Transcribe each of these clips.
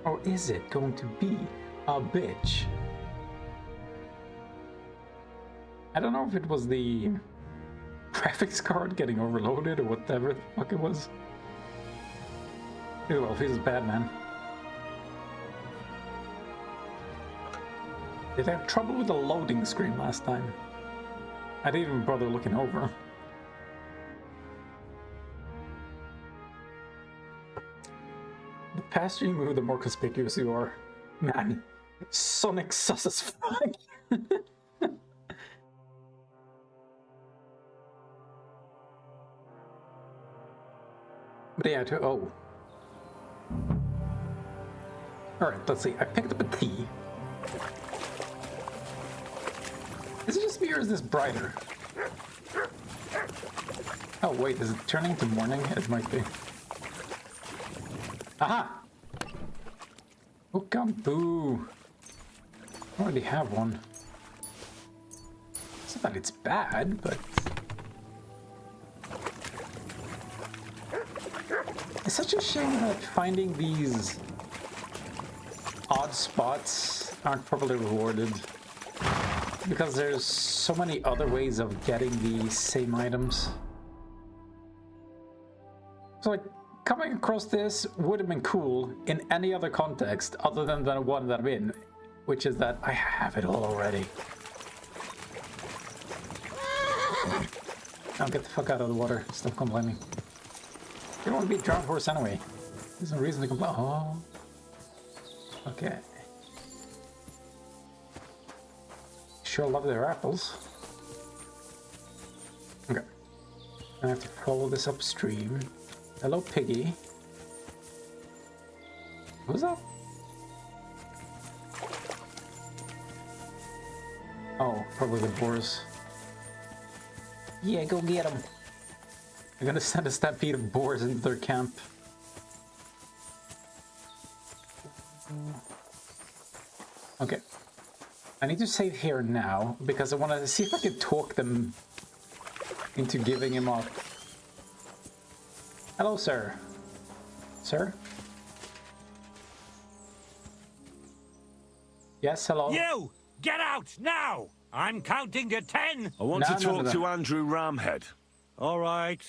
Or is it going to be a bitch? I don't know if it was the graphics card getting overloaded or whatever the fuck it was. Well, if he's bad, man. Did I have trouble with the loading screen last time? I didn't even bother looking over. The faster you move, the more conspicuous you are. Man, Sonic sus as fuck. But yeah, oh. Alright, let's see. I picked up a T. Is it just me or is this brighter? Oh wait, is it turning to morning? It might be. Aha! Oh, come boo! I already have one. It's not that it's bad, but... It's such a shame that finding these odd spots aren't properly rewarded. Because there's so many other ways of getting the same items. So like, coming across this would have been cool in any other context other than the one that I'm in, which is that I have it all already. Now get the fuck out of the water. Stop complaining. You don't want to be a drowned horse anyway. There's no reason to complain. Oh. Okay. Sure love their apples. Okay. I have to follow this upstream. Hello, piggy. Who's that? Oh, probably the boars. Yeah, go get them. I'm gonna send a stampede of boars into their camp. Okay. I need to save here now, because I want to see if I can talk them into giving him up. Hello, sir. Sir? Yes, hello? You! Get out, now! I'm counting to 10! I want to talk to Andrew Ramhead. All right.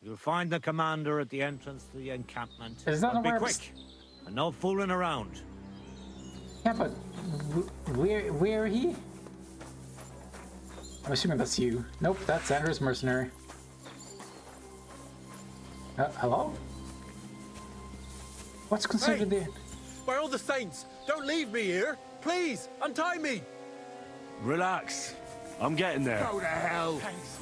You'll find the commander at the entrance to the encampment. Is that be quick, and no fooling around. Yeah, but where he? I'm assuming that's you. Nope, that's Andrew's mercenary. Hello? What's considered the... By all the saints, don't leave me here! Please, untie me! Relax. I'm getting there. Go to hell! Thanks.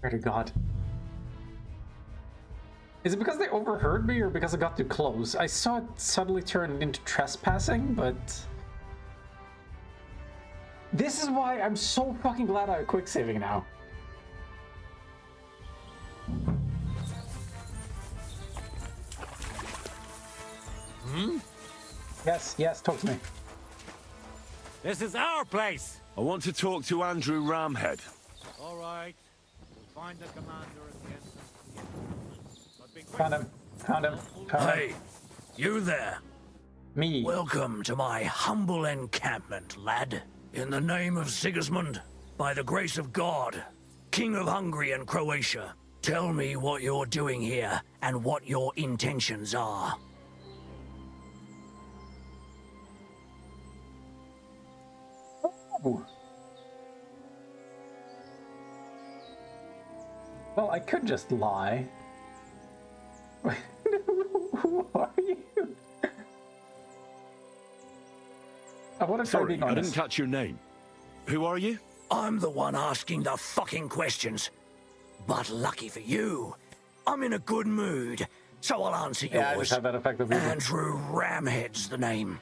Pray to God. Is it because they overheard me or because I got too close? I saw it suddenly turn into trespassing, but... This is why I'm so fucking glad I have quick saving now. Hmm? Yes, talk to me. This is our place! I want to talk to Andrew Ramhead. All right. You'll find the commander at the entrance to the encampment. But be quick. Found him. Hey, you there. Me. Welcome to my humble encampment, lad. In the name of Sigismund, by the grace of God, King of Hungary and Croatia, tell me what you're doing here and what your intentions are. Ooh. Well, I could just lie. Who are you? I want to try Sorry, being I honest. didn't catch your name. Who are you? I'm the one asking the fucking questions. But lucky for you, I'm in a good mood, so I'll answer yours. Yeah, I just had that effect of people. Andrew Ramhead's the name.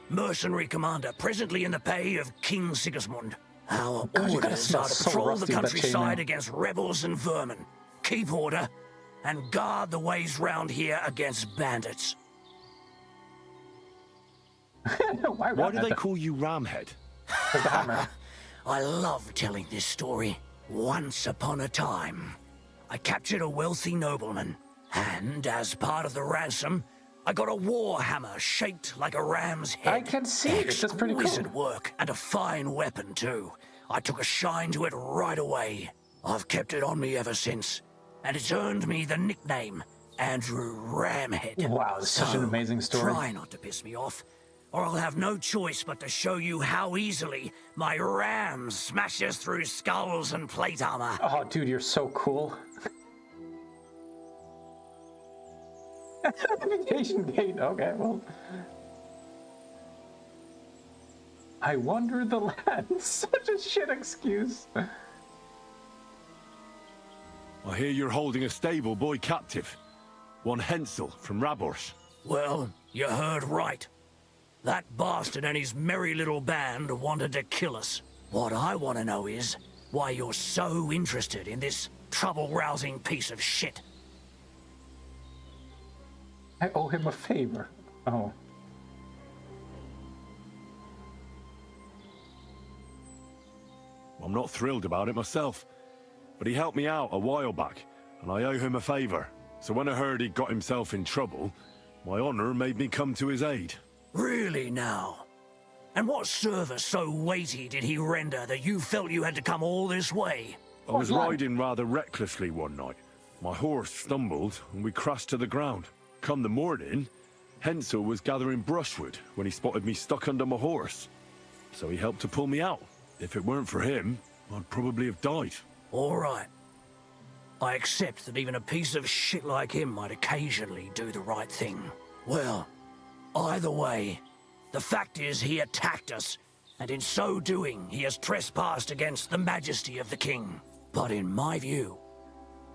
Mercenary commander, presently in the pay of King Sigismund. Our God, you gotta orders smell are to so patrol rusty the with that chain countryside now. against rebels and vermin, keep order, and guard the ways round here against bandits. Why do they call you Ramhead? With the hammer. I love telling this story. Once upon a time, I captured a wealthy nobleman, And as part of the ransom, I got a war hammer shaped like a ram's head. I can see it. It's pretty cool. Exquisite work, and a fine weapon too. I took a shine to it right away. I've kept it on me ever since, and it's earned me the nickname Andrew Ramhead. Wow, it's such an amazing story. Try not to piss me off, or I'll have no choice but to show you how easily my ram smashes through skulls and plate armor. Oh, dude, you're so cool. Navigation gate. Okay, well. I wander the land. Such a shit excuse. I hear you're holding a stable boy captive. One Hensel from Rabors. Well, you heard right. That bastard and his merry little band wanted to kill us. What I want to know is why you're so interested in this trouble-rousing piece of shit. I owe him a favor. Oh. I'm not thrilled about it myself, but he helped me out a while back, and I owe him a favor. So when I heard he'd got himself in trouble, my honor made me come to his aid. Really now? And what service so weighty did he render that you felt you had to come all this way? I was riding rather recklessly one night. My horse stumbled, and we crashed to the ground. Come the morning, Hensel was gathering brushwood when he spotted me stuck under my horse. So he helped to pull me out. If it weren't for him, I'd probably have died. All right. I accept that even a piece of shit like him might occasionally do the right thing. Well, either way, the fact is he attacked us, and in so doing he has trespassed against the majesty of the king. But in my view,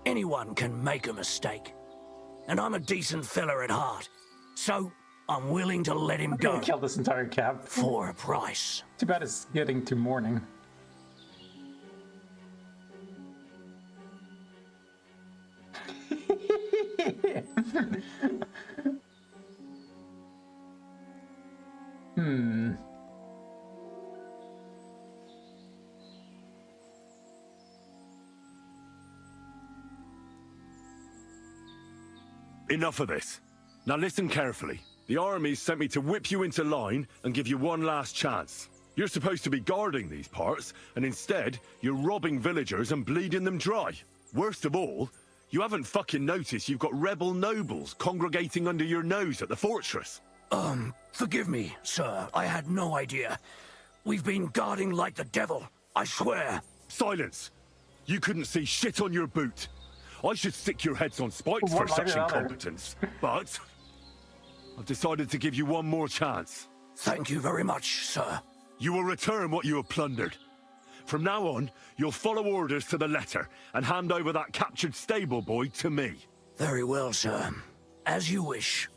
anyone can make a mistake. And I'm a decent fella at heart, so I'm willing to let him go. Kill this entire camp. For a price. Too bad it's getting to morning. Enough of this. Now listen carefully. The army sent me to whip you into line and give you one last chance. You're supposed to be guarding these parts, and instead, you're robbing villagers and bleeding them dry. Worst of all, you haven't fucking noticed you've got rebel nobles congregating under your nose at the fortress. Forgive me, sir. I had no idea. We've been guarding like the devil, I swear. Silence! You couldn't see shit on your boot. I should stick your heads on spikes for such incompetence, but I've decided to give you one more chance. Thank you very much, sir. You will return what you have plundered. From now on, you'll follow orders to the letter and hand over that captured stable boy to me. Very well, sir. As you wish.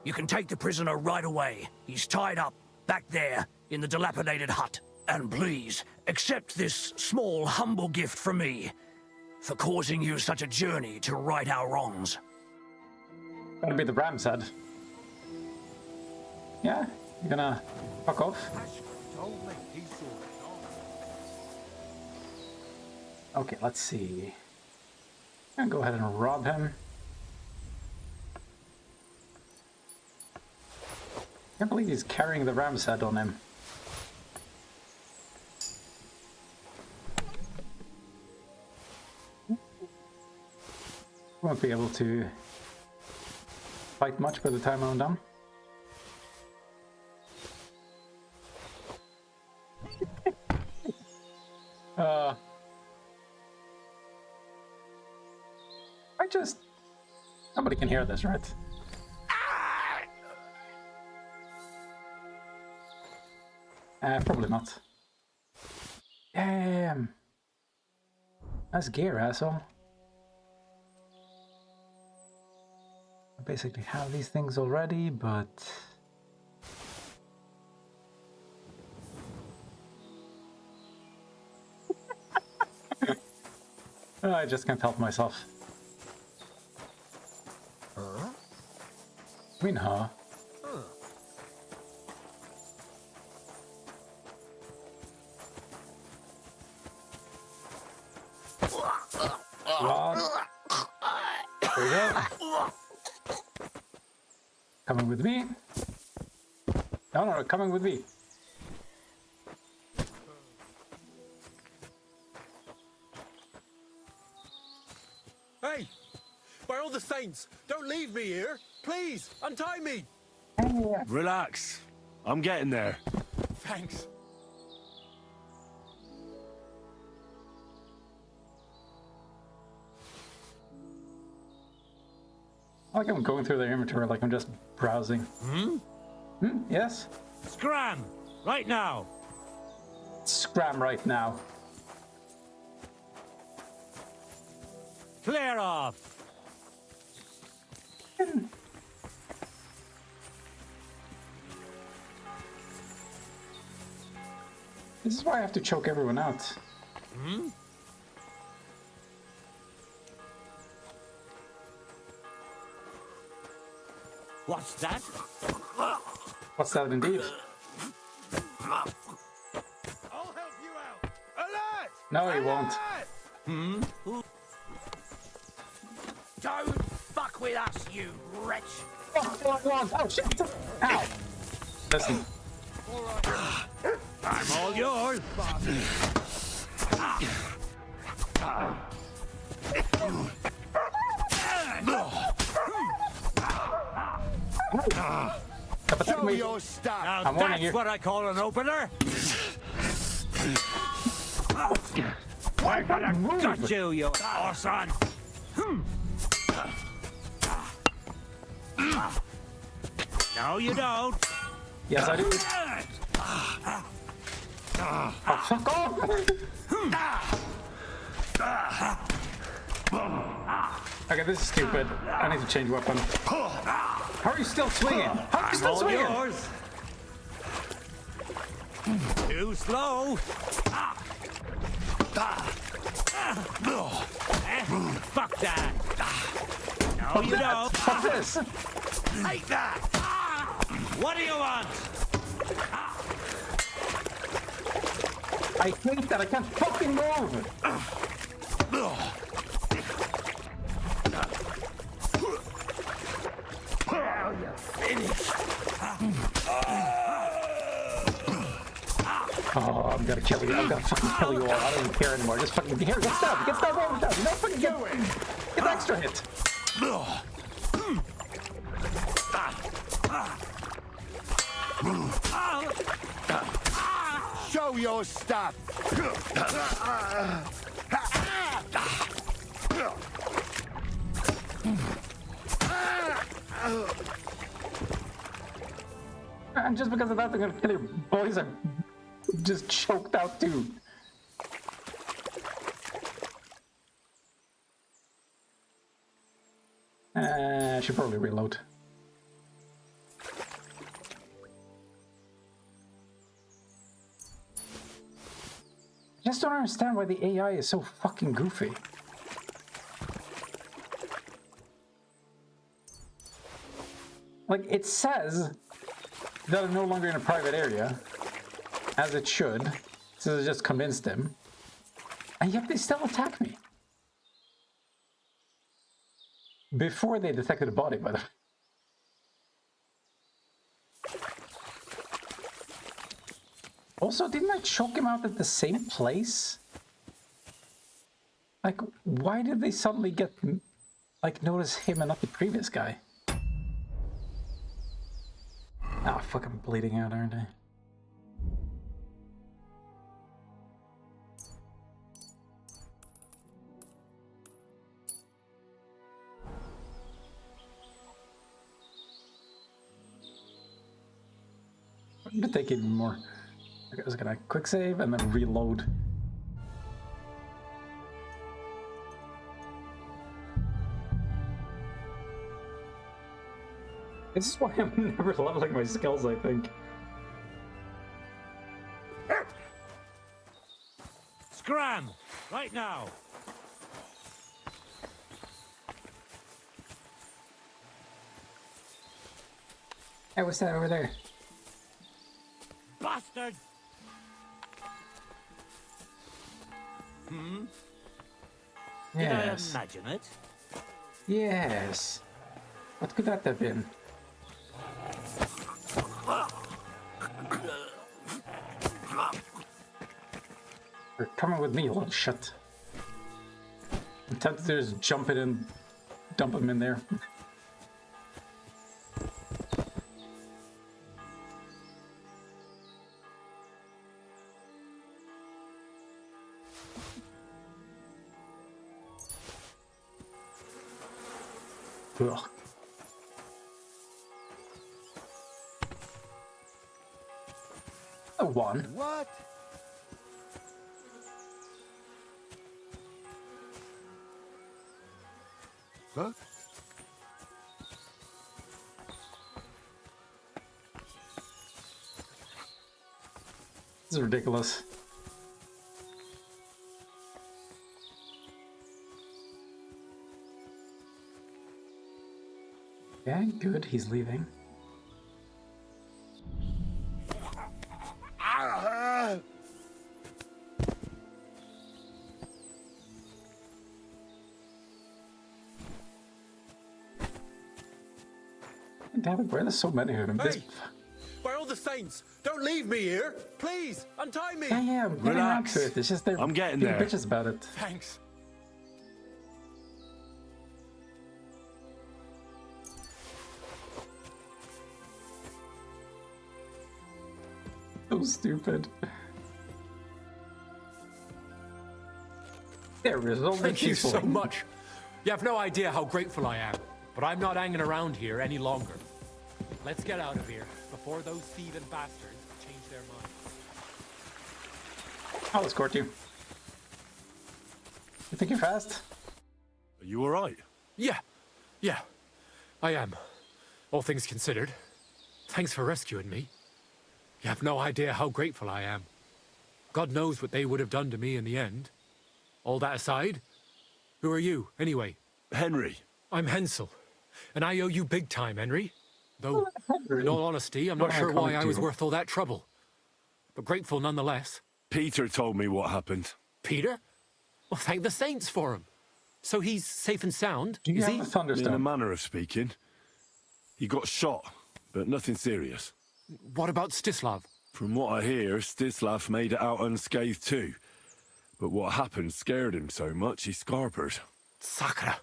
You can take the prisoner right away. He's tied up, back there, in the dilapidated hut. And please, accept this small, humble gift from me, for causing you such a journey to right our wrongs. Gonna be the ram's head. Yeah, you're gonna fuck off. Okay, let's see. I'm gonna go ahead and rob him. Can't believe he's carrying the ram's head on him. Won't be able to fight much by the time I'm done. Nobody can hear this, right? Probably not. Damn. Nice gear, asshole. I basically have these things already, but... I just can't help myself. I mean, huh? Rod. There we go. Coming with me. No, no, no, coming with me. Hey! By all the saints, don't leave me here! Please, untie me! Relax. I'm getting there. Thanks. I like I'm going through their inventory like I'm just browsing. Yes? Scram! Right now! Scram right now. Clear off! This is why I have to choke everyone out. What's that? What's that indeed? I'll help you out! Alert! No, he won't. Don't fuck with us, you wretch! Oh, shit! Ow! Listen. I'm all yours! Protect me. Your stuff! Now I'm warning that's you. what I call an opener! I gotta gut you, you arson! No, you don't! Yes, I do. Oh, fuck off! Okay, this is stupid. I need to change weapon. How are you still swinging? How are you still All swinging? yours! Too slow! Fuck that! No, you don't! Fuck this! Take that! What do you want? I hate that I can't fucking move! Oh, I'm gonna kill you. I'm gonna fucking kill you all. I don't even care anymore. Just fucking here, get stabbed. Get stabbed all the time. You know, fucking get the extra hit. Show your stuff! And just because of that, they're gonna kill your boys. I'm just choked out too. I should probably reload. I just don't understand why the AI is so fucking goofy. Like, it says that I'm no longer in a private area, as it should, so I just convinced them, and yet they still attack me. Before they detected a body, by the way. Also, didn't I choke him out at the same place? Like, why did they suddenly get, like, notice him and not the previous guy? Ah, fuck, I'm bleeding out, aren't I? I'm gonna take even more. Okay, I was gonna quick save and then reload. This is why I'm never leveling my skills, I think. Scram! Right now! Hey, what's that over there? Bastard! Did Yes. I imagine it? Yes. What could that have been? You're coming with me, you little shit. I'm tempted to just jump in and dump him in there. Ugh. A one. What? Huh? This is ridiculous. Yeah, good, he's leaving. Damn it, why are there so many of them? Hey! By all the saints, don't leave me here! Please, untie me! Yeah, I'm getting around to it. It's just they're I'm getting being there. bitches about it. Thanks. So stupid. There, resolved Thank you peacefully. so much. You have no idea how grateful I am, but I'm not hanging around here any longer. Let's get out of here before those thieving bastards change their minds. I'll escort you. You think you're fast? Are you alright? Yeah, I am. All things considered. Thanks for rescuing me. You have no idea how grateful I am. God knows what they would have done to me in the end. All that aside, who are you, anyway? Henry. I'm Hensel, and I owe you big time, Henry. Though, Henry. in all honesty, I'm not What sure why I was iconic worth all that trouble. But grateful nonetheless. Peter told me what happened. Peter? Well, thank the saints for him. So he's safe and sound, Do you is have he? a In a thunderstone? manner of speaking. He got shot, but nothing serious. What about Stislav? From what I hear, Stislav made it out unscathed too. But what happened scared him so much he scarpered. Sakra.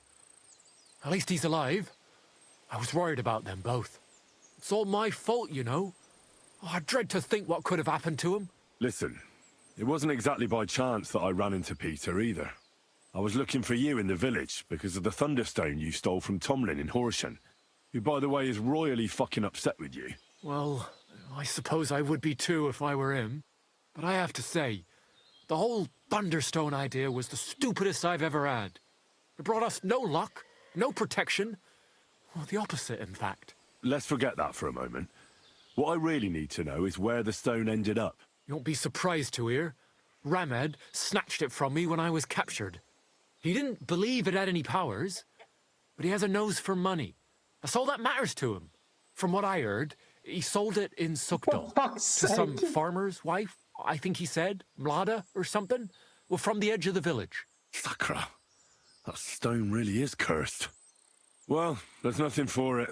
At least he's alive. I was worried about them both. It's all my fault, you know. Oh, I dread to think what could have happened to him. Listen, it wasn't exactly by chance that I ran into Peter either. I was looking for you in the village because of the thunderstone you stole from Tomlin in Horsham, who, by the way, is royally fucking upset with you. Well, I suppose I would be too if I were him. But I have to say, the whole Thunderstone idea was the stupidest I've ever had. It brought us no luck, no protection. Well, the opposite, in fact. Let's forget that for a moment. What I really need to know is where the stone ended up. You won't be surprised to hear. Ramed snatched it from me when I was captured. He didn't believe it had any powers, but he has a nose for money. That's all that matters to him. From what I heard, he sold it in Sukdal fuck's to some sake. farmer's wife, I think he said, Mlada or something. Well, from the edge of the village. Sakra, that stone really is cursed. Well, there's nothing for it.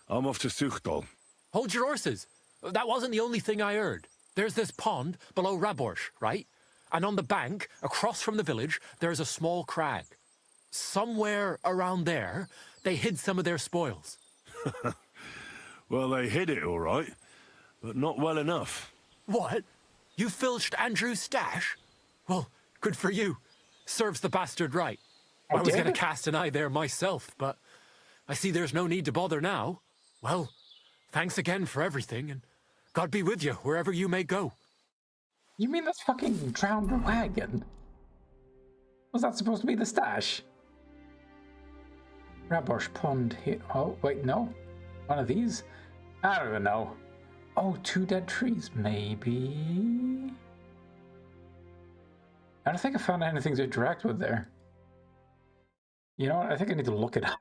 I'm off to Sukdal. Hold your horses. That wasn't the only thing I heard. There's this pond below Raborsh, right? And on the bank, across from the village, there's a small crag. Somewhere around there, they hid some of their spoils. Well, they hid it all right, but not well enough. What? You filched Andrew's stash? Well, good for you. Serves the bastard right. I was did? going to cast an eye there myself, but I see there's no need to bother now. Well, thanks again for everything, and God be with you wherever you may go. You mean that's fucking drowned wagon? Was that supposed to be the stash? Rabosh Pond here. Oh, wait, no. One of these? I don't even know. Oh, 2 dead trees, maybe? I don't think I found anything to interact with there. You know what? I think I need to look it up.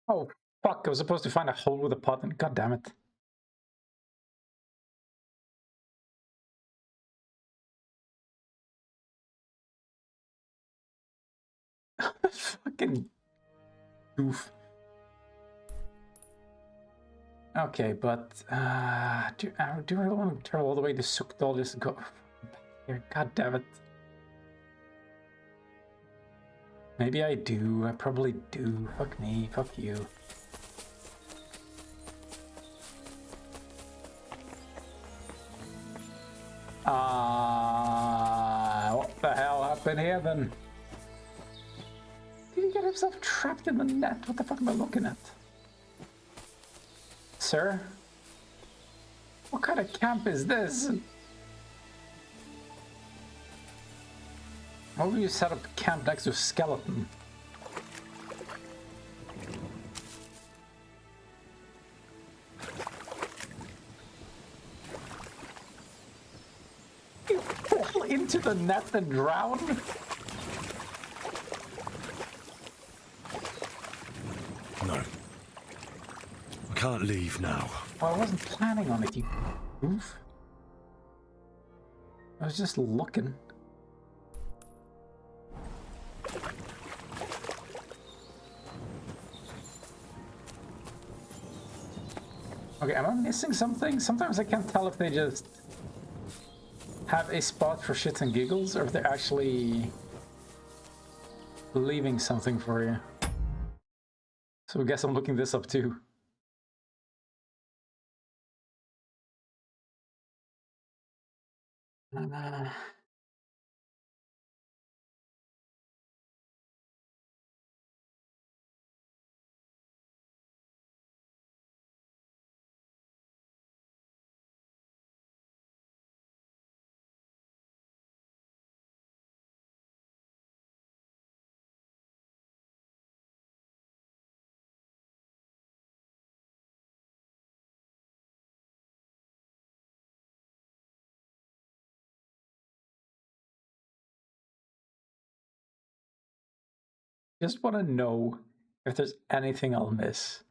Oh, fuck. I was supposed to find a hole with a pot in. God damn it. Fucking goof. Okay, but do I really want to travel all the way to Sukdal just to go back here? God damn it. Maybe I do. I probably do. Fuck me. Fuck you. What the hell happened here then? Did he get himself trapped in the net? What the fuck am I looking at? Sir? What kind of camp is this? Why would you set up camp next to a skeleton? You fall into the net and drown? No. I can't leave now. Well, I wasn't planning on it, you goof. I was just looking. Okay, am I missing something? Sometimes I can't tell if they just have a spot for shits and giggles or if they're actually leaving something for you. So I guess I'm looking this up too. Just want to know if there's anything I'll miss.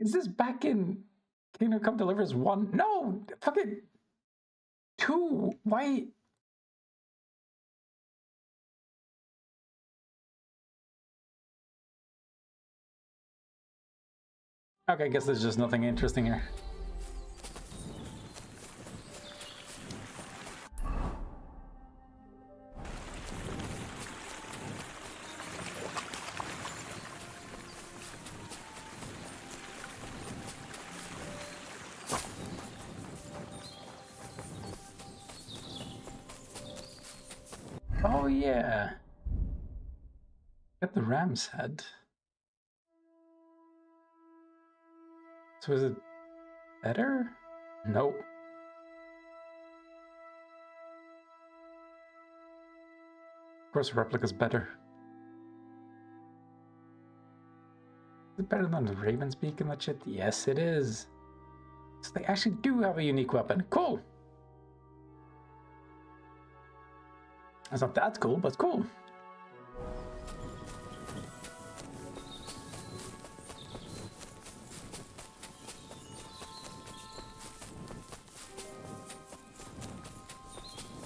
Is this back in Kingdom Come Deliverance 1? No! Fucking 2! Why? Okay, I guess there's just nothing interesting here. Oh yeah. Got the ram's head. So is it better? Nope. Of course, replica's better. Is it better than the Raven's Beak and that shit? Yes, it is. So they actually do have a unique weapon. Cool. It's not that cool, but cool.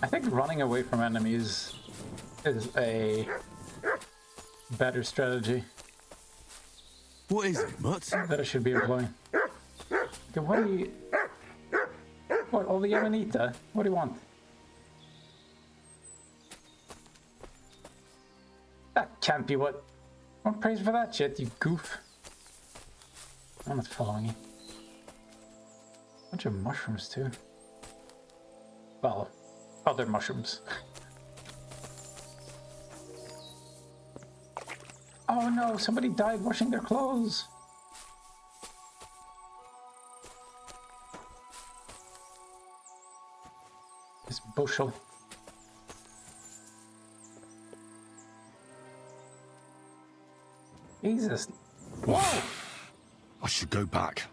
I think running away from enemies is a better strategy What is it, Mutt? that I should be employing. Okay, what do you... What, all the Amanita? What do you want? That can't be what... What praise for that shit, you goof. I'm not following you. Bunch of mushrooms, too. Well, other mushrooms. Oh no, somebody died washing their clothes. This bushel. Jesus. Whoa! I should go back.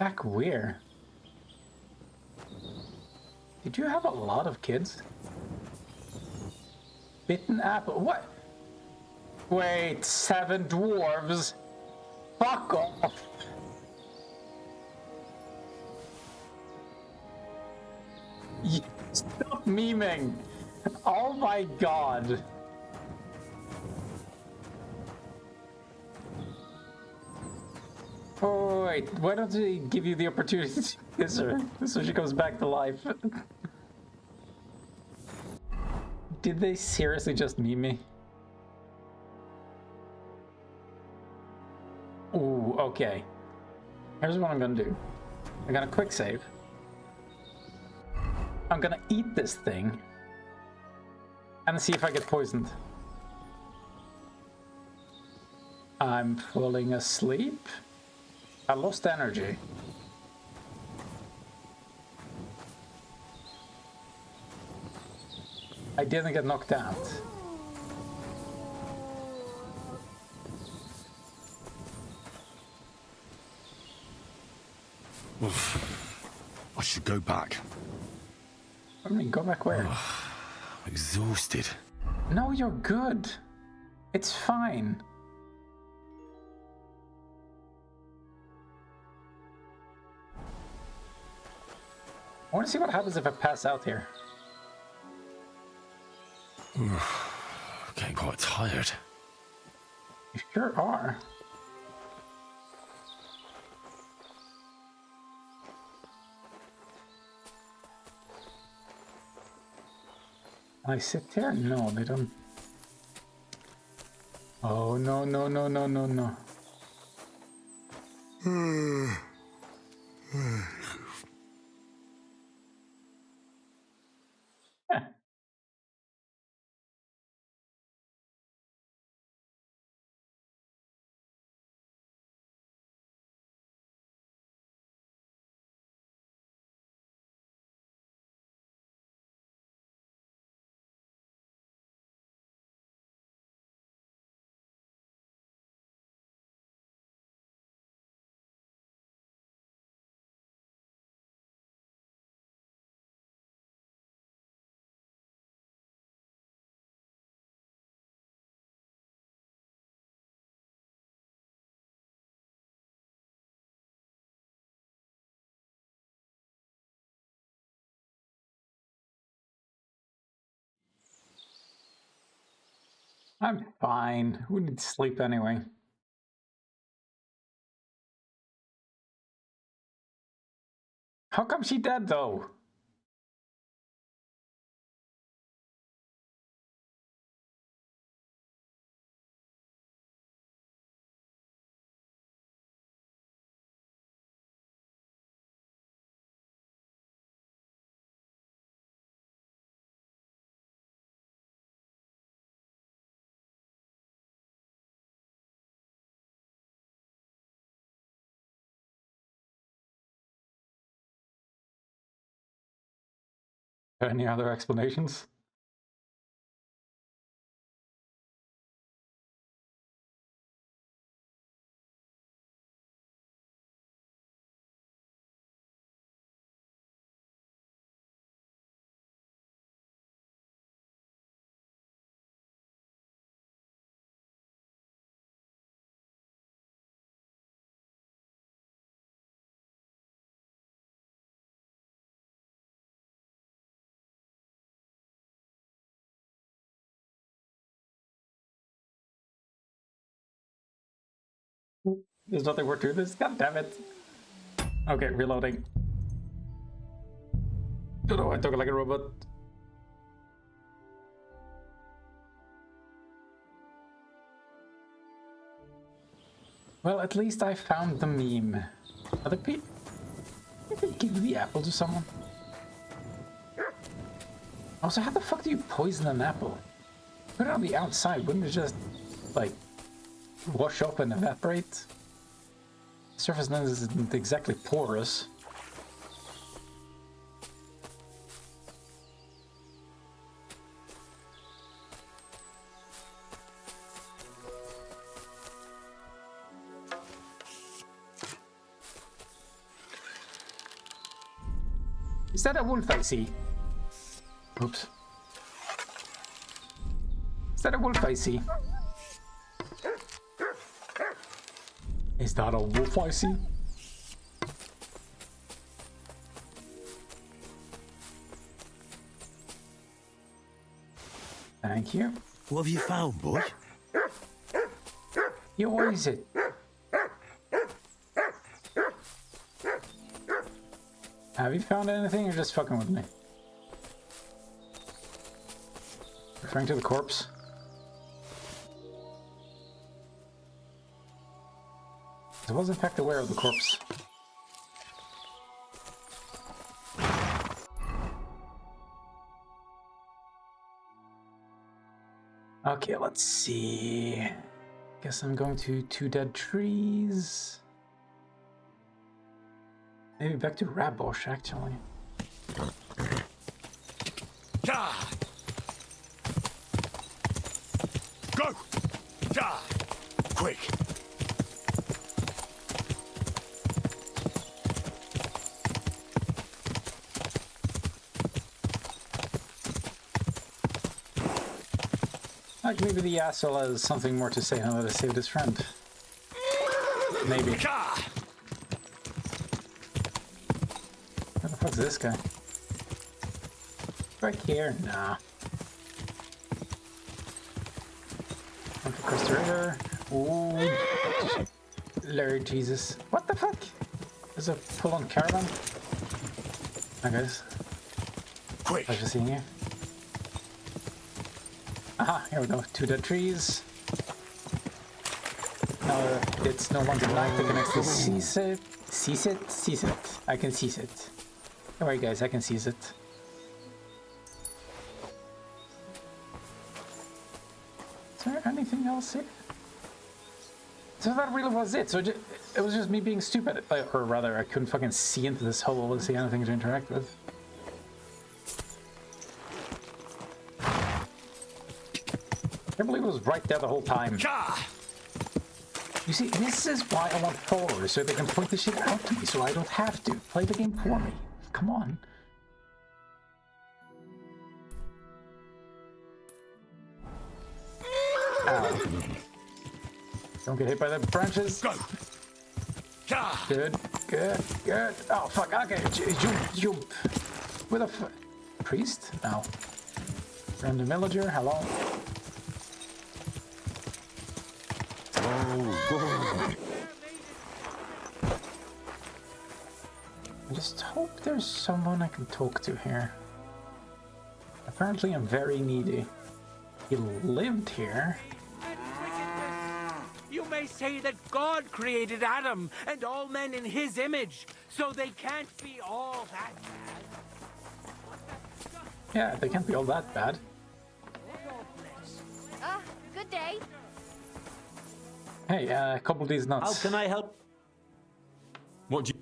Back where? Did you have a lot of kids? Bitten apple? What? Wait, 7 dwarves? Fuck off! Stop memeing! Oh my god! Oh wait, why don't they give you the opportunity to kiss her so she comes back to life? Did they seriously just meme me? Ooh, okay. Here's what I'm gonna do. I'm gonna quick save. I'm gonna eat this thing and see if I get poisoned. I'm falling asleep. I lost energy. I didn't get knocked out. I should go back. I mean, go back where? I'm exhausted. No, you're good. It's fine. I want to see what happens if I pass out here. Getting quite tired. You sure are. I sit here? No, they don't. Oh, no, no, no, no, no, no. I'm fine. Who needs sleep anyway? How come she dead though? Any other explanations? There's nothing more to this. God damn it. Okay, reloading. Oh no, I talk like a robot. Well, at least I found the meme. Other people? Did they give the apple to someone? Also, how the fuck do you poison an apple? Put it on the outside, wouldn't it just, like, wash up and evaporate? The surface then isn't exactly porous. Is that a wolf I see? Oops. Is that a wolf I see? Is that a wolf I see? Thank you. What have you found, boy? Yeah, what is it? Have you found anything or just fucking with me? Referring to the corpse? I was in fact aware of the corpse. Okay, let's see. Guess I'm going to 2 dead trees. Maybe back to Rabush, actually. Go! Quick! Like maybe the asshole has something more to say now that I saved his friend. Maybe. Where the fuck's this guy? Right here? Nah. Jump across the river. Ooh. Lord Jesus. What the fuck? There's a pull-on caravan? Hi guys. Quick! Pleasure seeing you. Aha, here we go. 2 dead trees. Now it's no longer night, I can actually seize it. Seize it? Seize it. I can seize it. Don't worry guys, I can seize it. Is there anything else here? So that really was it. So it was just me being stupid. Or rather, I couldn't fucking see into this hole to see anything to interact with. I can't believe it was right there the whole time. You see, this is why I want followers, so they can point the shit out to me, so I don't have to. Play the game for me. Come on. Ow. Don't get hit by the branches. Go! Good, good, good. Oh, fuck, okay. Jump. With a priest? No. Random villager, hello. I just hope there's someone I can talk to here. Apparently I'm very needy. He lived here. You may say that God created Adam and all men in his image, so they can't be all that bad. Yeah, they can't be all that bad. Good day. Hey, a couple of these nuts. How can I help? What do you...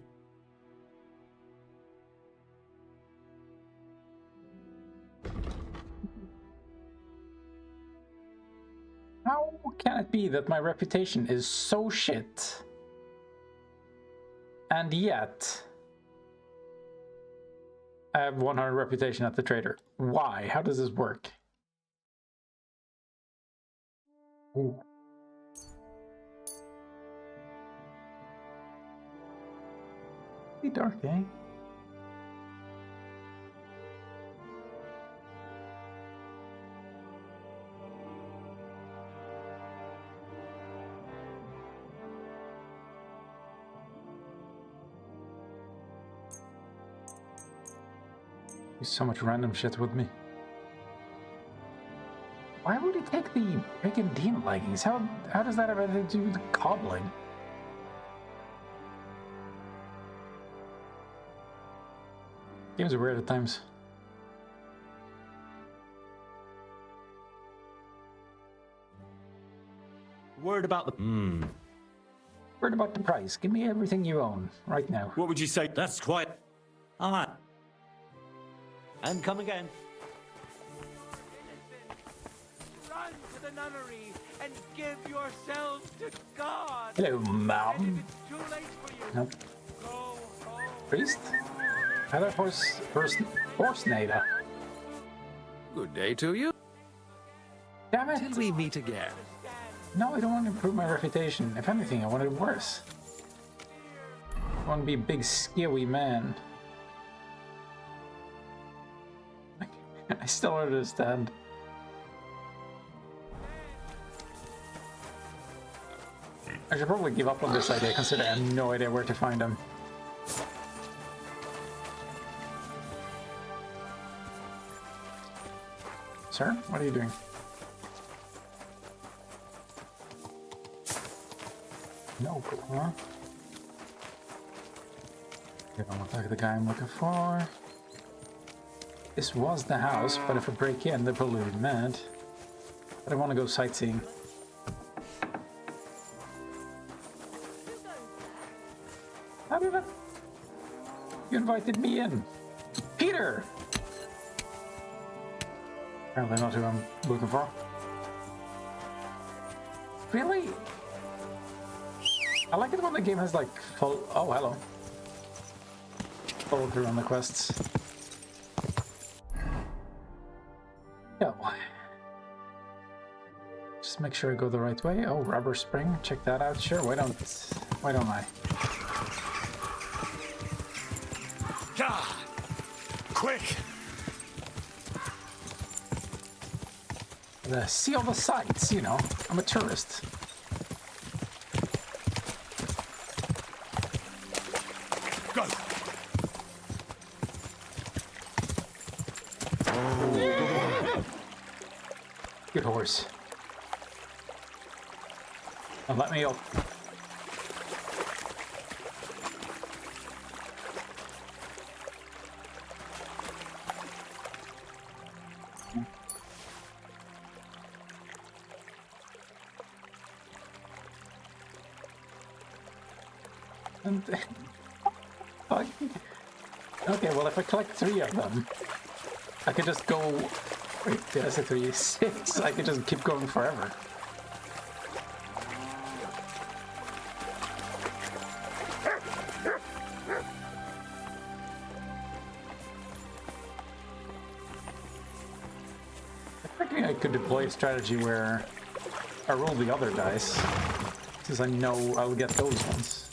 How can it be that my reputation is so shit? And yet... I have 100 reputation at the trader. Why? How does this work? Ooh. Pretty dark, eh? There's so much random shit with me. Why would he take the brigandine leggings? How does that have anything to do with cobbling? Games are weird at times. Word about the... Word about the price. Give me everything you own right now. What would you say? That's quite... Ah. And come again. Run to the nunnery and give yourselves to God. Hello, And mom. if it's too late for you, Nope. go home. Priest? Hello, horse Nada. Good day to you. Damn it! Till we meet again. No, I don't want to improve my reputation. If anything, I want it worse. I want to be a big, skewy man. I still don't understand. I should probably give up on this idea, considering I have no idea where to find him. Sir, what are you doing? No, huh? You don't look like the guy I'm looking for. This was the house, but if I break in, they'll probably be mad. But I want to go sightseeing. How did I... You invited me in. Peter! Apparently not who I'm looking for. Really? I like it when the game has like full... Oh, hello. Follow through on the quests. Yo. Just make sure I go the right way. Oh, rubber spring. Check that out. Sure, why don't I? Ah! Quick! See all the sights, you know. I'm a tourist. Go! Good horse. Now let me up. And okay, well, if I collect 3 of them, I could just go. Wait, did I say 3? 6. I could just keep going forever. I think I could deploy a strategy where I roll the other dice, since I know I'll get those ones.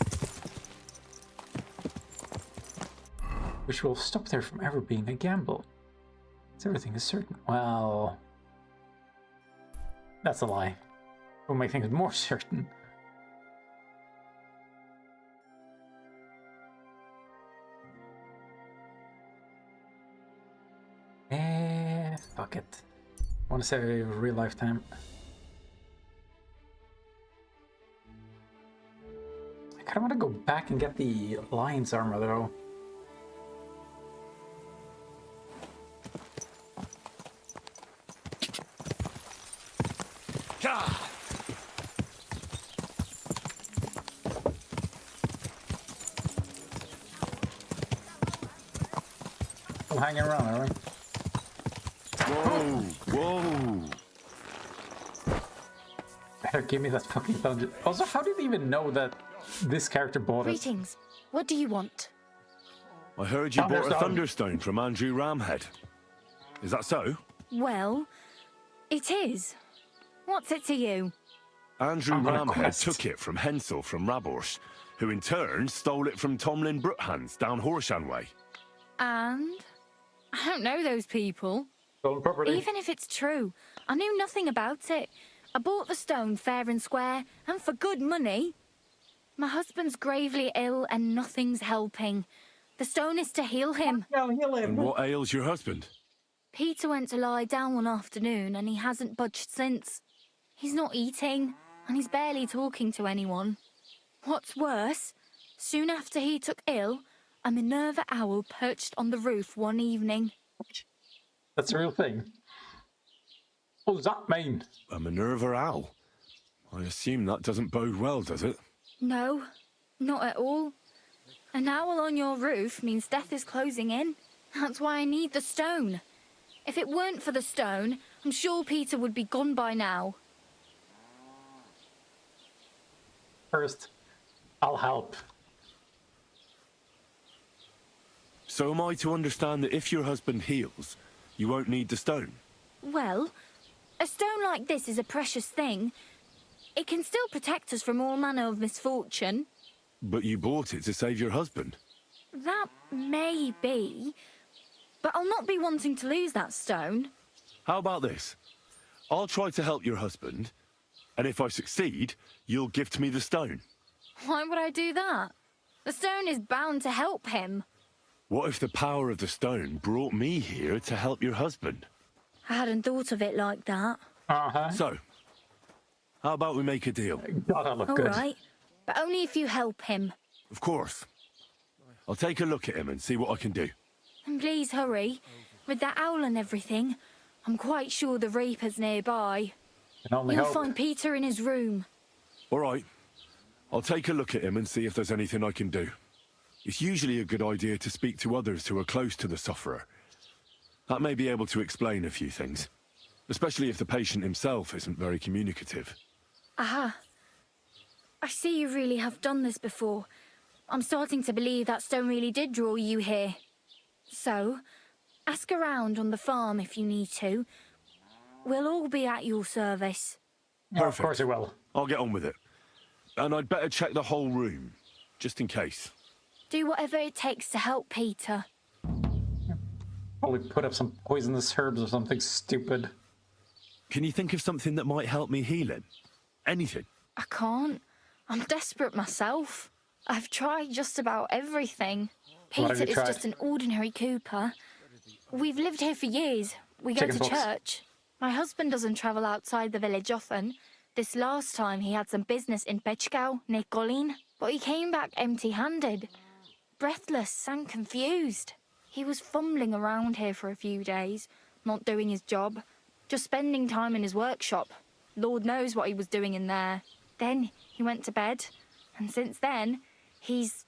Which will stop there from ever being a gamble. So everything is certain. Well, that's a lie. It will make things more certain. Fuck it. I want to say real lifetime. I kind of want to go back and get the lion's armor though. I'm hanging around, are we? Whoa! Whoa! Better give me that fucking dungeon. Also, how did they even know that this character bought it? Greetings. What do you want? I heard you bought a Thunderstone. Thunderstone from Andrew Ramhead. Is that so? Well, it is. What's it to you? Andrew I'm on a Ramhead quest. took it from Hensel from Rabors, who in turn stole it from Tomlin Brookhans down Horshan Way. And? I don't know those people. Stolen property. Even if it's true, I knew nothing about it. I bought the stone fair and square, and for good money. My husband's gravely ill and nothing's helping. The stone is to heal him. And what ails your husband? Peter went to lie down one afternoon and he hasn't budged since. He's not eating, and he's barely talking to anyone. What's worse, soon after he took ill, a Minerva owl perched on the roof one evening. That's a real thing. What does that mean? A Minerva owl? I assume that doesn't bode well, does it? No, not at all. An owl on your roof means death is closing in. That's why I need the stone. If it weren't for the stone, I'm sure Peter would be gone by now. First, I'll help. So am I to understand that if your husband heals, you won't need the stone? Well, a stone like this is a precious thing. It can still protect us from all manner of misfortune. But you bought it to save your husband. That may be, but I'll not be wanting to lose that stone. How about this? I'll try to help your husband, and if I succeed, you'll gift me the stone. Why would I do that? The stone is bound to help him. What if the power of the stone brought me here to help your husband? I hadn't thought of it like that. Uh-huh. So, how about we make a deal? Gotta look All good. right, but only if you help him. Of course. I'll take a look at him and see what I can do. And please hurry. With that owl and everything, I'm quite sure the Reaper's nearby. Can only You'll hope. find Peter in his room. All right. I'll take a look at him and see if there's anything I can do. It's usually a good idea to speak to others who are close to the sufferer. That may be able to explain a few things, especially if the patient himself isn't very communicative. Aha. I see you really have done this before. I'm starting to believe that stone really did draw you here. So, ask around on the farm if you need to. We'll all be at your service. Yeah, of course it will. I'll get on with it. And I'd better check the whole room, just in case. Do whatever it takes to help Peter. Probably put up some poisonous herbs or something stupid. Can you think of something that might help me heal him? Anything? I can't. I'm desperate myself. I've tried just about everything. What have Peter you is tried? just an ordinary cooper. We've lived here for years. We go to Chickenpox. church. My husband doesn't travel outside the village often. This last time he had some business in Pechgau, near Kolin, but he came back empty-handed. Breathless and confused. He was fumbling around here for a few days, not doing his job, just spending time in his workshop. Lord knows what he was doing in there. Then he went to bed, and since then, he's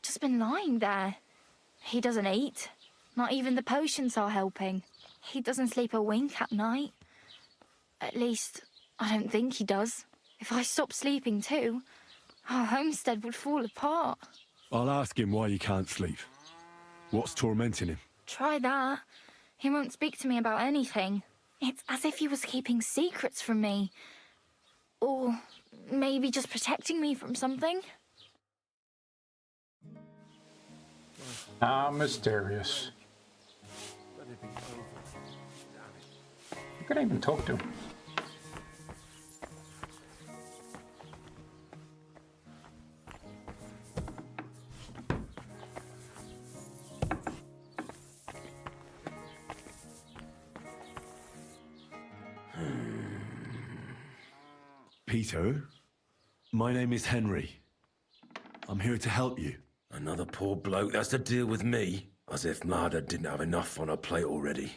just been lying there. He doesn't eat. Not even the potions are helping. He doesn't sleep a wink at night. At least, I don't think he does. If I stopped sleeping too, our homestead would fall apart. I'll ask him why he can't sleep. What's tormenting him? Try that. He won't speak to me about anything. It's as if he was keeping secrets from me. Or maybe just protecting me from something. How mysterious. You couldn't even talk to him. Peter, my name is Henry. I'm here to help you. Another poor bloke that's to deal with me. As if Marder didn't have enough on her plate already.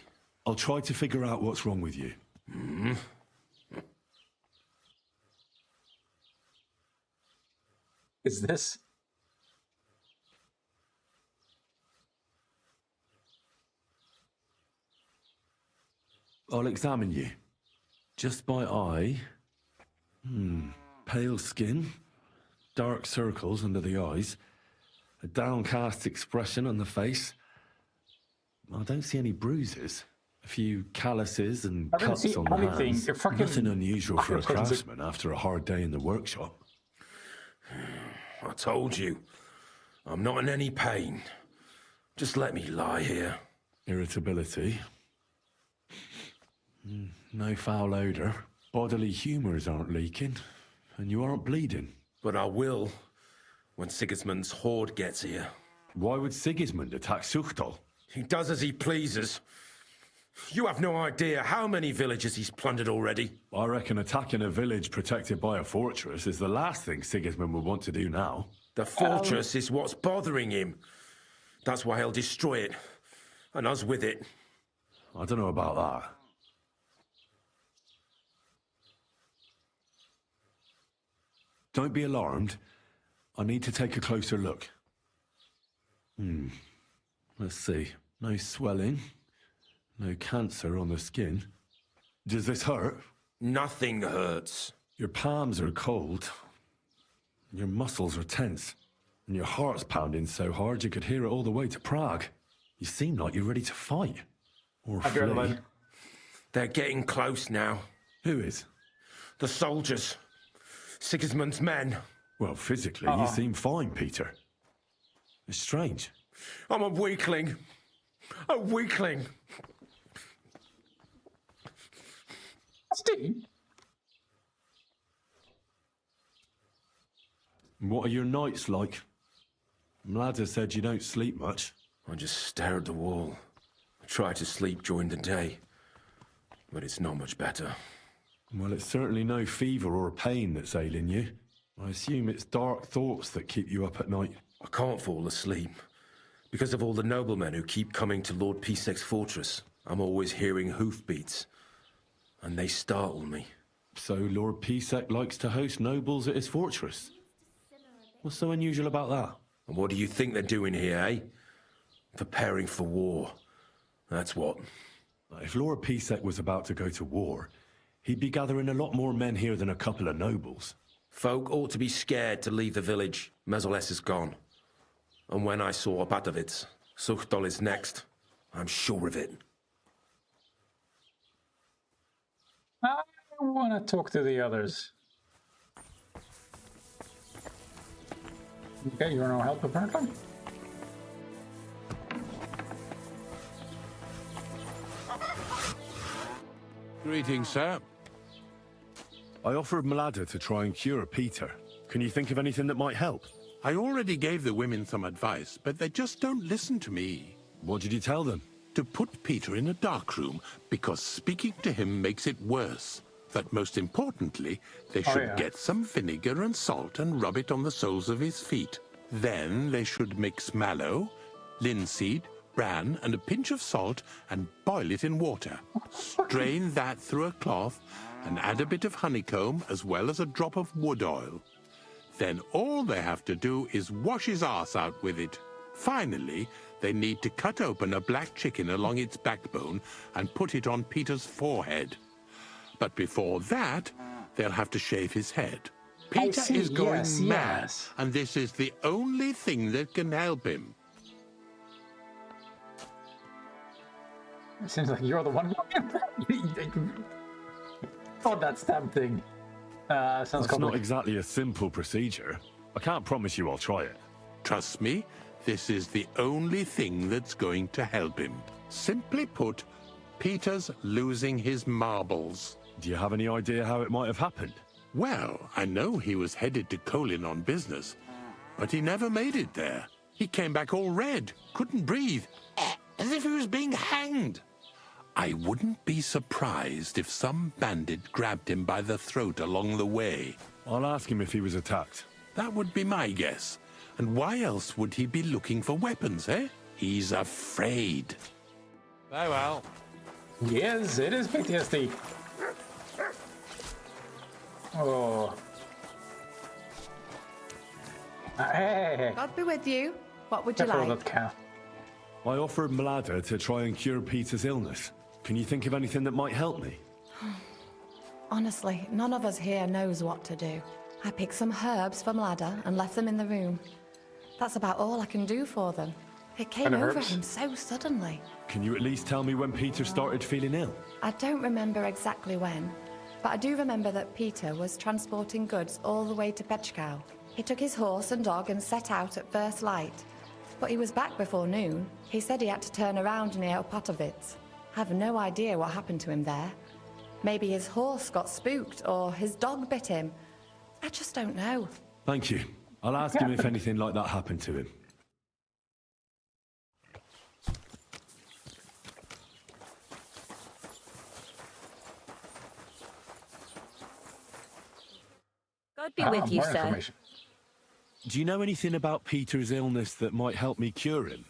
I'll try to figure out what's wrong with you. Is this? I'll examine you. Just by eye. Pale skin. Dark circles under the eyes. A downcast expression on the face. I don't see any bruises. A few calluses and I don't cuts see on the anything. hands. You're fucking Nothing unusual for a crazy. craftsman after a hard day in the workshop. I told you. I'm not in any pain. Just let me lie here. Irritability. No foul odor. Bodily humours aren't leaking. And you aren't bleeding. But I will when Sigismund's horde gets here. Why would Sigismund attack Suchtal? He does as he pleases. You have no idea how many villages he's plundered already. I reckon attacking a village protected by a fortress is the last thing Sigismund would want to do now. The fortress is what's bothering him. That's why he'll destroy it. And us with it. I don't know about that. Don't be alarmed. I need to take a closer look. Let's see. No swelling. No cancer on the skin. Does this hurt? Nothing hurts. Your palms are cold. Your muscles are tense. And your heart's pounding so hard you could hear it all the way to Prague. You seem like you're ready to fight. Or flee. Adrenaline. They're getting close now. Who is? The soldiers. Sigismund's men. Well, physically, you seem fine, Peter. It's strange. I'm a weakling. A weakling. Steve? What are your nights like? Mladder said you don't sleep much. I just stare at the wall. I try to sleep during the day, but it's not much better. Well, it's certainly no fever or pain that's ailing you. I assume it's dark thoughts that keep you up at night. I can't fall asleep. Because of all the noblemen who keep coming to Lord Pisek's fortress, I'm always hearing hoofbeats. And they startle me. So Lord Pisek likes to host nobles at his fortress? What's so unusual about that? And what do you think they're doing here, eh? Preparing for war. That's what. If Lord Pisek was about to go to war, he'd be gathering a lot more men here than a couple of nobles. Folk ought to be scared to leave the village. Mezoles is gone. And when I saw Opatowitz, Suchdol is next. I'm sure of it. I want to talk to the others. Okay, you want no help apparently? Greetings, sir. I offered Mladder to try and cure Peter. Can you think of anything that might help? I already gave the women some advice, but they just don't listen to me. What did you tell them? To put Peter in a dark room, because speaking to him makes it worse. That most importantly, they should get some vinegar and salt and rub it on the soles of his feet. Then they should mix mallow, linseed, bran, and a pinch of salt and boil it in water. Strain that through a cloth and add a bit of honeycomb as well as a drop of wood oil. Then all they have to do is wash his arse out with it. Finally, they need to cut open a black chicken along its backbone and put it on Peter's forehead. But before that, they'll have to shave his head. Peter is going mad, and this is the only thing that can help him. It seems like you're the one. Oh, that stab thing. Sounds It's not exactly a simple procedure. I can't promise you I'll try it. Trust me, this is the only thing that's going to help him. Simply put, Peter's losing his marbles. Do you have any idea how it might have happened? Well, I know he was headed to Kolin on business, but he never made it there. He came back all red, couldn't breathe, as if he was being hanged. I wouldn't be surprised if some bandit grabbed him by the throat along the way. I'll ask him if he was attacked. That would be my guess. And why else would he be looking for weapons, eh? He's afraid. Very well. Yes, it is PTSD. Oh. Hey. God be with you. What would you Careful like? with that calf. I offered Mladder to try and cure Peter's illness. Can you think of anything that might help me? Honestly, none of us here knows what to do. I picked some herbs from Ladder and left them in the room. That's about all I can do for them. It came over him so suddenly. Can you at least tell me when Peter started feeling ill? I don't remember exactly when, but I do remember that Peter was transporting goods all the way to Pechkow. He took his horse and dog and set out at first light. But he was back before noon. He said he had to turn around near Opatowitz. I have no idea what happened to him there. Maybe his horse got spooked or his dog bit him. I just don't know. Thank you. I'll ask him if anything like that happened to him. God be with you, sir. Do you know anything about Peter's illness that might help me cure him?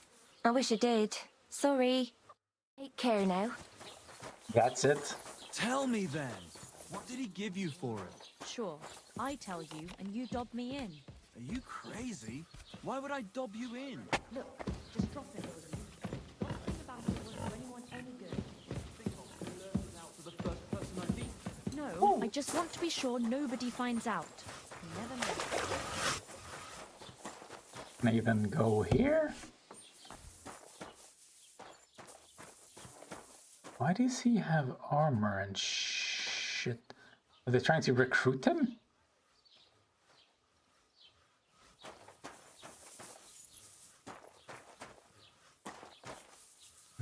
I wish I did. Sorry. Take care now. That's it. Tell me then. What did he give you for it? Sure. I tell you, and you dob me in. Are you crazy? Why would I dob you in? Look, just drop it, will you? Don't think about it won't do anyone any good. Think I'll blurt it out to the first person I meet? No, I just want to be sure nobody finds out. You never know. Can I even go here? Why does he have armor and shit? Are they trying to recruit him?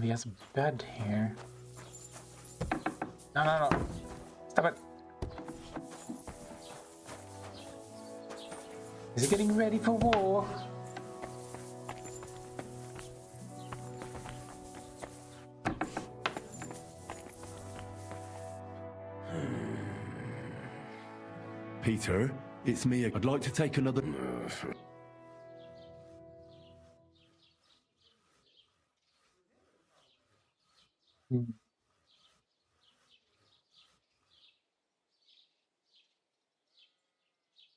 He has a bed here. No, no, no. Stop it. Is he getting ready for war? Peter, it's me. I'd like to take another...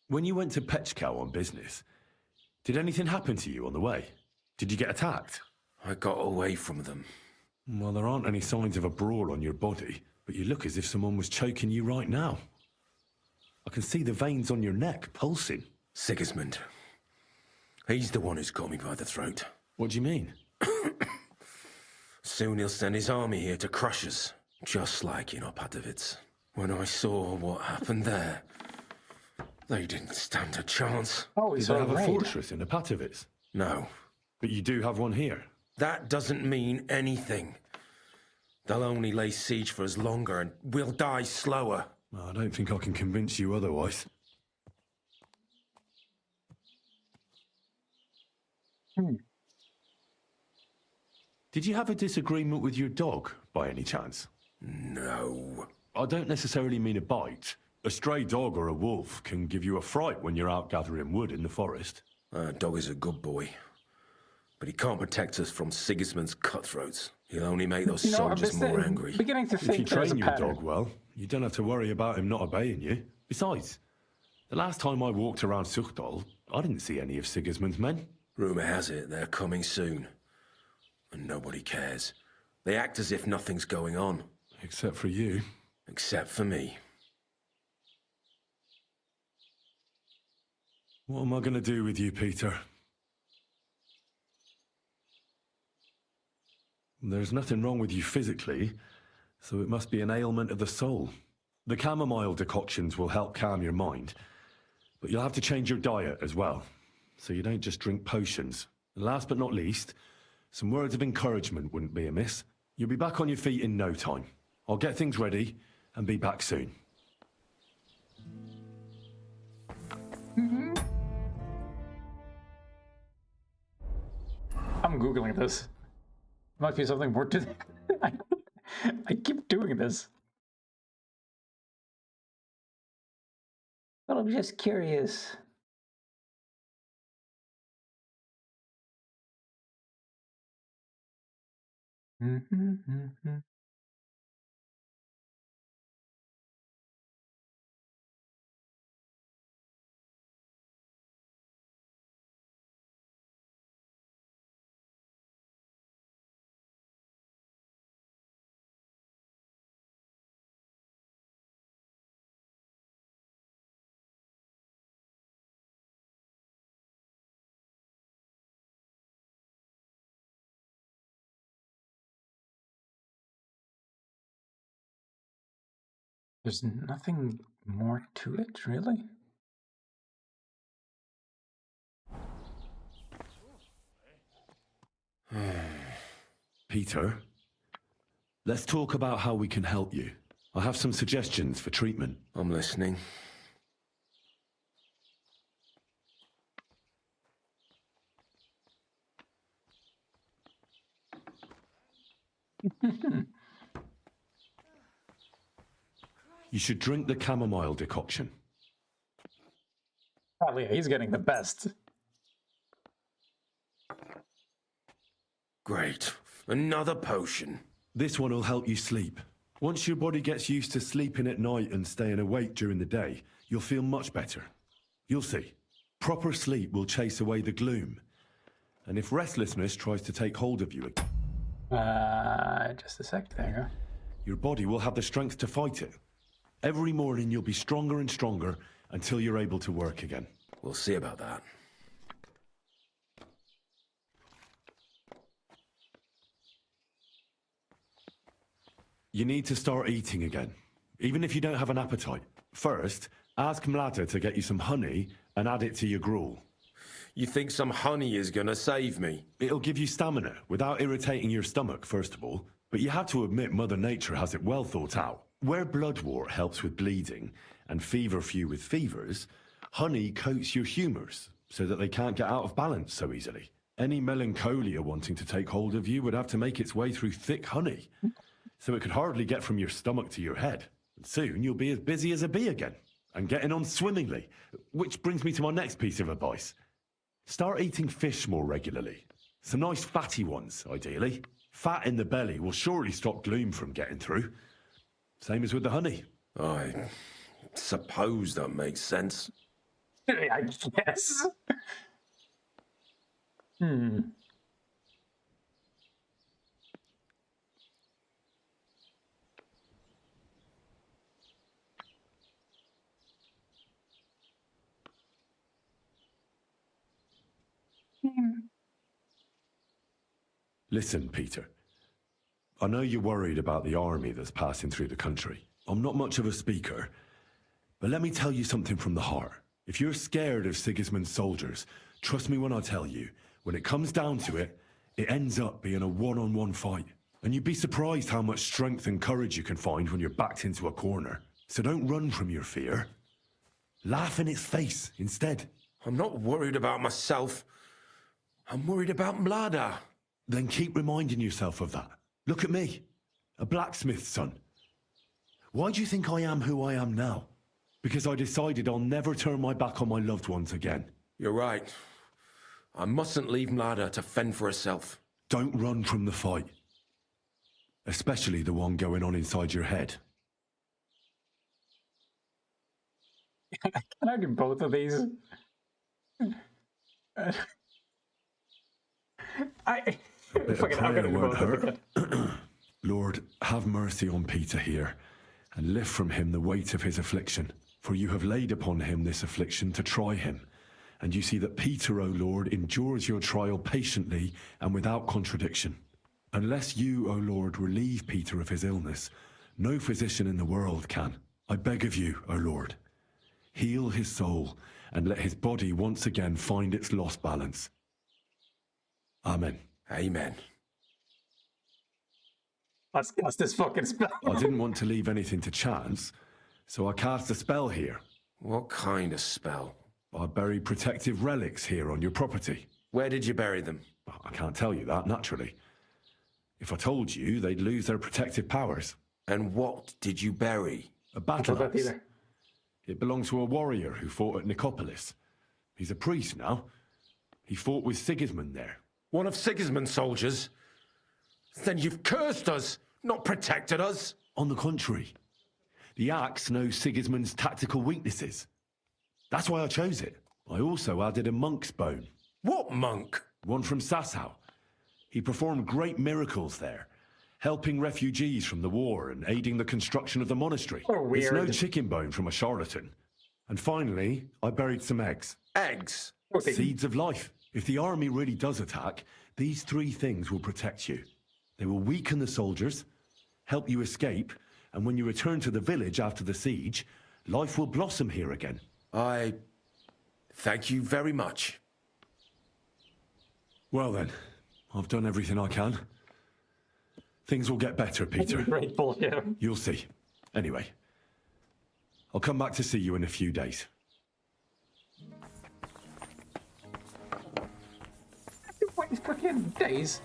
When you went to Pechkow on business, did anything happen to you on the way? Did you get attacked? I got away from them. Well, there aren't any signs of a brawl on your body, but you look as if someone was choking you right now. I can see the veins on your neck pulsing. Sigismund. He's the one who's got me by the throat. What do you mean? Soon he'll send his army here to crush us, just like in Opatovitz. When I saw what happened there, they didn't stand a chance. Oh, Did they have a fortress in Opatovitz? No. But you do have one here? That doesn't mean anything. They'll only lay siege for us longer, and we'll die slower. I don't think I can convince you otherwise. Did you have a disagreement with your dog, by any chance? No. I don't necessarily mean a bite. A stray dog or a wolf can give you a fright when you're out gathering wood in the forest. Dog is a good boy. But he can't protect us from Sigismund's cutthroats. He'll only make those soldiers more angry. Beginning to think if you train your dog well, you don't have to worry about him not obeying you. Besides, the last time I walked around Suchdal, I didn't see any of Sigismund's men. Rumour has it they're coming soon. And nobody cares. They act as if nothing's going on. Except for you. Except for me. What am I going to do with you, Peter? There's nothing wrong with you physically, so it must be an ailment of the soul. The chamomile decoctions will help calm your mind, but you'll have to change your diet as well, so you don't just drink potions. And last but not least, some words of encouragement wouldn't be amiss. You'll be back on your feet in no time. I'll get things ready and be back soon. I'm Googling this. Might be something more to... I keep doing this. But I'm just curious. There's nothing more to it, really? Peter, let's talk about how we can help you. I have some suggestions for treatment. I'm listening. You should drink the chamomile decoction. Probably he's getting the best. Great. Another potion. This one will help you sleep. Once your body gets used to sleeping at night and staying awake during the day, you'll feel much better. You'll see. Proper sleep will chase away the gloom. And if restlessness tries to take hold of you again... just a sec, there you go. Your body will have the strength to fight it. Every morning you'll be stronger and stronger until you're able to work again. We'll see about that. You need to start eating again, even if you don't have an appetite. First, ask Mlada to get you some honey and add it to your gruel. You think some honey is gonna save me? It'll give you stamina without irritating your stomach, first of all. But you have to admit Mother Nature has it well thought out. Where bloodwort helps with bleeding and feverfew with fevers, honey coats your humours so that they can't get out of balance so easily. Any melancholia wanting to take hold of you would have to make its way through thick honey, so it could hardly get from your stomach to your head. And soon you'll be as busy as a bee again, and getting on swimmingly. Which brings me to my next piece of advice. Start eating fish more regularly. Some nice fatty ones, ideally. Fat in the belly will surely stop gloom from getting through. Same as with the honey. I suppose that makes sense. I guess. Listen, Peter. I know you're worried about the army that's passing through the country. I'm not much of a speaker, but let me tell you something from the heart. If you're scared of Sigismund's soldiers, trust me when I tell you, when it comes down to it, it ends up being a one-on-one fight. And you'd be surprised how much strength and courage you can find when you're backed into a corner. So don't run from your fear. Laugh in its face instead. I'm not worried about myself. I'm worried about Mlada. Then keep reminding yourself of that. Look at me, a blacksmith's son. Why do you think I am who I am now? Because I decided I'll never turn my back on my loved ones again. You're right. I mustn't leave Mlada to fend for herself. Don't run from the fight. Especially the one going on inside your head. Can I do both of these? A bit of prayer won't hurt. Lord, have mercy on Peter here, and lift from him the weight of his affliction. For you have laid upon him this affliction to try him. And you see that Peter, O Lord, endures your trial patiently and without contradiction. Unless you, O Lord, relieve Peter of his illness, no physician in the world can. I beg of you, O Lord, heal his soul and let his body once again find its lost balance. Amen. Amen. Let's cast this fucking spell. I didn't want to leave anything to chance, so I cast a spell here. What kind of spell? I buried protective relics here on your property. Where did you bury them? I can't tell you that, naturally. If I told you, they'd lose their protective powers. And what did you bury? A battle axe. It belonged to a warrior who fought at Nicopolis. He's a priest now. He fought with Sigismund there. One of Sigismund's soldiers? Then you've cursed us, not protected us. On the contrary, the axe knows Sigismund's tactical weaknesses. That's why I chose it. I also added a monk's bone. What monk? One from Sasau. He performed great miracles there, helping refugees from the war and aiding the construction of the monastery. Oh, weird. It's no chicken bone from a charlatan. And finally, I buried some eggs. Eggs? Okay. Seeds of life. If the army really does attack, these three things will protect you. They will weaken the soldiers, help you escape, and when you return to the village after the siege, life will blossom here again. I thank you very much. Well then, I've done everything I can. Things will get better, Peter. Grateful, yeah. You'll see. Anyway, I'll come back to see you in a few days. 20 fucking days.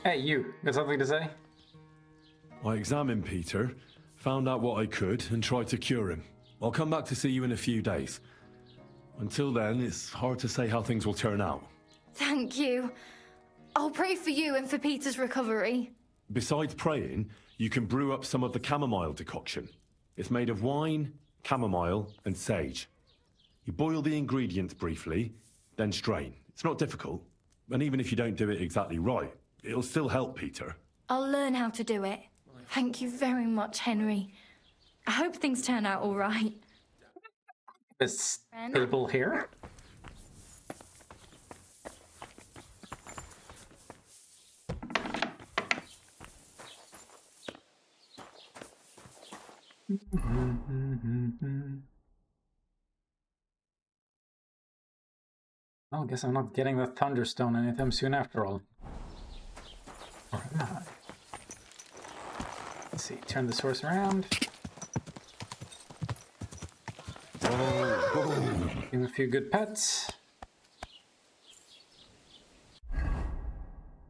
Hey, you. Got something to say? I examined Peter, found out what I could, and tried to cure him. I'll come back to see you in a few days. Until then, it's hard to say how things will turn out. Thank you. I'll pray for you and for Peter's recovery. Besides praying, you can brew up some of the chamomile decoction. It's made of wine, chamomile, and sage. You boil the ingredients briefly, then strain. It's not difficult, and even if you don't do it exactly right, it'll still help Peter. I'll learn how to do it. Thank you very much, Henry. I hope things turn out all right. This table here? Well, I guess I'm not getting the Thunderstone anytime soon after all. Or am I? Let's see, turn this horse around. Give him a few good pets.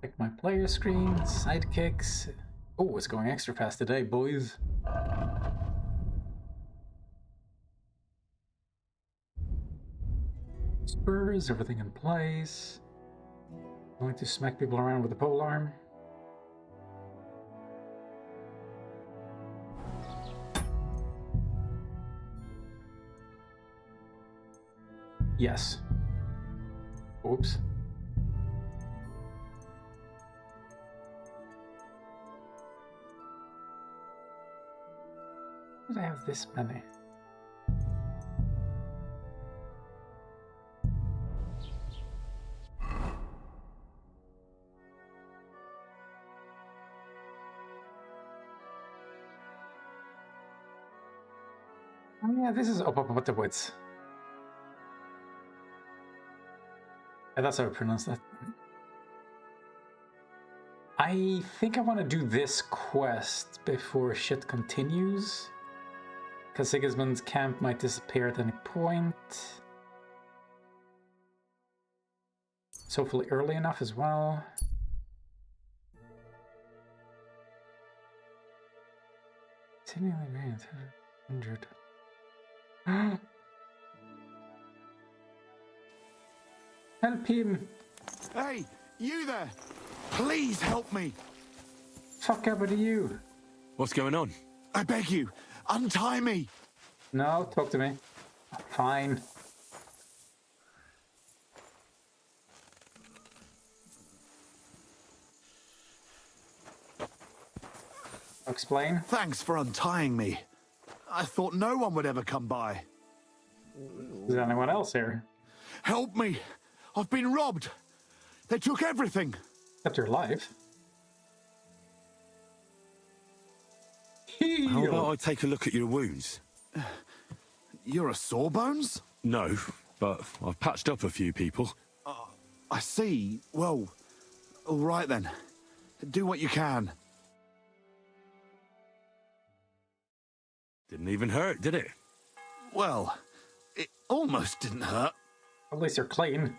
Check my player screen, sidekicks. Oh, it's going extra fast today, boys. Spurs, everything in place. Going to smack people around with the polearm. Yes. Oops. Why did I have this many? Oh yeah, this is Opopotowitz. Yeah, that's how I pronounce that. I think I want to do this quest before shit continues. Because Sigismund's camp might disappear at any point. It's hopefully early enough as well. Seemingly very injured. Help him! Hey, you there! Please help me! Fuck up to you! What's going on? I beg you, untie me! No, talk to me. Fine. Explain? Thanks for untying me. I thought no one would ever come by. Is there anyone else here? Help me! I've been robbed! They took everything! Except your life. How about I take a look at your wounds? You're a sawbones? No, but I've patched up a few people. I see. Well, all right then. Do what you can. Didn't even hurt, did it? Well, it almost didn't hurt. At least you're clean.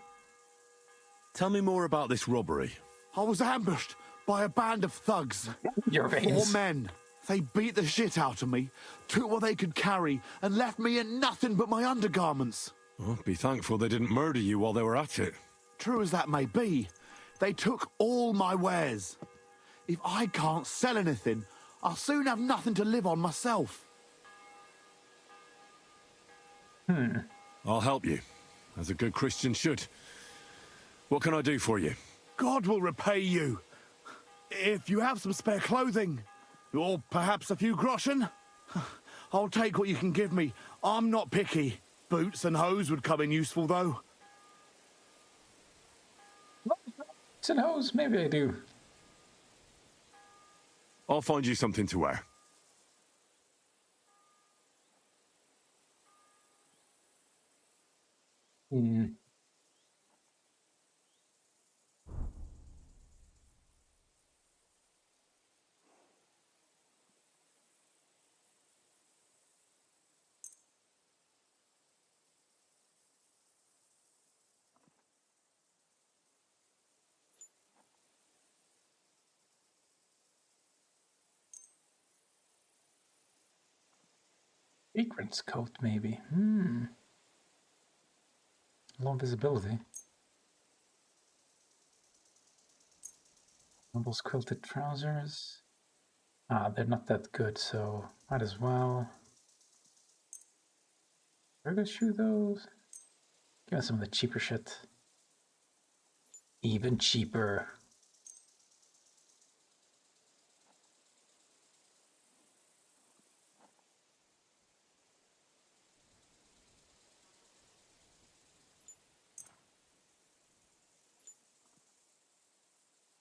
Tell me more about this robbery. I was ambushed by a band of thugs. Your veins. 4 men. They beat the shit out of me, took what they could carry, and left me in nothing but my undergarments. Well, be thankful they didn't murder you while they were at it. True as that may be, they took all my wares. If I can't sell anything, I'll soon have nothing to live on myself. I'll help you, as a good Christian should. What can I do for you? God will repay you. If you have some spare clothing, or perhaps a few groschen, I'll take what you can give me. I'm not picky. Boots and hose would come in useful, though. Boots and hose? Maybe I do. I'll find you something to wear. Vagrant's coat, maybe. Low visibility. Noble's quilted trousers. They're not that good, so might as well. We're gonna shoot those. Give us some of the cheaper shit. Even cheaper.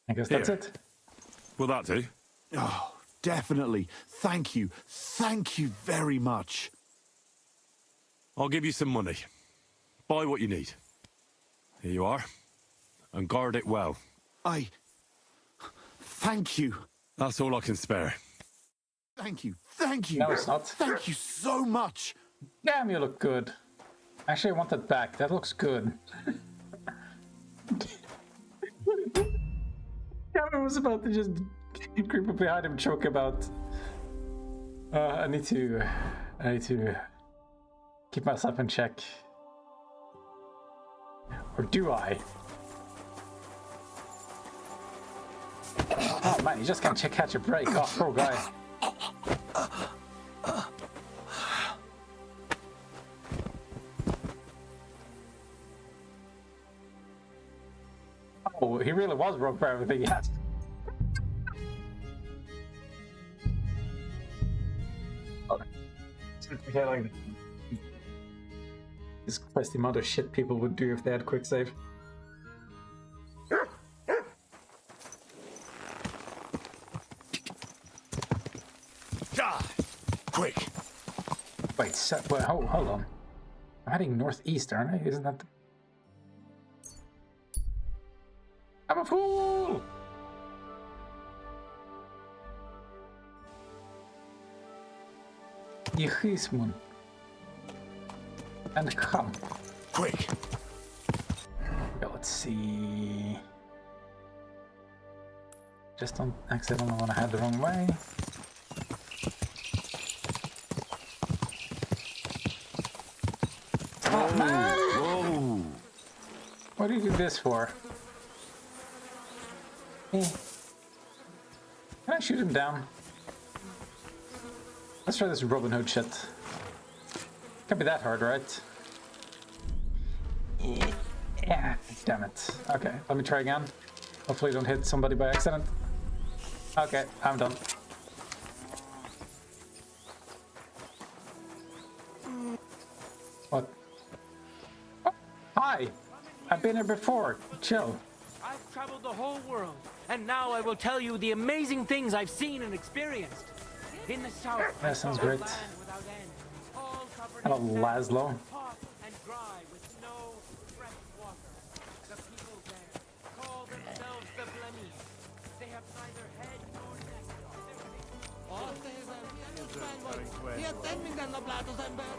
I guess that's Here. it. Will that do? Oh, definitely. Thank you. Thank you very much. I'll give you some money. Buy what you need. Here you are. And guard it well. Thank you. That's all I can spare. Thank you. Thank you. No, it's not. Thank you so much. Damn, you look good. Actually, I want that back. That looks good. Gavin was about to just creep up behind him, choke about. I need to keep myself in check. Or do I? Oh man, you just can't catch a break. Oh, poor guy. Oh, he really was broke for everything he had. This quest, the amount of shit people would do if they had quick save. Quick. Wait, hold on. I'm heading northeast, aren't I? Isn't that the... I'm a fool! Yechismun. And come. Quick. Yeah, let's see. Just don't accidentally want to head the wrong way. Oh, man! Whoa! What do you do this for? Eh. Can I shoot him down? Let's try this Robin Hood shit. Can't be that hard, right? Yeah, damn it. Okay, let me try again. Hopefully don't hit somebody by accident. Okay, I'm done. What? Oh, hi! I've been here before. Chill. I've traveled the whole world, and now I will tell you the amazing things I've seen and experienced. In the south, That sounds great. Hello, Laszlo. hot and dry with no fresh water. The people there call themselves the Blemmyes. They have neither head nor neck.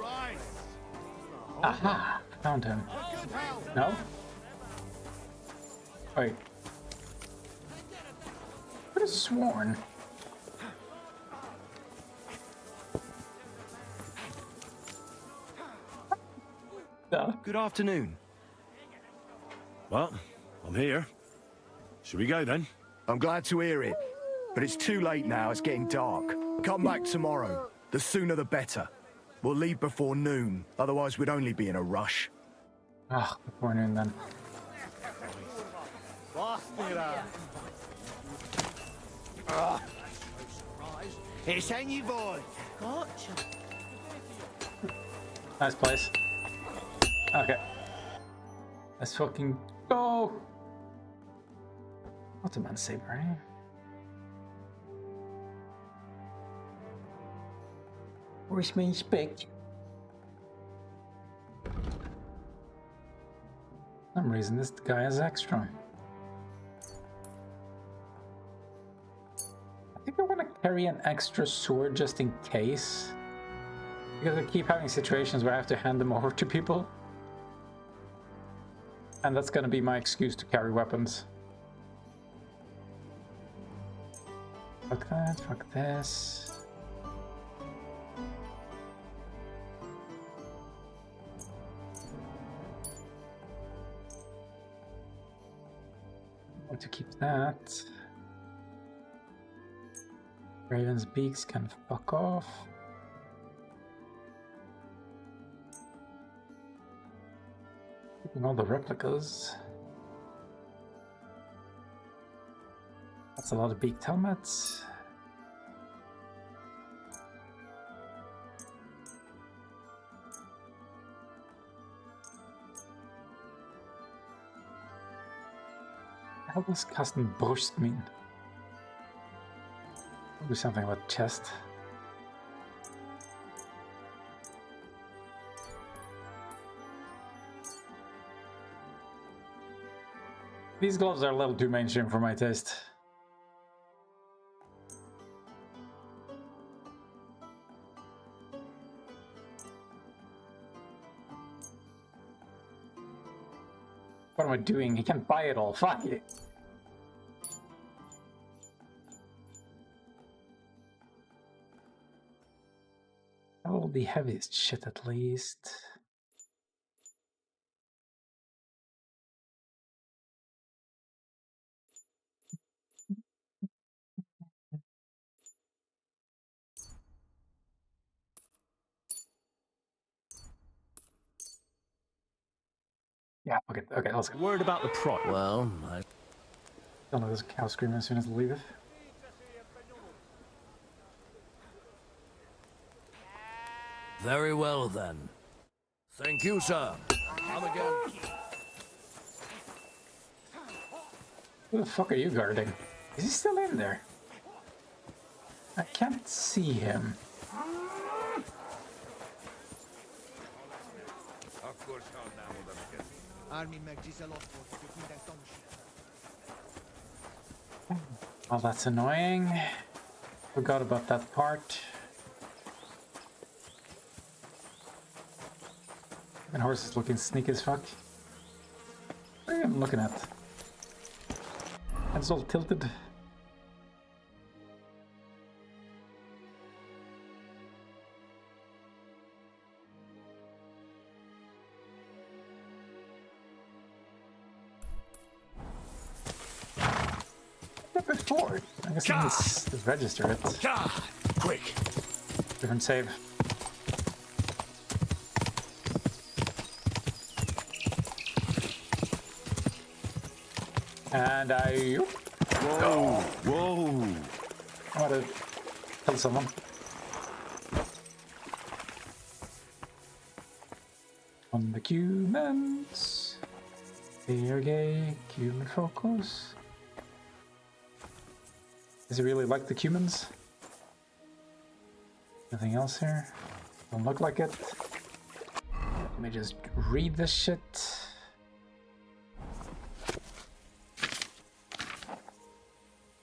Right. Aha! Found him. No? Wait. Could have sworn. Good afternoon. Well, I'm here. Should we go then? I'm glad to hear it, but it's too late now. It's getting dark. Come back tomorrow. The sooner the better. We'll leave before noon, otherwise we'd only be in a rush. Ah, before noon then. It's any boy. Gotcha. Nice place. Okay. Let's fucking go! What's a man saber, eh? Where's my spec? For some reason this guy is extra. I think I want to carry an extra sword just in case. Because I keep having situations where I have to hand them over to people. And that's gonna be my excuse to carry weapons. Fuck that, fuck this. Want to keep that. Raven's beaks can fuck off. Keeping all the replicas. That's a lot of beaked helmets. How does custom burst mean? Do something about chest. These gloves are a little too mainstream for my taste. What am I doing? He can't buy it all. Fuck it. Oh, the heaviest shit at least. Yeah, okay, let's go. Word about the prot. Well, I Don't let this cow scream as soon as I leave it. Very well then. Thank you, sir. Come again. Who the fuck are you guarding? Is he still in there? I can't see him. Well, that's annoying. Forgot about that part. And horse is looking sneaky as fuck. What are you looking at? It's all tilted. Before. I guess I can register it. Quick. Different save. And I... Whoa! Whoa! I want to kill someone. On the humans. They are gay. Human focus. Does he really like the humans? Nothing else here? Don't look like it. Let me just read this shit.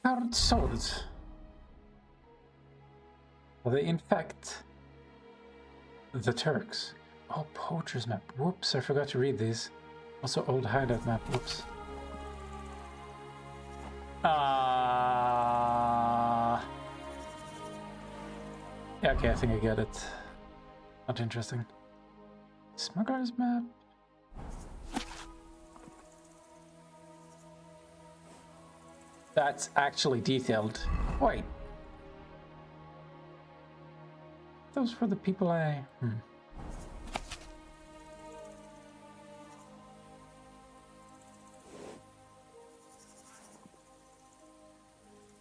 Hard swords. Will they infect the Turks? Oh, poacher's map. Whoops, I forgot to read these. Also old hideout map. Whoops. Yeah, okay, I think I get it. Not interesting. Smuggler's map. That's actually detailed. Wait. Those for the people I...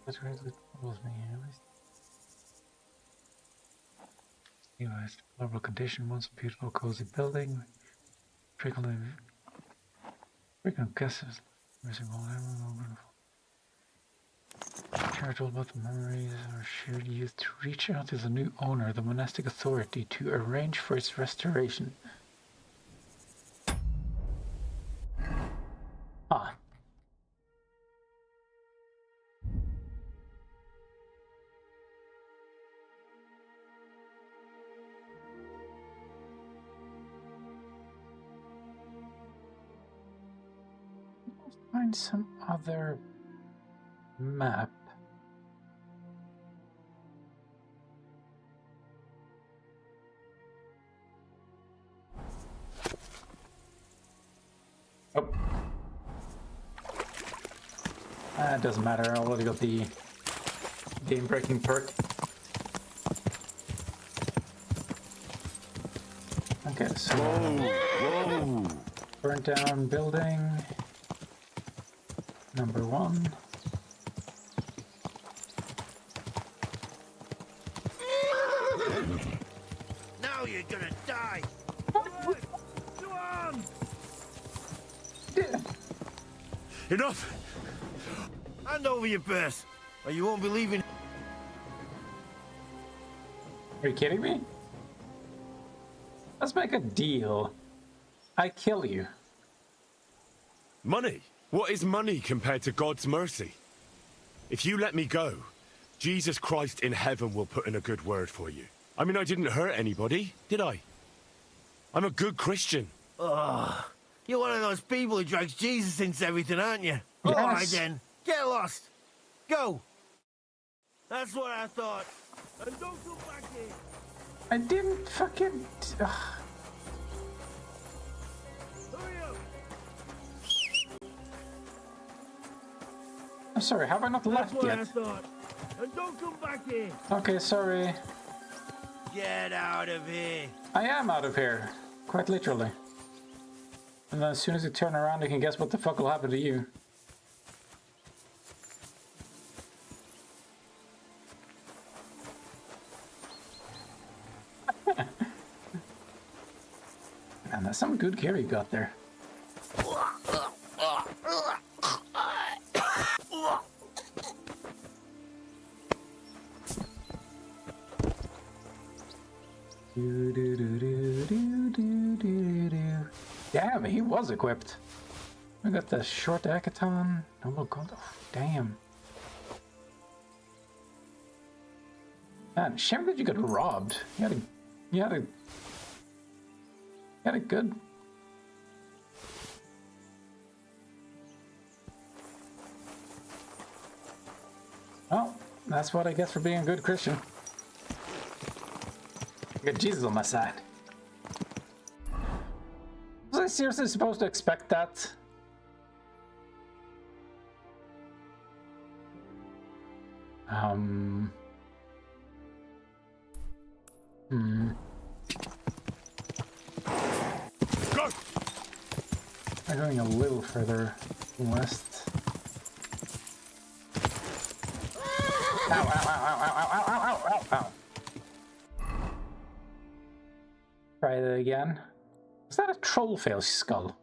That's right, it troubles me anyways. Anyways, favorable condition, once beautiful cozy building. Frequent guesses. Missing all charitable about the memories or shared youth to reach out to the new owner, the monastic authority, to arrange for its restoration. Ah. Find some other map. Oh. It doesn't matter, I already got the game-breaking perk. Okay, so... Whoa! Burnt down building. Number 1. Now you're gonna die. Go on. Enough! Hand over your purse, or you won't be leaving. Are you kidding me? Let's make a deal. I kill you. Money? What is money compared to God's mercy? If you let me go, Jesus Christ in heaven will put in a good word for you. I mean, I didn't hurt anybody, did I? I'm a good Christian. Oh, you're one of those people who drags Jesus into everything, aren't you? Yes. All right then, get lost. Go. That's what I thought. And don't come back here. I didn't fucking... Ugh. Hurry up. I'm sorry, have I not That's left what I yet? thought. And don't come back here. Okay, sorry. Get out of here. I am out of here. Quite literally. And then as soon as you turn around, you can guess what the fuck will happen to you. Man, that's some good gear you got there. Damn, he was equipped. We got the short Akaton. Noble gold. Oh, damn. Man, shame that you got robbed. You had a good. Well, that's what I guess for being a good Christian. I got Jesus on my side. Was I seriously supposed to expect that? Go! I'm going a little further west. Ow, ow, ow, ow, ow, ow, ow, ow, ow, ow. Try that again. Is that a trollface skull?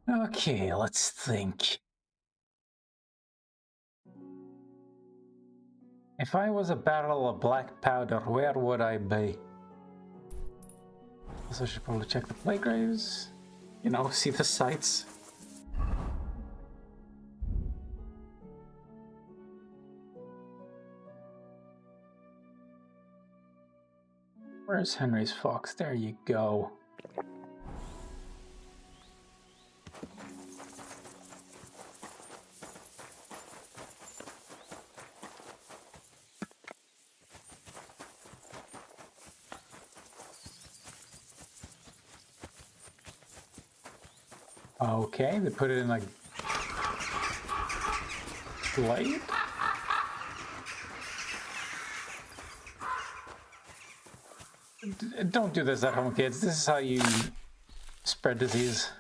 Okay, let's think. If I was a barrel of black powder, where would I be? Also, I should probably check the plague graves. You know, see the sights. Where's Henry's fox? There you go. Okay, they put it in like blade. Don't do this at home, kids. This is how you spread disease.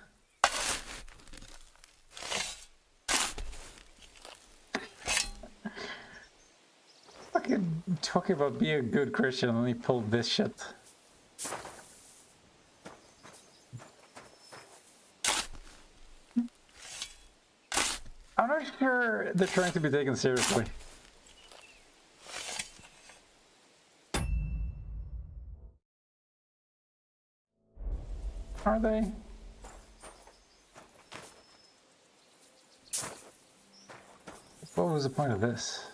Fucking talking about being a good Christian and he pulled this shit. I'm not sure they're trying to be taken seriously. Are they? What was the point of this?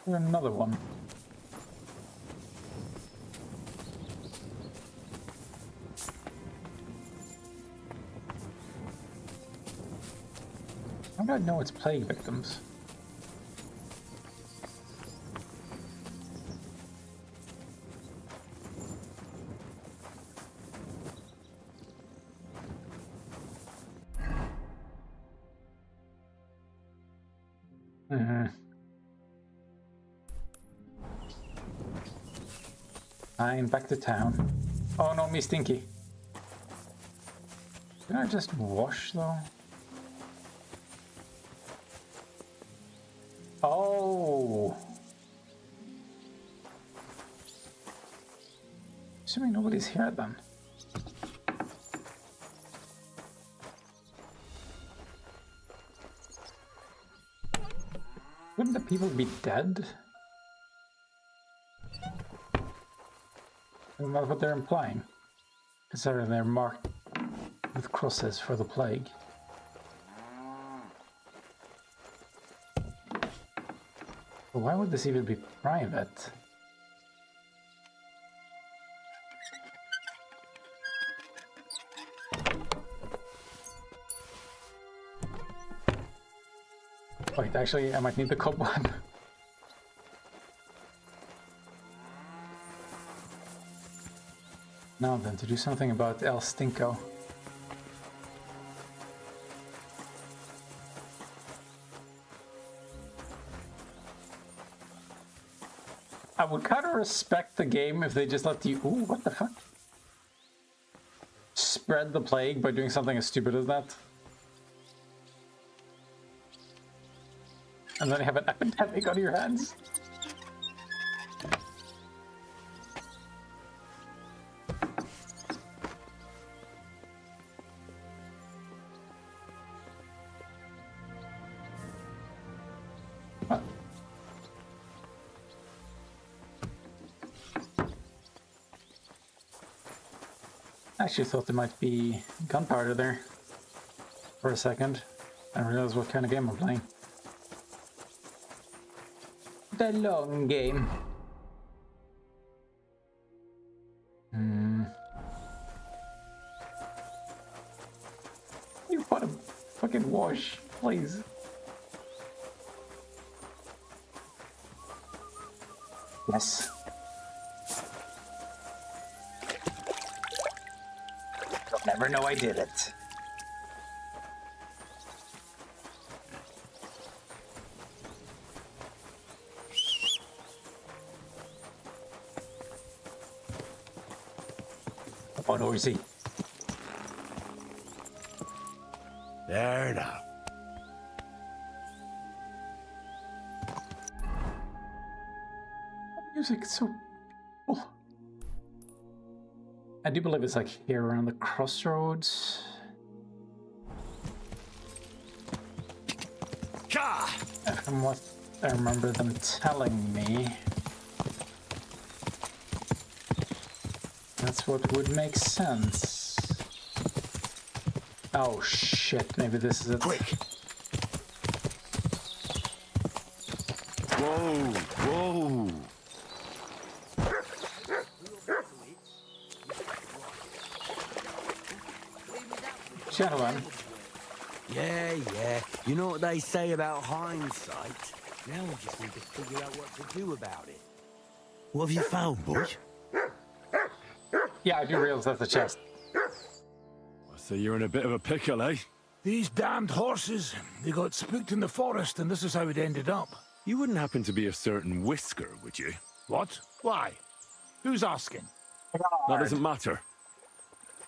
There's another one. How do I know it's plague victims? Fine, back to town. Oh no, me stinky. Did I just wash though? Oh, Assuming nobody's here then. Wouldn't the people be dead? Isn't that what they're implying? Considering they're marked with crosses for the plague. But why would this even be private? Wait, actually, I might need the cobweb. Now then, to do something about El Stinko. I would kind of respect the game if they just let you... Ooh, what the fuck? Spread the plague by doing something as stupid as that. And then you have an epidemic on your hands. I actually thought there might be gunpowder there for a second. I didn't realize what kind of game I'm playing. The long game. You want to fucking wash, please. Yes. You'll never know I did it. Oh, no, is he? There now. Music is so cool. I do believe it's like here around the crossroads. From what I remember them telling me, that's what would make sense. Oh shit, maybe this is it. Quick! Whoa! Whoa! Gentlemen. Yeah. You know what they say about hindsight? Now we just need to figure out what to do about it. What have you found, boy? Yeah, I do realize that's a chest. So you're in a bit of a pickle, eh? These damned horses, they got spooked in the forest and this is how it ended up. You wouldn't happen to be a certain Whisker, would you? What? Why? Who's asking? That doesn't matter.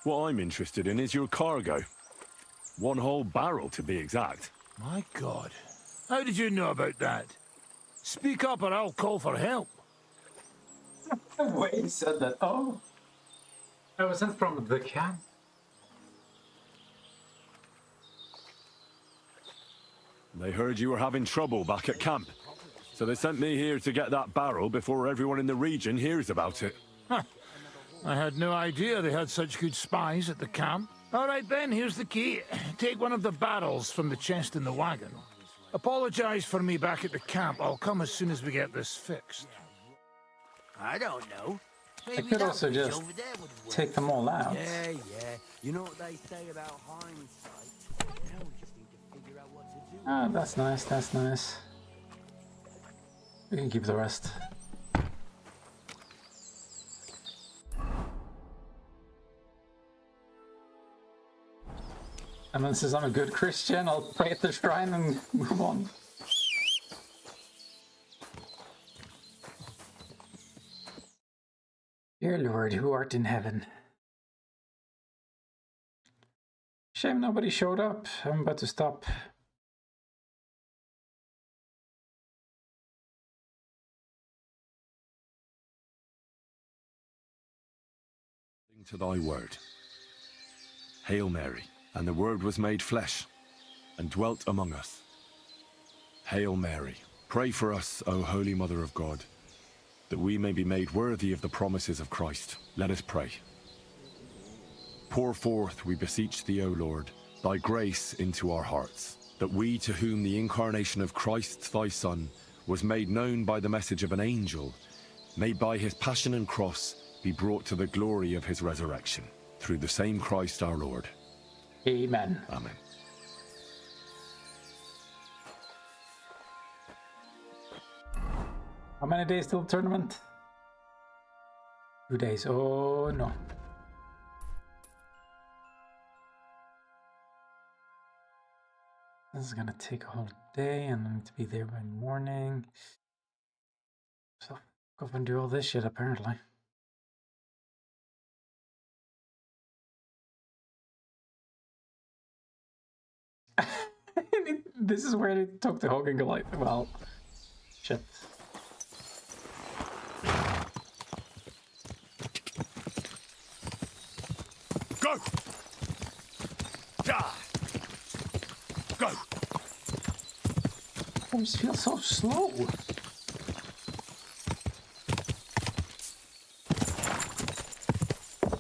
What I'm interested in is your cargo. One whole barrel, to be exact. My God. How did you know about that? Speak up or I'll call for help. The way he said that. Oh. That was sent from the camp. They heard you were having trouble back at camp. So they sent me here to get that barrel before everyone in the region hears about it. Huh. I had no idea they had such good spies at the camp. All right then, here's the key. Take one of the barrels from the chest in the wagon. Apologize for me back at the camp. I'll come as soon as we get this fixed. I don't know. I could also just take them all out. Yeah. You know what they say about hindsight? Now we just need to figure out what to do. Ah, that's nice, that's nice. We can keep the rest. And then since I'm a good Christian, I'll pray at the shrine and move on. Dear Lord, who art in heaven. Shame nobody showed up. I'm about to stop. To thy word. Hail Mary, and the Word was made flesh, and dwelt among us. Hail Mary, pray for us, O Holy Mother of God, that we may be made worthy of the promises of Christ. Let us pray. Pour forth, we beseech thee, O Lord, thy grace into our hearts, that we, to whom the incarnation of Christ thy Son was made known by the message of an angel, may by his passion and cross be brought to the glory of his resurrection, through the same Christ our Lord. Amen. Amen. How many days till the tournament? 2 days. Oh no. This is gonna take a whole day and I need to be there by morning. So go and do all this shit apparently. This is where they talk to Hogan Goliath. Well, shit. Go! Die! Go! I just feel so slow.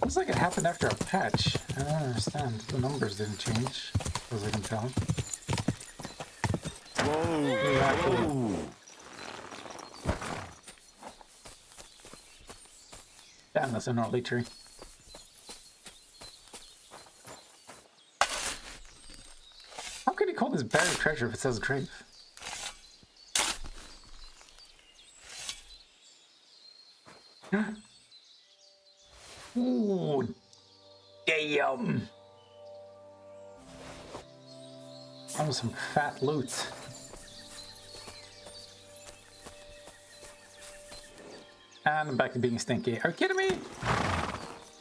Looks like it happened after a patch. I don't understand. The numbers didn't change, as I can tell. Whoa! Damn, that's an early tree. How can he call this buried treasure if it says grave? Ooh, damn! That was some fat loot. And I'm back to being stinky. Are you kidding me?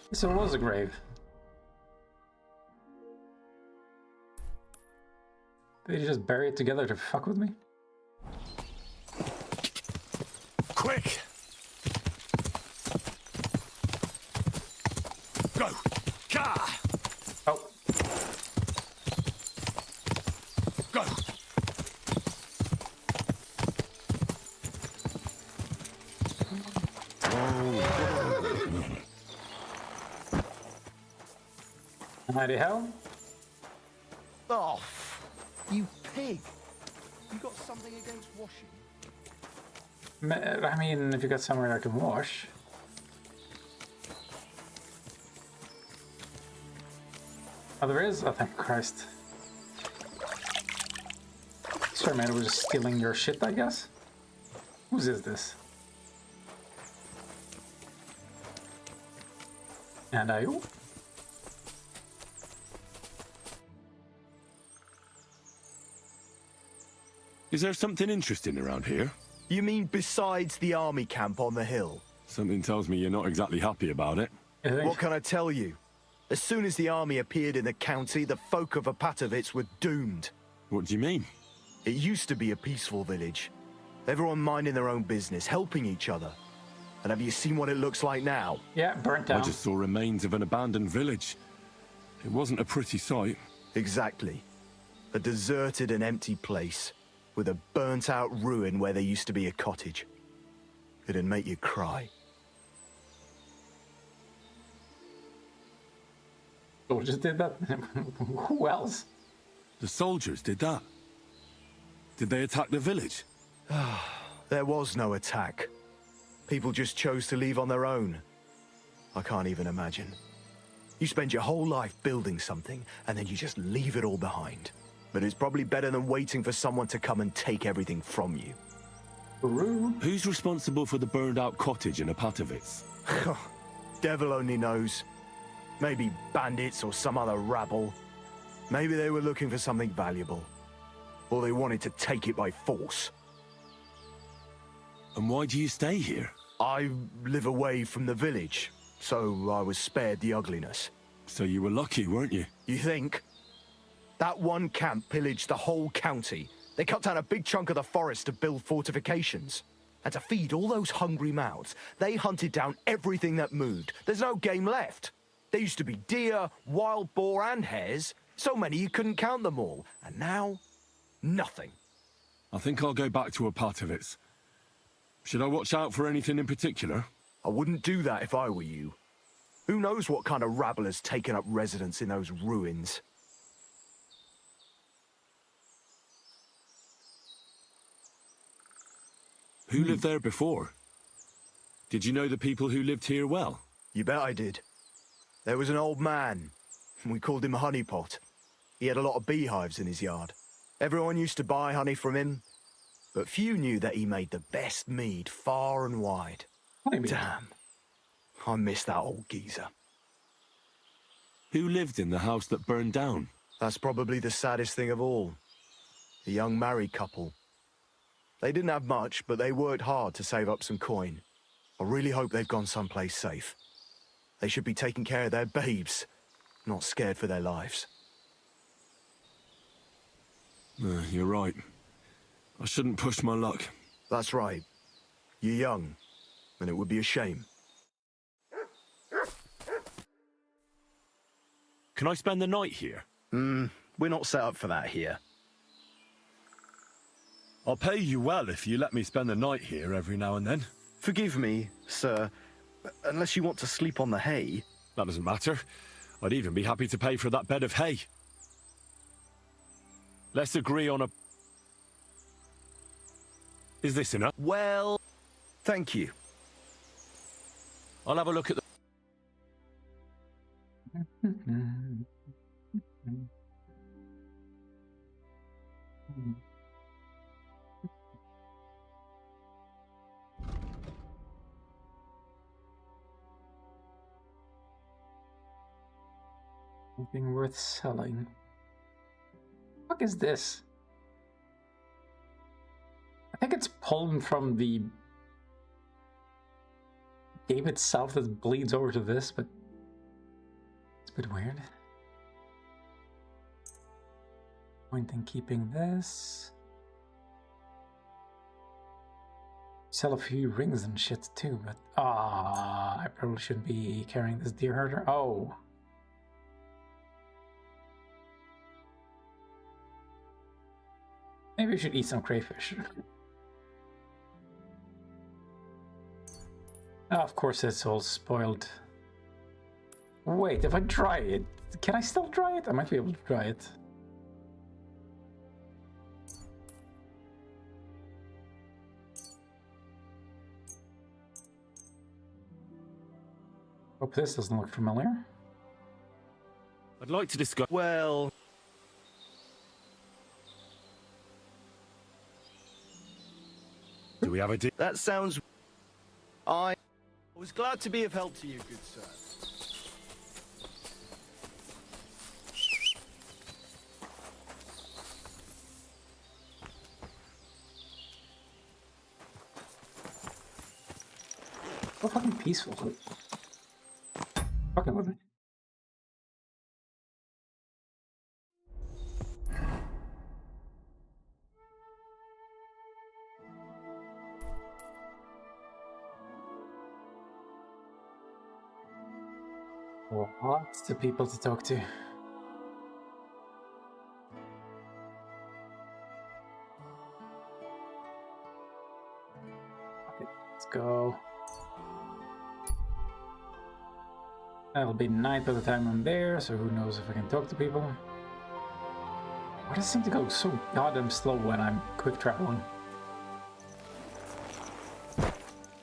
This was a grave. Did you just bury it together to fuck with me? Quick! Go! Car! Oh. Go! Mighty hell. Oh, you pig! You got something against washing? I mean, if you got somewhere I can wash. Oh, there is? Oh, thank Christ. Sorry, man, I was just stealing your shit, I guess. Whose is this? And I... Ooh. Is there something interesting around here? You mean besides the army camp on the hill? Something tells me you're not exactly happy about it. What can I tell you? As soon as the army appeared in the county, the folk of Apatovitz were doomed. What do you mean? It used to be a peaceful village. Everyone minding their own business, helping each other. And have you seen what it looks like now? Yeah, burnt down. I just saw remains of an abandoned village. It wasn't a pretty sight. Exactly. A deserted and empty place, with a burnt-out ruin where there used to be a cottage. It'd make you cry. Soldiers did that? Who else? The soldiers did that? Did they attack the village? There was no attack. People just chose to leave on their own. I can't even imagine. You spend your whole life building something, and then you just leave it all behind. But it's probably better than waiting for someone to come and take everything from you. Who's responsible for the burned-out cottage in Apatovitz? Devil only knows. Maybe bandits or some other rabble. Maybe they were looking for something valuable. Or they wanted to take it by force. And why do you stay here? I live away from the village, so I was spared the ugliness. So you were lucky, weren't you? You think? That one camp pillaged the whole county. They cut down a big chunk of the forest to build fortifications. And to feed all those hungry mouths, they hunted down everything that moved. There's no game left. There used to be deer, wild boar, and hares. So many you couldn't count them all. And now, nothing. I think I'll go back to Opatovitz. Should I watch out for anything in particular? I wouldn't do that if I were you. Who knows what kind of rabble has taken up residence in those ruins? Who lived there before? Did you know the people who lived here well? You bet I did. There was an old man. We called him Honeypot. He had a lot of beehives in his yard. Everyone used to buy honey from him, but few knew that he made the best mead far and wide. Damn. I miss that old geezer. Who lived in the house that burned down? That's probably the saddest thing of all. The young married couple. They didn't have much, but they worked hard to save up some coin. I really hope they've gone someplace safe. They should be taking care of their babes, not scared for their lives. You're right. I shouldn't push my luck. That's right. You're young, and it would be a shame. Can I spend the night here? We're not set up for that here. I'll pay you well if you let me spend the night here every now and then. Forgive me, sir, unless you want to sleep on the hay. That doesn't matter. I'd even be happy to pay for that bed of hay. Let's agree on a... Is this enough? Well, thank you. I'll have a look at the... Something worth selling. What is this? I think it's pollen from the game itself that bleeds over to this, but it's a bit weird. Point in keeping this. Sell a few rings and shit too, but I probably shouldn't be carrying this deer herder. Oh. Maybe we should eat some crayfish. Oh, of course it's all spoiled. Wait, if I dry it, can I still dry it? I might be able to dry it. Hope this doesn't look familiar. I'd like to discuss... Well... Do we have a deal? That sounds... I was glad to be of help to you, good sir. So fucking peaceful. Fucking with me. Lots of people to talk to. Okay, let's go. That'll be night by the time I'm there, so who knows if I can talk to people. Why does it seem to go so goddamn slow when I'm quick traveling?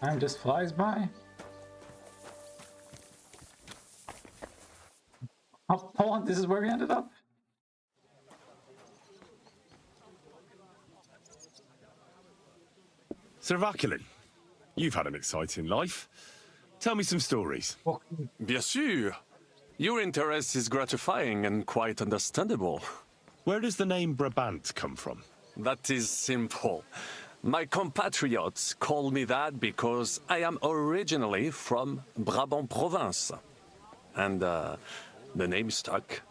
Time just flies by. Oh, hold on, this is where we ended up. Sir Vaculin, you've had an exciting life. Tell me some stories. Bien sûr. Your interest is gratifying and quite understandable. Where does the name Brabant come from? That is simple. My compatriots call me that because I am originally from Brabant province. And, the name stuck.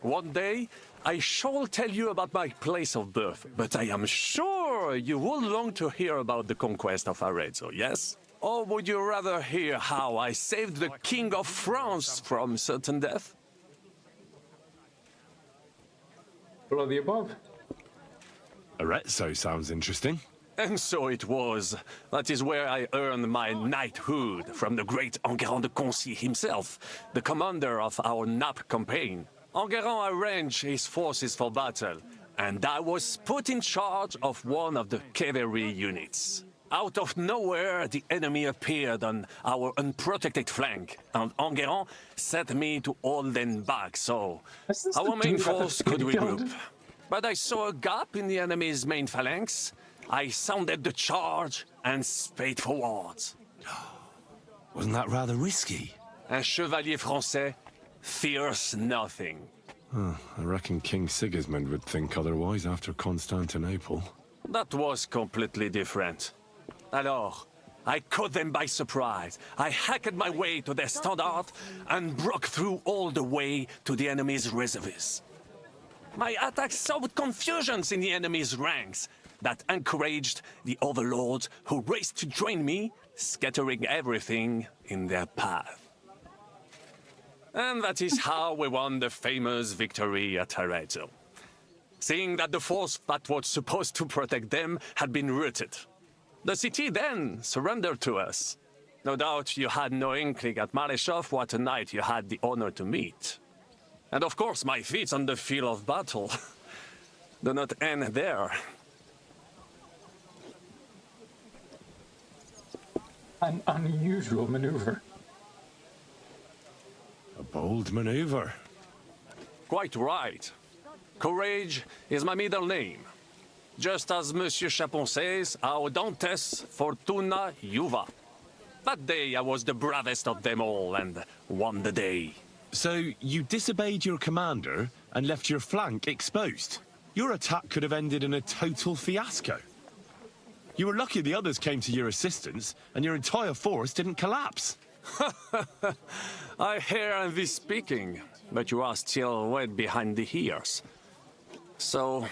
One day, I shall tell you about my place of birth, but I am sure you will long to hear about the conquest of Arezzo, yes? Or would you rather hear how I saved the King of France from certain death? All of the above. Arezzo sounds interesting. And so it was. That is where I earned my knighthood from the great Enguerrand de Concy himself, the commander of our Naples campaign. Enguerrand arranged his forces for battle, and I was put in charge of one of the cavalry units. Out of nowhere, the enemy appeared on our unprotected flank, and Enguerrand set me to hold them back, so our main force could regroup. But I saw a gap in the enemy's main phalanx. I sounded the charge and sped forwards. Wasn't that rather risky? Un chevalier français fears nothing. I reckon King Sigismund would think otherwise after Constantinople. That was completely different. Alors, I caught them by surprise. I hacked my way to their standard and broke through all the way to the enemy's reserves. My attack sowed confusions in the enemy's ranks that encouraged the overlords who raced to join me, scattering everything in their path. And that is how we won the famous victory at Arezzo. Seeing that the force that was supposed to protect them had been routed. The city then surrendered to us. No doubt you had no inkling at Maleshov what a knight you had the honor to meet. And of course my feats on the field of battle do not end there. An unusual maneuver. A bold maneuver. Quite right. Courage is my middle name. Just as Monsieur Chapon says, Audantes Fortuna Juva. That day I was the bravest of them all and won the day. So you disobeyed your commander and left your flank exposed? Your attack could have ended in a total fiasco. You were lucky the others came to your assistance and your entire force didn't collapse. I hear thee speaking, but you are still wet behind the ears. So,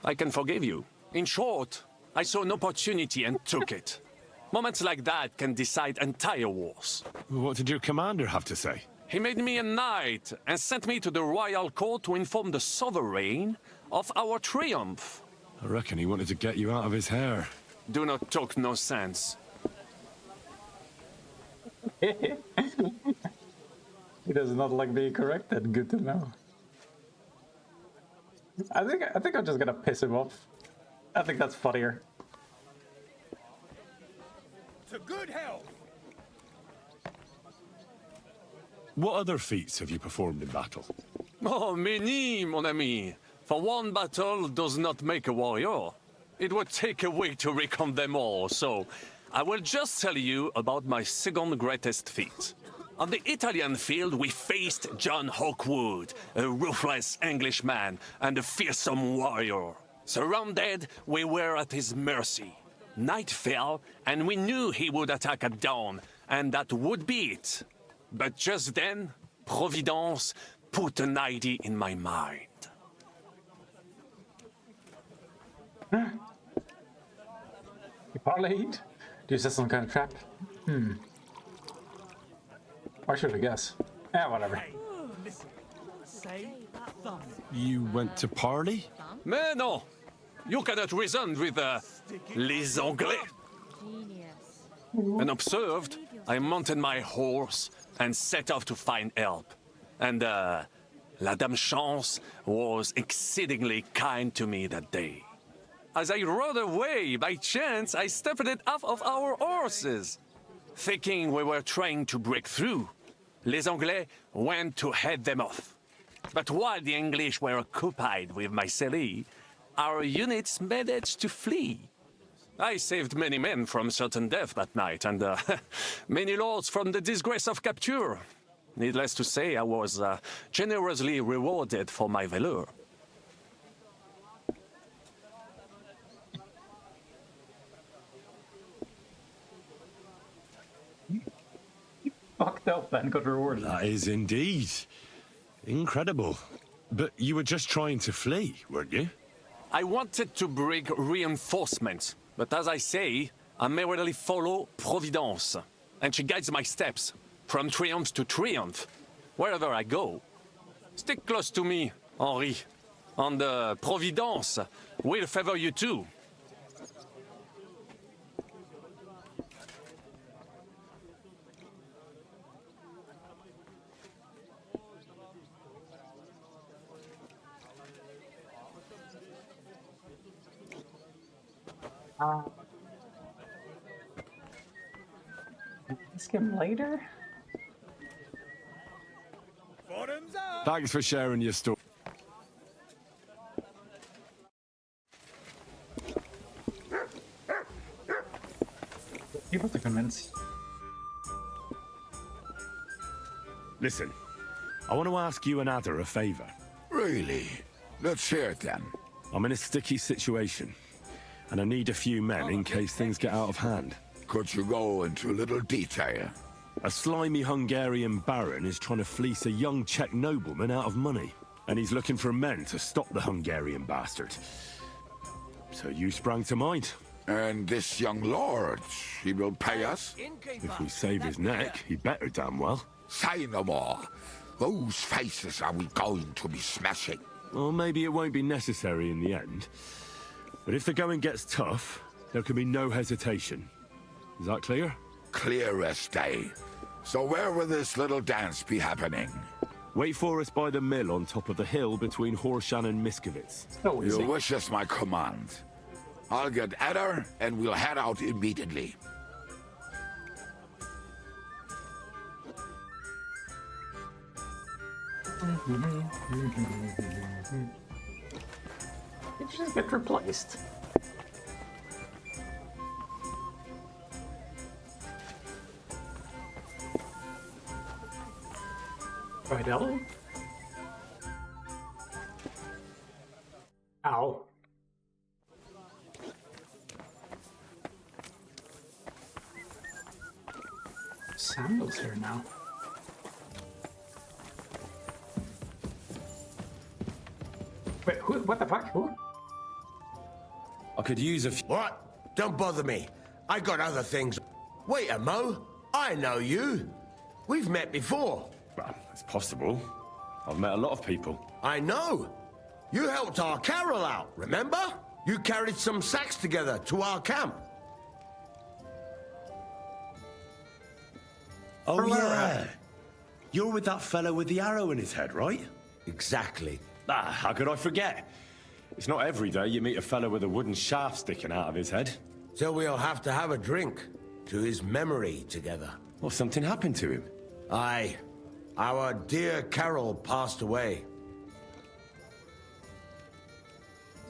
I can forgive you. In short, I saw an opportunity and took it. Moments like that can decide entire wars. What did your commander have to say? He made me a knight and sent me to the royal court to inform the sovereign of our triumph. I reckon he wanted to get you out of his hair. Do not talk no sense. He does not like being corrected. Good to know. I think I'm just gonna piss him off. I think that's funnier. To good health. What other feats have you performed in battle? Oh, many, mon ami. For one battle does not make a warrior. It would take a week to recount them all, so I will just tell you about my second greatest feat. On the Italian field, we faced John Hawkwood, a ruthless Englishman and a fearsome warrior. Surrounded, we were at his mercy. Night fell, and we knew he would attack at dawn, and that would be it. But just then, Providence put an idea in my mind. You parlayed? Do you set some kind of trap? Why should I guess? Whatever. You went to parley? Mais non! You cannot reason with les Anglais. And observed, I mounted my horse and set off to find help. And La Dame Chance was exceedingly kind to me that day. As I rode away, by chance, I stepped off of our horses. Thinking we were trying to break through, les Anglais went to head them off. But while the English were occupied with my Marseille, our units managed to flee. I saved many men from certain death that night, and many lords from the disgrace of capture. Needless to say, I was generously rewarded for my valor. Fucked up and got rewarded. That is indeed incredible. But you were just trying to flee, weren't you? I wanted to bring reinforcements, but as I say, I merely follow Providence, and she guides my steps from triumph to triumph, wherever I go. Stick close to me, Henri, and Providence will favor you too. Ask him later? Thanks for sharing your story. People to convince. Listen, I want to ask you and Ada a favor. Really? Let's hear it then. I'm in a sticky situation, and I need a few men in case things get out of hand. Could you go into a little detail? A slimy Hungarian baron is trying to fleece a young Czech nobleman out of money, and he's looking for men to stop the Hungarian bastard. So you sprang to mind. And this young lord, he will pay us? If we save his neck, he better damn well. Say no more. Whose faces are we going to be smashing? Well, maybe it won't be necessary in the end. But if the going gets tough, there can be no hesitation. Is that clear? Clear as day. So where will this little dance be happening? Wait for us by the mill on top of the hill between Horshan and Miskovitz. Your wish is my command. I'll get Ada and we'll head out immediately. It just get replaced. Right, Ellen? Ow. Samuel's here now. Wait, who? What the fuck? Who? I could use a few... What? Don't bother me. I got other things. Wait a mo. I know you. We've met before. Well, it's possible. I've met a lot of people. I know. You helped our Carol out, remember? You carried some sacks together to our camp. Oh, yeah. You're with that fellow with the arrow in his head, right? Exactly. Ah, how could I forget? It's not every day you meet a fellow with a wooden shaft sticking out of his head. So we'll have to have a drink to his memory together. Well, something happened to him. Aye. Our dear Carol passed away.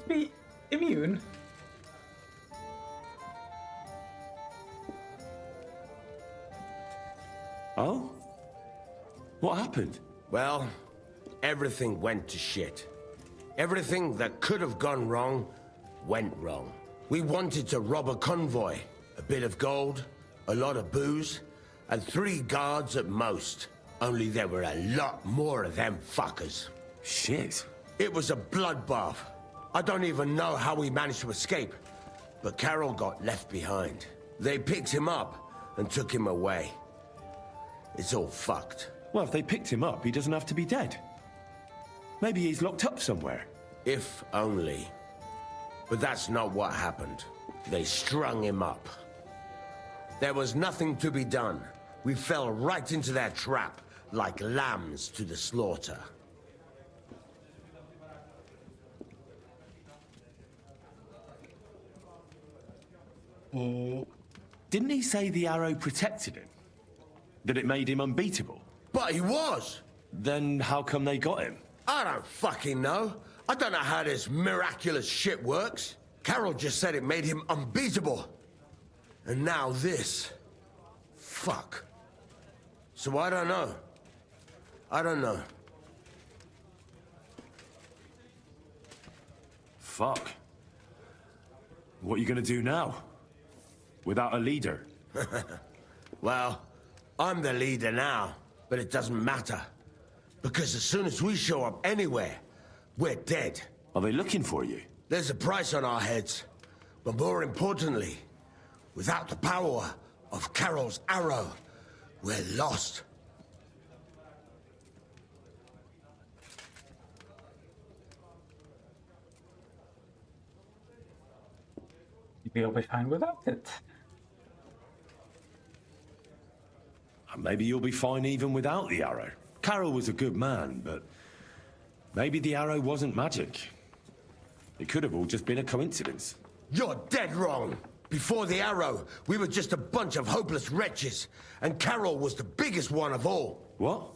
Be immune. Oh? What happened? Well, everything went to shit. Everything that could have gone wrong, went wrong. We wanted to rob a convoy. A bit of gold, a lot of booze, and 3 guards at most. Only there were a lot more of them fuckers. Shit. It was a bloodbath. I don't even know how we managed to escape. But Carol got left behind. They picked him up and took him away. It's all fucked. Well, if they picked him up, he doesn't have to be dead. Maybe he's locked up somewhere. If only. But that's not what happened. They strung him up. There was nothing to be done. We fell right into their trap, like lambs to the slaughter. Didn't he say the arrow protected him? That it made him unbeatable? But he was! Then how come they got him? I don't fucking know. I don't know how this miraculous shit works. Carol just said it made him unbeatable. And now this. Fuck. So I don't know. I don't know. Fuck. What are you gonna do now? Without a leader? Well, I'm the leader now, but it doesn't matter. Because as soon as we show up anywhere, we're dead. Are they looking for you? There's a price on our heads. But more importantly, Without the power of Carol's arrow, we're lost. You'll be fine without it. Maybe you'll be fine even without the arrow. Carol was a good man, but maybe the arrow wasn't magic. It could have all just been a coincidence. You're dead wrong. Before the arrow, we were just a bunch of hopeless wretches, and Carol was the biggest one of all. What?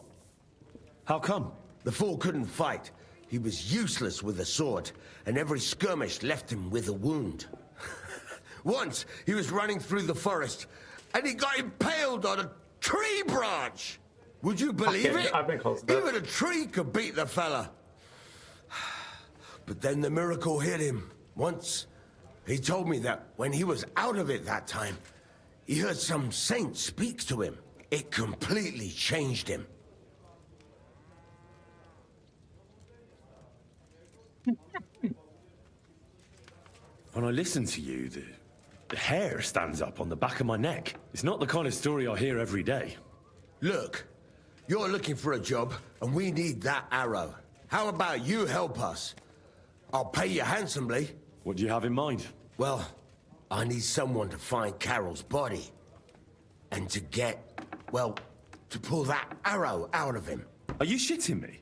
How come? The fool couldn't fight. He was useless with a sword, and every skirmish left him with a wound. Once, he was running through the forest, and he got impaled on a tree branch! Would you believe it? I've been close to that. Even a tree could beat the fella. But then the miracle hit him. Once, he told me that when he was out of it that time, he heard some saint speak to him. It completely changed him. When I listen to you, the hair stands up on the back of my neck. It's not the kind of story I hear every day. Look, you're looking for a job, and we need that arrow. How about you help us? I'll pay you handsomely. What do you have in mind? Well, I need someone to find Carol's body. And to to pull that arrow out of him. Are you shitting me?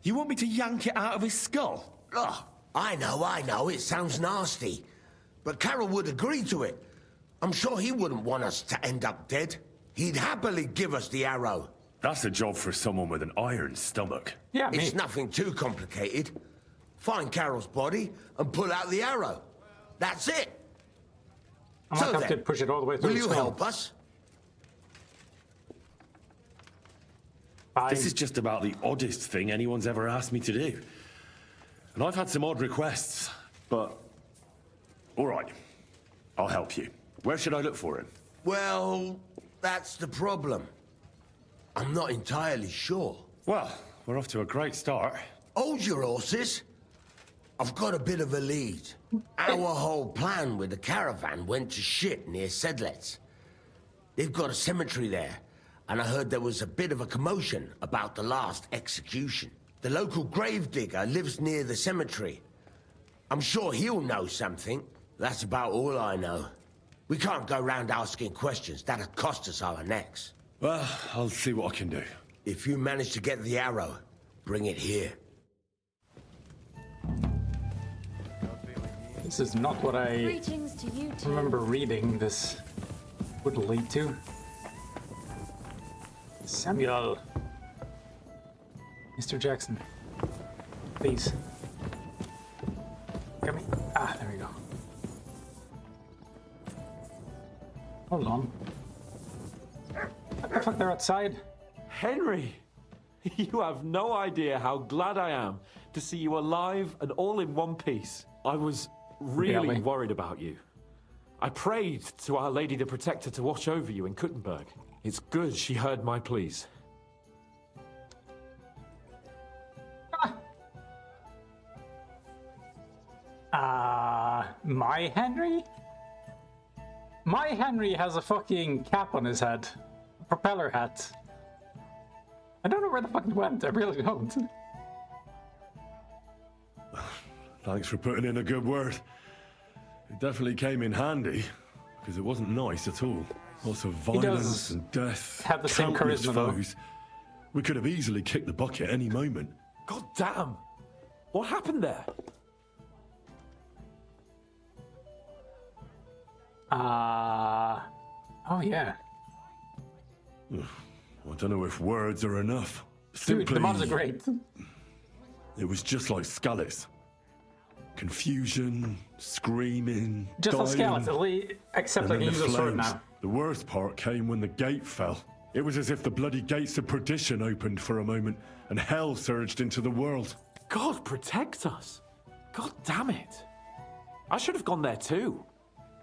You want me to yank it out of his skull? Oh, I know, it sounds nasty. But Carol would agree to it. I'm sure he wouldn't want us to end up dead. He'd happily give us the arrow. That's a job for someone with an iron stomach. Yeah, It's nothing too complicated. Find Carol's body and pull out the arrow. That's it. I might have to push it all the way through. Will you help us? This is just about the oddest thing anyone's ever asked me to do. And I've had some odd requests, but... all right, I'll help you. Where should I look for him? Well, that's the problem. I'm not entirely sure. Well, we're off to a great start. Hold your horses. I've got a bit of a lead. Our whole plan with the caravan went to shit near Sedlets. They've got a cemetery there, and I heard there was a bit of a commotion about the last execution. The local gravedigger lives near the cemetery. I'm sure he'll know something. That's about all I know. We can't go round asking questions. That'd cost us our necks. Well, I'll see what I can do. If you manage to get the arrow, bring it here. This is not what I Greetings to you too. remember reading this would lead to. Samuel. Mr. Jackson. Please. Come here. Ah, there we go. Hold on. What the fuck, they're outside? Henry! You have no idea how glad I am to see you alive and all in one piece. I was really worried about you. I prayed to Our Lady the Protector to watch over you in Kuttenberg. It's good she heard my pleas. My Henry? My Henry has a fucking cap on his head. A propeller hat. I don't know where the fuck it went, I really don't. Thanks for putting in a good word. It definitely came in handy, because it wasn't nice at all. Lots of violence and death. Have the same countless charisma, though. foes. We could have easily kicked the bucket any moment. God damn! What happened there? Oh yeah. I don't know if words are enough. Dude, the mods are great. It was just like Scallis. Confusion, screaming, Just like dying, Scallis, except and like he then the uses a sword flames. now. The worst part came when the gate fell. It was as if the bloody gates of perdition opened for a moment, and hell surged into the world. God protect us! God damn it! I should have gone there too.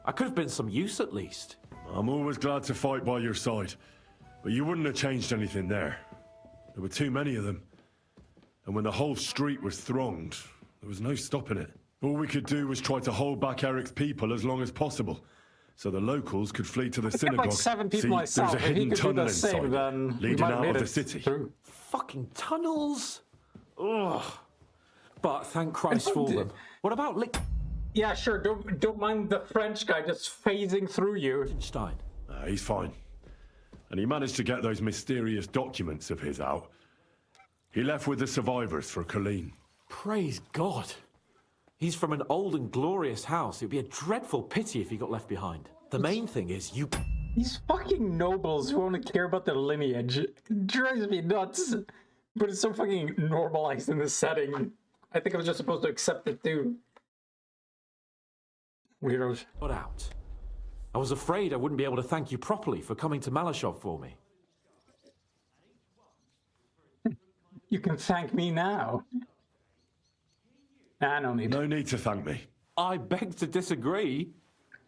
I could have been some use at least. I'm always glad to fight by your side, but you wouldn't have changed anything there. There were too many of them. And when the whole street was thronged, there was no stopping it. All we could do was try to hold back Eric's people as long as possible, so the locals could flee to the I think synagogue. like 7 people See, myself. there's a If he hidden could do tunnel the same, inside, then we leading might have out made of the it city. through. Fucking tunnels. Ugh. But thank Christ for them. What about Yeah, sure. Don't mind the French guy just phasing through you. Stein? He's fine. And he managed to get those mysterious documents of his out. He left with the survivors for Colleen. Praise God. He's from an old and glorious house. It'd be a dreadful pity if he got left behind. The main thing is you... These fucking nobles who only care about their lineage. It drives me nuts. But it's so fucking normalized in this setting. I think I was just supposed to accept it too. Weirdos. Got out. I was afraid I wouldn't be able to thank you properly for coming to Malashov for me. You can thank me now. Nah, no need. No need to thank me. I beg to disagree,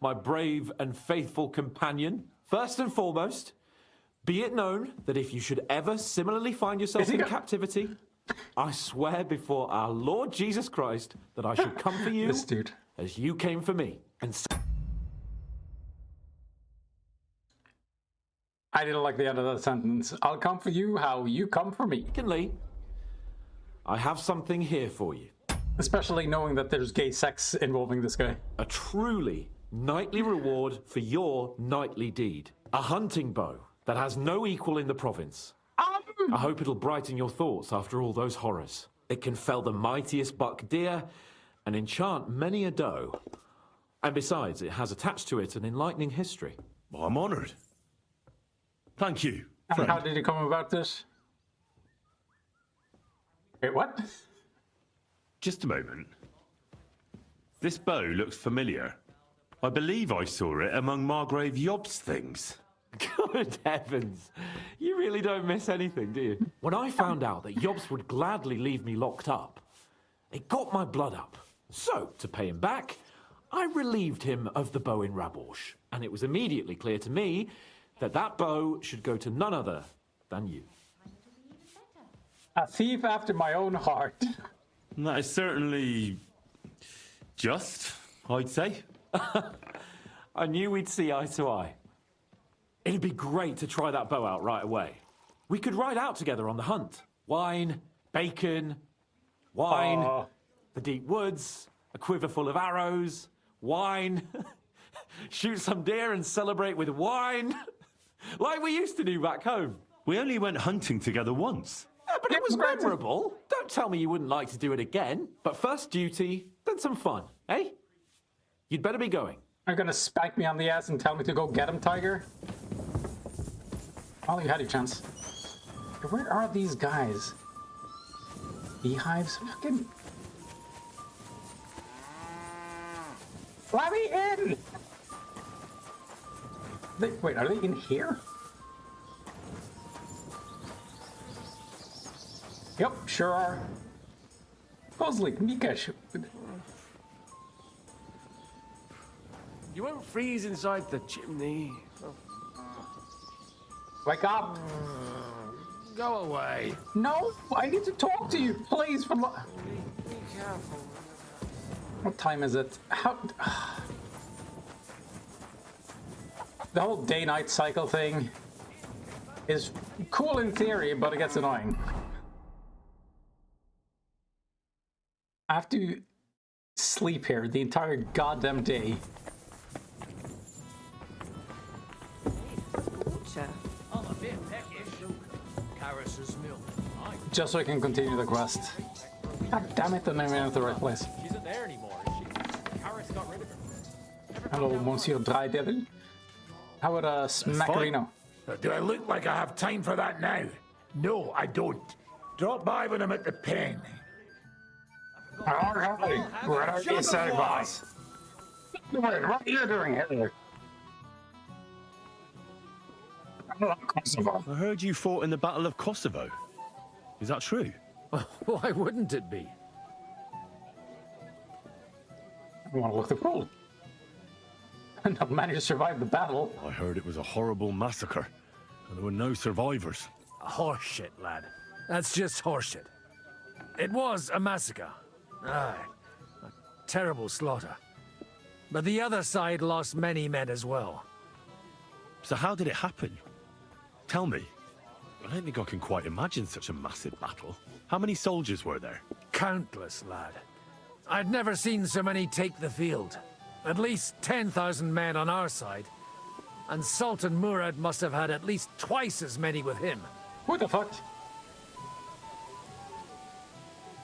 my brave and faithful companion. First and foremost, be it known that if you should ever similarly find yourself in captivity, I swear before our Lord Jesus Christ that I shall come for you This dude. as you came for me. And I didn't like the end of that sentence. I'll come for you how you come for me. secondly, I have something here for you. Especially knowing that there's gay sex involving this guy. A truly knightly reward for your knightly deed. A hunting bow that has no equal in the province. I hope it'll brighten your thoughts after all those horrors. It can fell the mightiest buck deer and enchant many a doe. And besides, it has attached to it an enlightening history. Well, I'm honoured. Thank you, And friend. how did you come about this? Wait, what? Just a moment. This bow looks familiar. I believe I saw it among Margrave Yob's things. Good heavens. You really don't miss anything, do you? When I found out that Yobs would gladly leave me locked up, it got my blood up. So, to pay him back, I relieved him of the bow in Raborsh. And it was immediately clear to me that that bow should go to none other than you. A thief after my own heart. That is certainly just, I'd say. I knew we'd see eye to eye. It'd be great to try that bow out right away. We could ride out together on the hunt. Wine, bacon, wine, the deep woods, a quiver full of arrows, wine, shoot some deer and celebrate with wine, like we used to do back home. We only went hunting together once. Yeah, but it was memorable. Don't tell me you wouldn't like to do it again. But first duty, then some fun, eh? You'd better be going. Are you gonna spank me on the ass and tell me to go get him, Tiger? Well, you had your chance. Where are these guys? Beehives? Fucking... Let me in! Wait, are they in here? Yep, sure are. Kozlik, Mikash. You won't freeze inside the chimney. Wake up! Go away. No, I need to talk to you, please. Be careful. What time is it? How? The whole day-night cycle thing is cool in theory, but it gets annoying. I have to sleep here the entire goddamn day. I'm a bit peckish. Caris's milk. Just so I can continue the quest. God damn it, then I'm in the right place. She isn't there anymore, is she? Karis got rid of her. Hello, Monsieur Drydevil. How would a Smackerino? Do I look like I have time for that now? No, I don't. Drop by when I'm at the pen. Alright, what do you say, boss? What are you doing here? I heard you fought in the Battle of Kosovo. Is that true? Why wouldn't it be? I want to look the role. And I've managed to survive the battle. I heard it was a horrible massacre, and there were no survivors. Horseshit, lad. That's just horseshit. It was a massacre. Aye. A terrible slaughter. But the other side lost many men as well. So how did it happen? Tell me. I don't think I can quite imagine such a massive battle. How many soldiers were there? Countless, lad. I'd never seen so many take the field. At least 10,000 men on our side. And Sultan Murad must have had at least twice as many with him. What the fuck?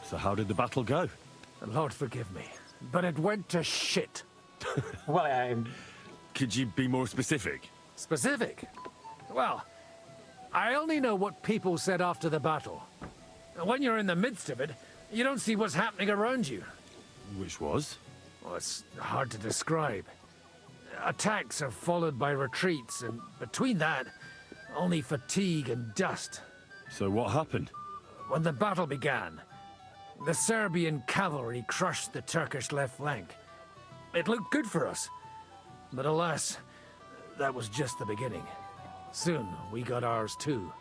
So how did the battle go? Lord forgive me, but it went to shit. Well, Could you be more specific? Specific? Well, I only know what people said after the battle. When you're in the midst of it, you don't see what's happening around you. Which was? Well, it's hard to describe. Attacks are followed by retreats, and between that, only fatigue and dust. So what happened? When the battle began, the Serbian cavalry crushed the Turkish left flank. It looked good for us, but alas, that was just the beginning. Soon, we got ours too.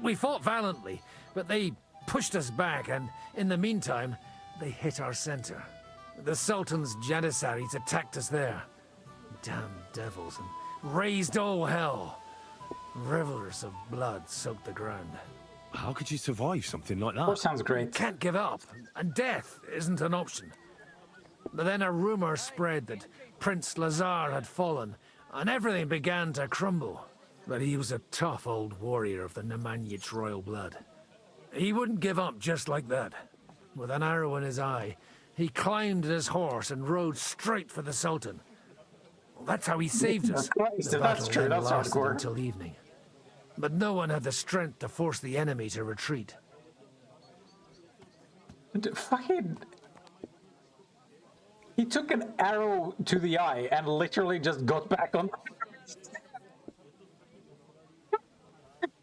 We fought valiantly, but they pushed us back, and in the meantime, they hit our center. The Sultan's Janissaries attacked us there. Damn devils, and raised all hell. Rivers of blood soaked the ground. How could you survive something like that? That sounds great. Can't give up, and death isn't an option. But then a rumor spread that Prince Lazar had fallen, and everything began to crumble. But he was a tough old warrior of the Nemanjic royal blood. He wouldn't give up just like that. With an arrow in his eye, he climbed his horse and rode straight for the Sultan. Well, that's how he saved us. Christ, The that's battle true, then that's lasted hardcore. until evening. But no one had the strength to force the enemy to retreat. Fucking... He took an arrow to the eye and literally just got back on.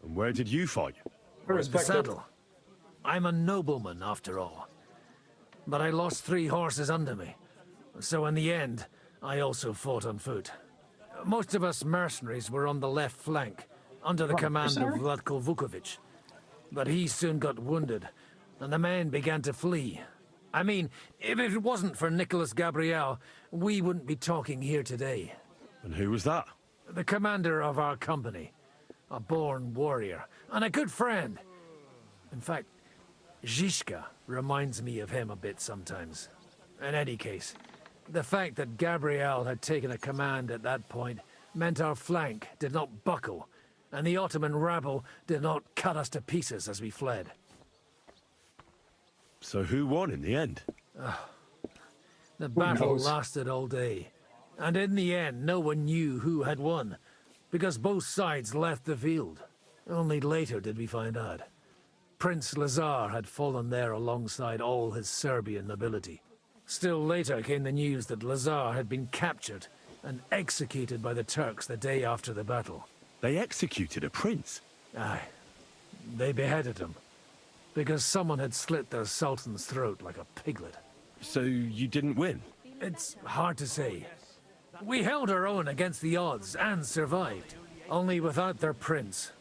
And where did you fight? Where's the saddle? I'm a nobleman, after all. But I lost 3 horses under me. So in the end, I also fought on foot. Most of us mercenaries were on the left flank, under the command of Vlatko Vukovic. But he soon got wounded, and the men began to flee. I mean, if it wasn't for Nicholas Gabriel, we wouldn't be talking here today. And who was that? The commander of our company. A born warrior, and a good friend. In fact, Zizka reminds me of him a bit sometimes. In any case, the fact that Gabriel had taken a command at that point meant our flank did not buckle, and the Ottoman rabble did not cut us to pieces as we fled. So who won in the end? The battle lasted all day, and in the end no one knew who had won, because both sides left the field. Only later did we find out. Prince Lazar had fallen there alongside all his Serbian nobility. Still later came the news that Lazar had been captured and executed by the Turks the day after the battle. They executed a prince? Aye. They beheaded him, because someone had slit their sultan's throat like a piglet. So you didn't win? It's hard to say. We held our own against the odds and survived. Only without their prince,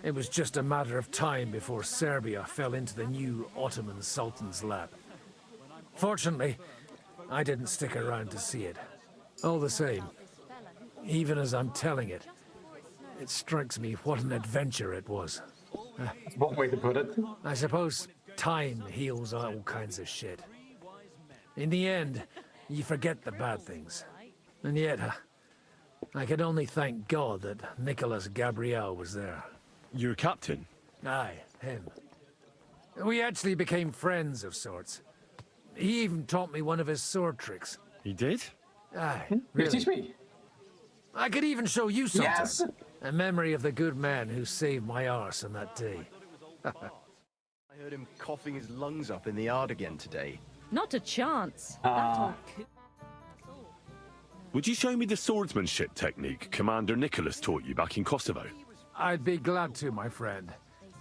it was just a matter of time before Serbia fell into the new Ottoman sultan's lap. Fortunately, I didn't stick around to see it. All the same, even as I'm telling it, it strikes me what an adventure it was. One way to put it. I suppose time heals all kinds of shit. In the end, you forget the bad things. And yet, I can only thank God that Nicholas Gabriel was there. Your captain? Aye, him. We actually became friends of sorts. He even taught me one of his sword tricks. He did? Aye, Really? really. Teach me. I could even show you sometime. Yes! A memory of the good man who saved my arse on that day. I heard him coughing his lungs up in the yard again today. Not a chance. Would you show me the swordsmanship technique Commander Nicholas taught you back in Kosovo? I'd be glad to, my friend.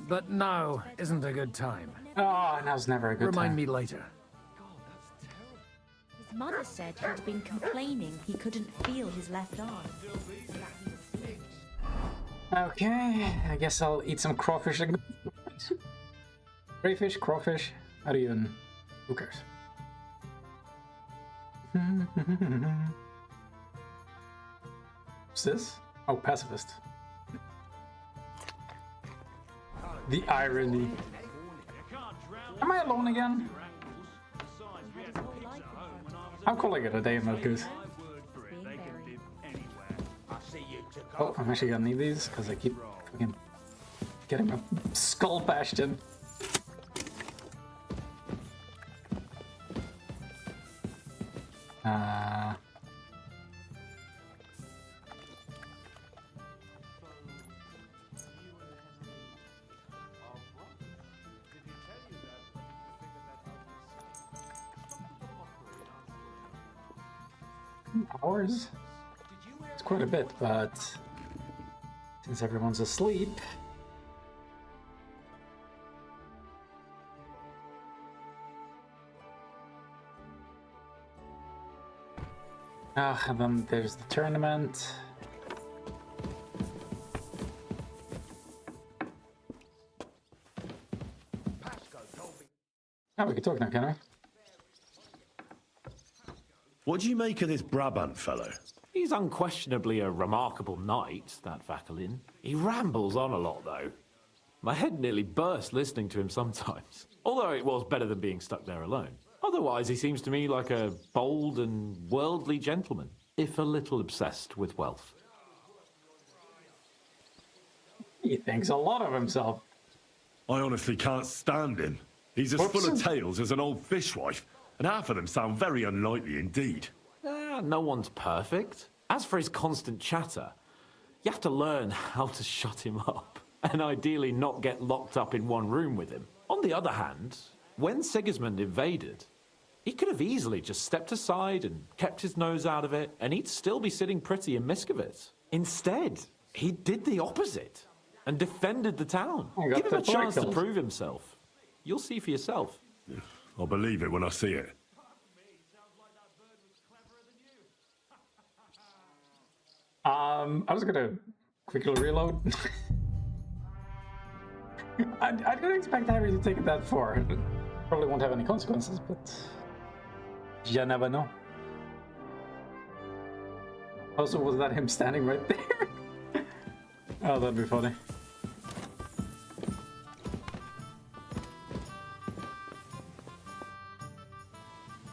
But now isn't a good time. Oh, now's never a good Remind time. me later. His mother said he'd been complaining he couldn't feel his left arm. Okay, I guess I'll eat some crawfish again. Crayfish, crawfish, I don't even... Who cares? What's this? Oh, pacifist. The irony. Am I alone again? I'm calling it a day, Milkus. Oh, I'm actually gonna need these because I keep fucking getting my skull bashed in. Hours? It's quite a bit, but since everyone's asleep, and then there's the tournament. Oh, we can talk now, can we? What do you make of this Brabant fellow? He's unquestionably a remarkable knight, that Vakelin. He rambles on a lot, though. My head nearly burst listening to him sometimes. Although it was better than being stuck there alone. Otherwise, he seems to me like a bold and worldly gentleman, if a little obsessed with wealth. He thinks a lot of himself. I honestly can't stand him. He's as full of tales as an old fishwife, and half of them sound very unlikely indeed. No one's perfect. As for his constant chatter, you have to learn how to shut him up, and ideally not get locked up in one room with him. On the other hand, when Sigismund invaded, he could have easily just stepped aside and kept his nose out of it, and he'd still be sitting pretty in Miskovitz. Instead, he did the opposite and defended the town. Give him a chance to prove himself. You'll see for yourself. I'll believe it when I see it. I was gonna quickly reload. I didn't expect Harry to take it that far. Probably won't have any consequences, but you never know. Also, was that him standing right there? Oh, that'd be funny.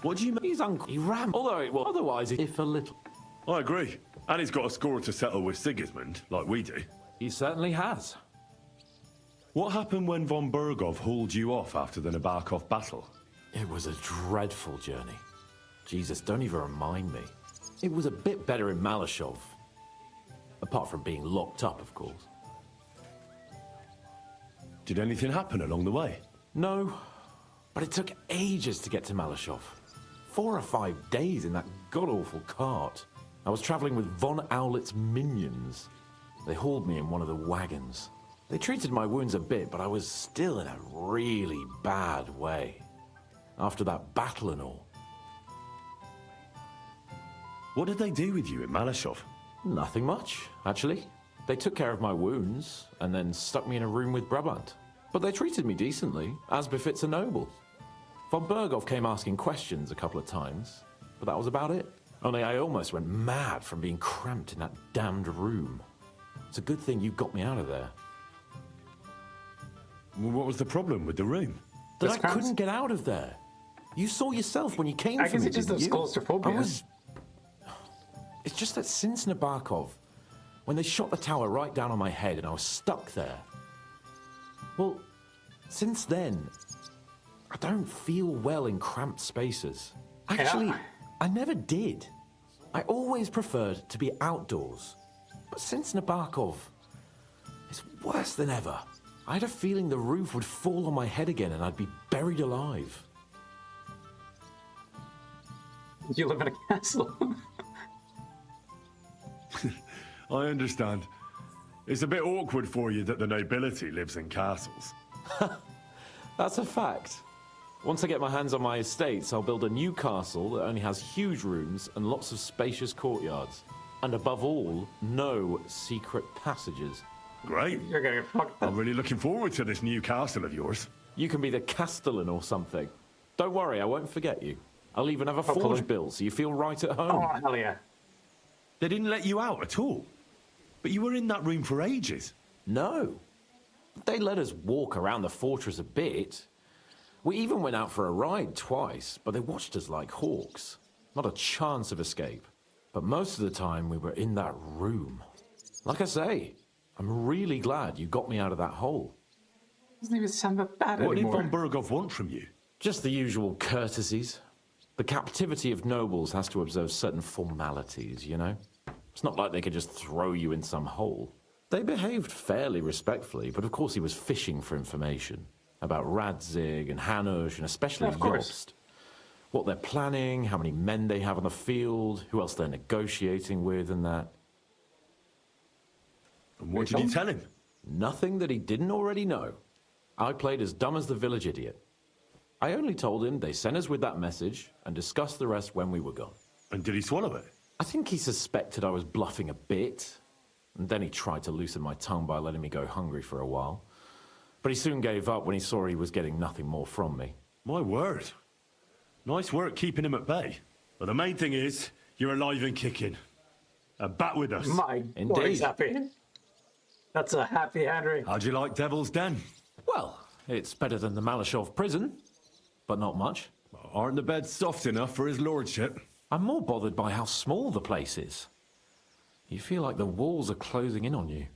What do you mean? He ran, although it was otherwise, if a little. I agree. And he's got a score to settle with Sigismund, like we do. He certainly has. What happened when von Bergov hauled you off after the Nabokov battle? It was a dreadful journey. Jesus, don't even remind me. It was a bit better in Malashov. Apart from being locked up, of course. Did anything happen along the way? No, but it took ages to get to Malashov. 4 or 5 days in that god-awful cart. I was traveling with von Owlet's minions. They hauled me in one of the wagons. They treated my wounds a bit, but I was still in a really bad way. After that battle and all. What did they do with you in Malashov? Nothing much, actually. They took care of my wounds, and then stuck me in a room with Brabant. But they treated me decently, as befits a noble. Von Bergov came asking questions a couple of times, but that was about it. Only I almost went mad from being cramped in that damned room. It's a good thing you got me out of there. Well, what was the problem with the room? That I couldn't get out of there. You saw yourself when you came for me, didn't you? Claustrophobia. It's just that since Nabokov, when they shot the tower right down on my head and I was stuck there. Well, since then, I don't feel well in cramped spaces. Actually, I never did. I always preferred to be outdoors. But since Nabokov, it's worse than ever. I had a feeling the roof would fall on my head again and I'd be buried alive. You live in a castle. I understand. It's a bit awkward for you that the nobility lives in castles. That's a fact. Once I get my hands on my estates, I'll build a new castle that only has huge rooms and lots of spacious courtyards. And above all, no secret passages. Great. You're gonna get fucked up. I'm really looking forward to this new castle of yours. You can be the castellan or something. Don't worry, I won't forget you. I'll even have a forge built so you feel right at home. Oh, hell yeah. They didn't let you out at all? But you were in that room for ages. No. They let us walk around the fortress a bit. We even went out for a ride twice, but they watched us like hawks. Not a chance of escape. But most of the time we were in that room. Like I say, I'm really glad you got me out of that hole. Doesn't even sound that bad anymore. What did von Burgov want from you? Just the usual courtesies. The captivity of nobles has to observe certain formalities, you know? It's not like they could just throw you in some hole. They behaved fairly respectfully, but of course he was fishing for information. About Radzig and Hanush, and especially Jobst. What they're planning, how many men they have on the field, who else they're negotiating with and that. And what did you tell him? Nothing that he didn't already know. I played as dumb as the village idiot. I only told him they sent us with that message and discussed the rest when we were gone. And did he swallow it? I think he suspected I was bluffing a bit. And then he tried to loosen my tongue by letting me go hungry for a while. But he soon gave up when he saw he was getting nothing more from me. My word. Nice work keeping him at bay. But the main thing is, you're alive and kicking. And back with us. My God, he's happy. That's a happy Henry. How'd you like Devil's Den? Well, it's better than the Malashov prison, but not much. Aren't the beds soft enough for his lordship? I'm more bothered by how small the place is. You feel like the walls are closing in on you.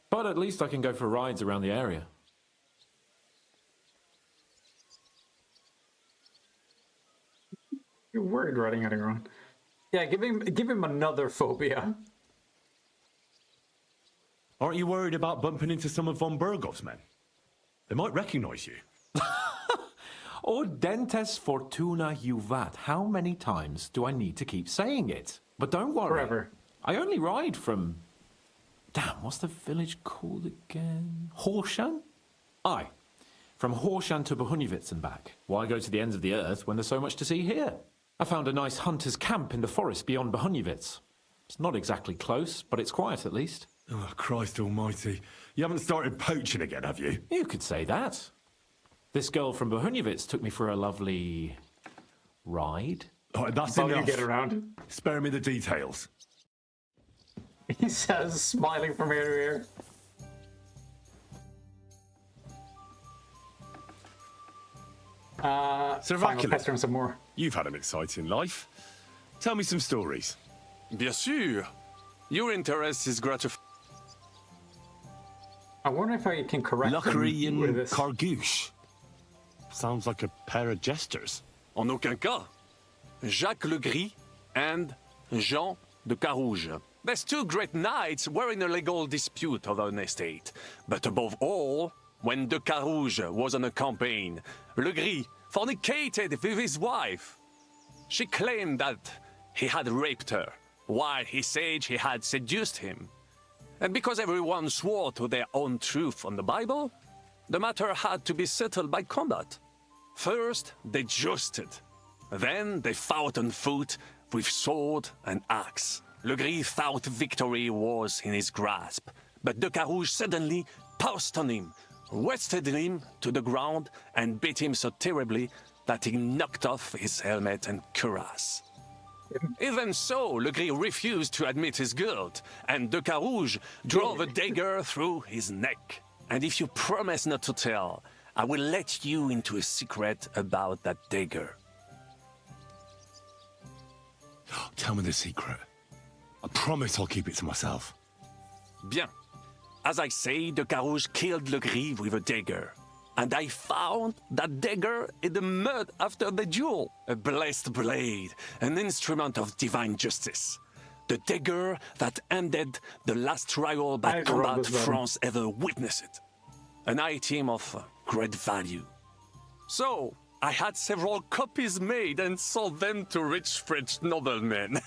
But at least I can go for rides around the area. You're worried riding out around. Yeah, give him another phobia. Aren't you worried about bumping into some of von Burgov's men? They might recognize you. Ordentes fortuna juvat. How many times do I need to keep saying it? But don't worry. Forever. I only ride from... Damn, what's the village called again? Horshan? Aye. From Horshan to Bohunjevitz and back. Why go to the ends of the earth when there's so much to see here? I found a nice hunter's camp in the forest beyond Bohunjevitz. It's not exactly close, but it's quiet at least. Oh, Christ almighty. You haven't started poaching again, have you? You could say that. This girl from Bohunjevitz took me for a lovely... ride. Oh, that's How do enough. you get around? Spare me the details. He says, smiling from ear to ear. Sir fine, I'll Vaculet, pester him some more. You've had an exciting life. Tell me some stories. Bien sûr. Your interest is gratifying. I wonder if I can correct Luckry him with and this. Cargouche. Sounds like a pair of jesters. En aucun cas. Jacques Le Gris and Jean de Carouge. There's two great knights were in a legal dispute over an estate. But above all, when de Carouge was on a campaign, Le Gris fornicated with his wife. She claimed that he had raped her, while he said she had seduced him. And because everyone swore to their own truth on the Bible, the matter had to be settled by combat. First, they jousted. Then they fought on foot with sword and axe. Le Gris thought victory was in his grasp, but de Carouge suddenly pounced on him, wrested him to the ground, and beat him so terribly that he knocked off his helmet and cuirass. Even so, Le Gris refused to admit his guilt, and de Carouge drove a dagger through his neck. And if you promise not to tell, I will let you into a secret about that dagger. Tell me the secret. I promise I'll keep it to myself. Bien. As I say, de Carouge killed Le Gris with a dagger. And I found that dagger in the mud after the duel. A blessed blade, an instrument of divine justice. The dagger that ended the last trial by combat France ever witnessed. An item of great value. So, I had several copies made and sold them to rich French noblemen.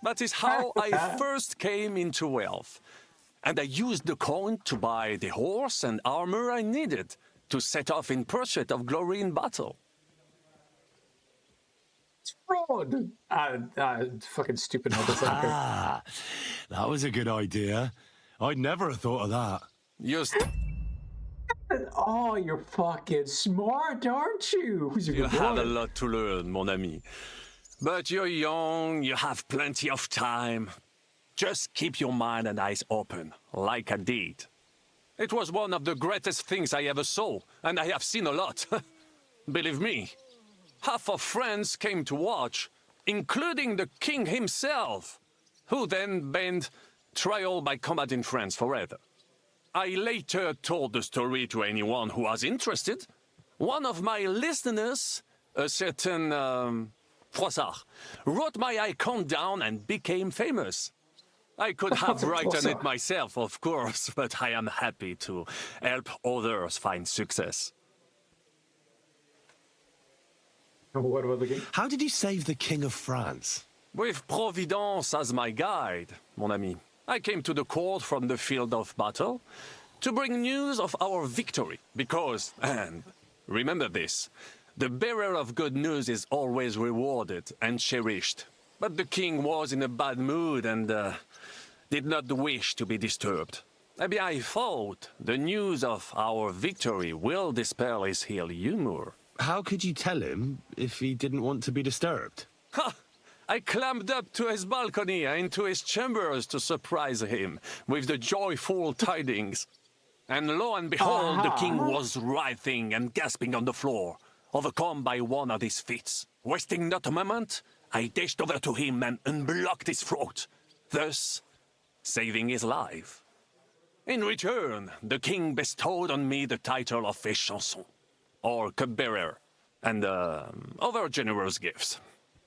That is how I first came into wealth. And I used the coin to buy the horse and armor I needed to set off in pursuit of glory in battle. It's fraud. Fucking stupid motorcycle. Ah, that was a good idea. I'd never have thought of that. Just... Oh, you're fucking smart, aren't you? Who's your You good have boy? a lot to learn, mon ami. But you're young, you have plenty of time. Just keep your mind and eyes open, like I did. It was one of the greatest things I ever saw, and I have seen a lot. Believe me. Half of France came to watch, including the king himself, who then banned trial by combat in France forever. I later told the story to anyone who was interested. One of my listeners, a certain Froissart, wrote my icon down and became famous. I could have written it myself, of course, but I am happy to help others find success. What about the king? How did you save the King of France? With Providence as my guide, mon ami. I came to the court from the field of battle to bring news of our victory, because, and remember this, the bearer of good news is always rewarded and cherished. But the king was in a bad mood and did not wish to be disturbed. Maybe I thought the news of our victory will dispel his ill humor. How could you tell him if he didn't want to be disturbed? Ha! I climbed up to his balcony and into his chambers to surprise him with the joyful tidings. And lo and behold, the king was writhing and gasping on the floor, overcome by one of his fits. Wasting not a moment, I dashed over to him and unblocked his throat, thus saving his life. In return, the king bestowed on me the title of a chanson, or cupbearer, and other generous gifts.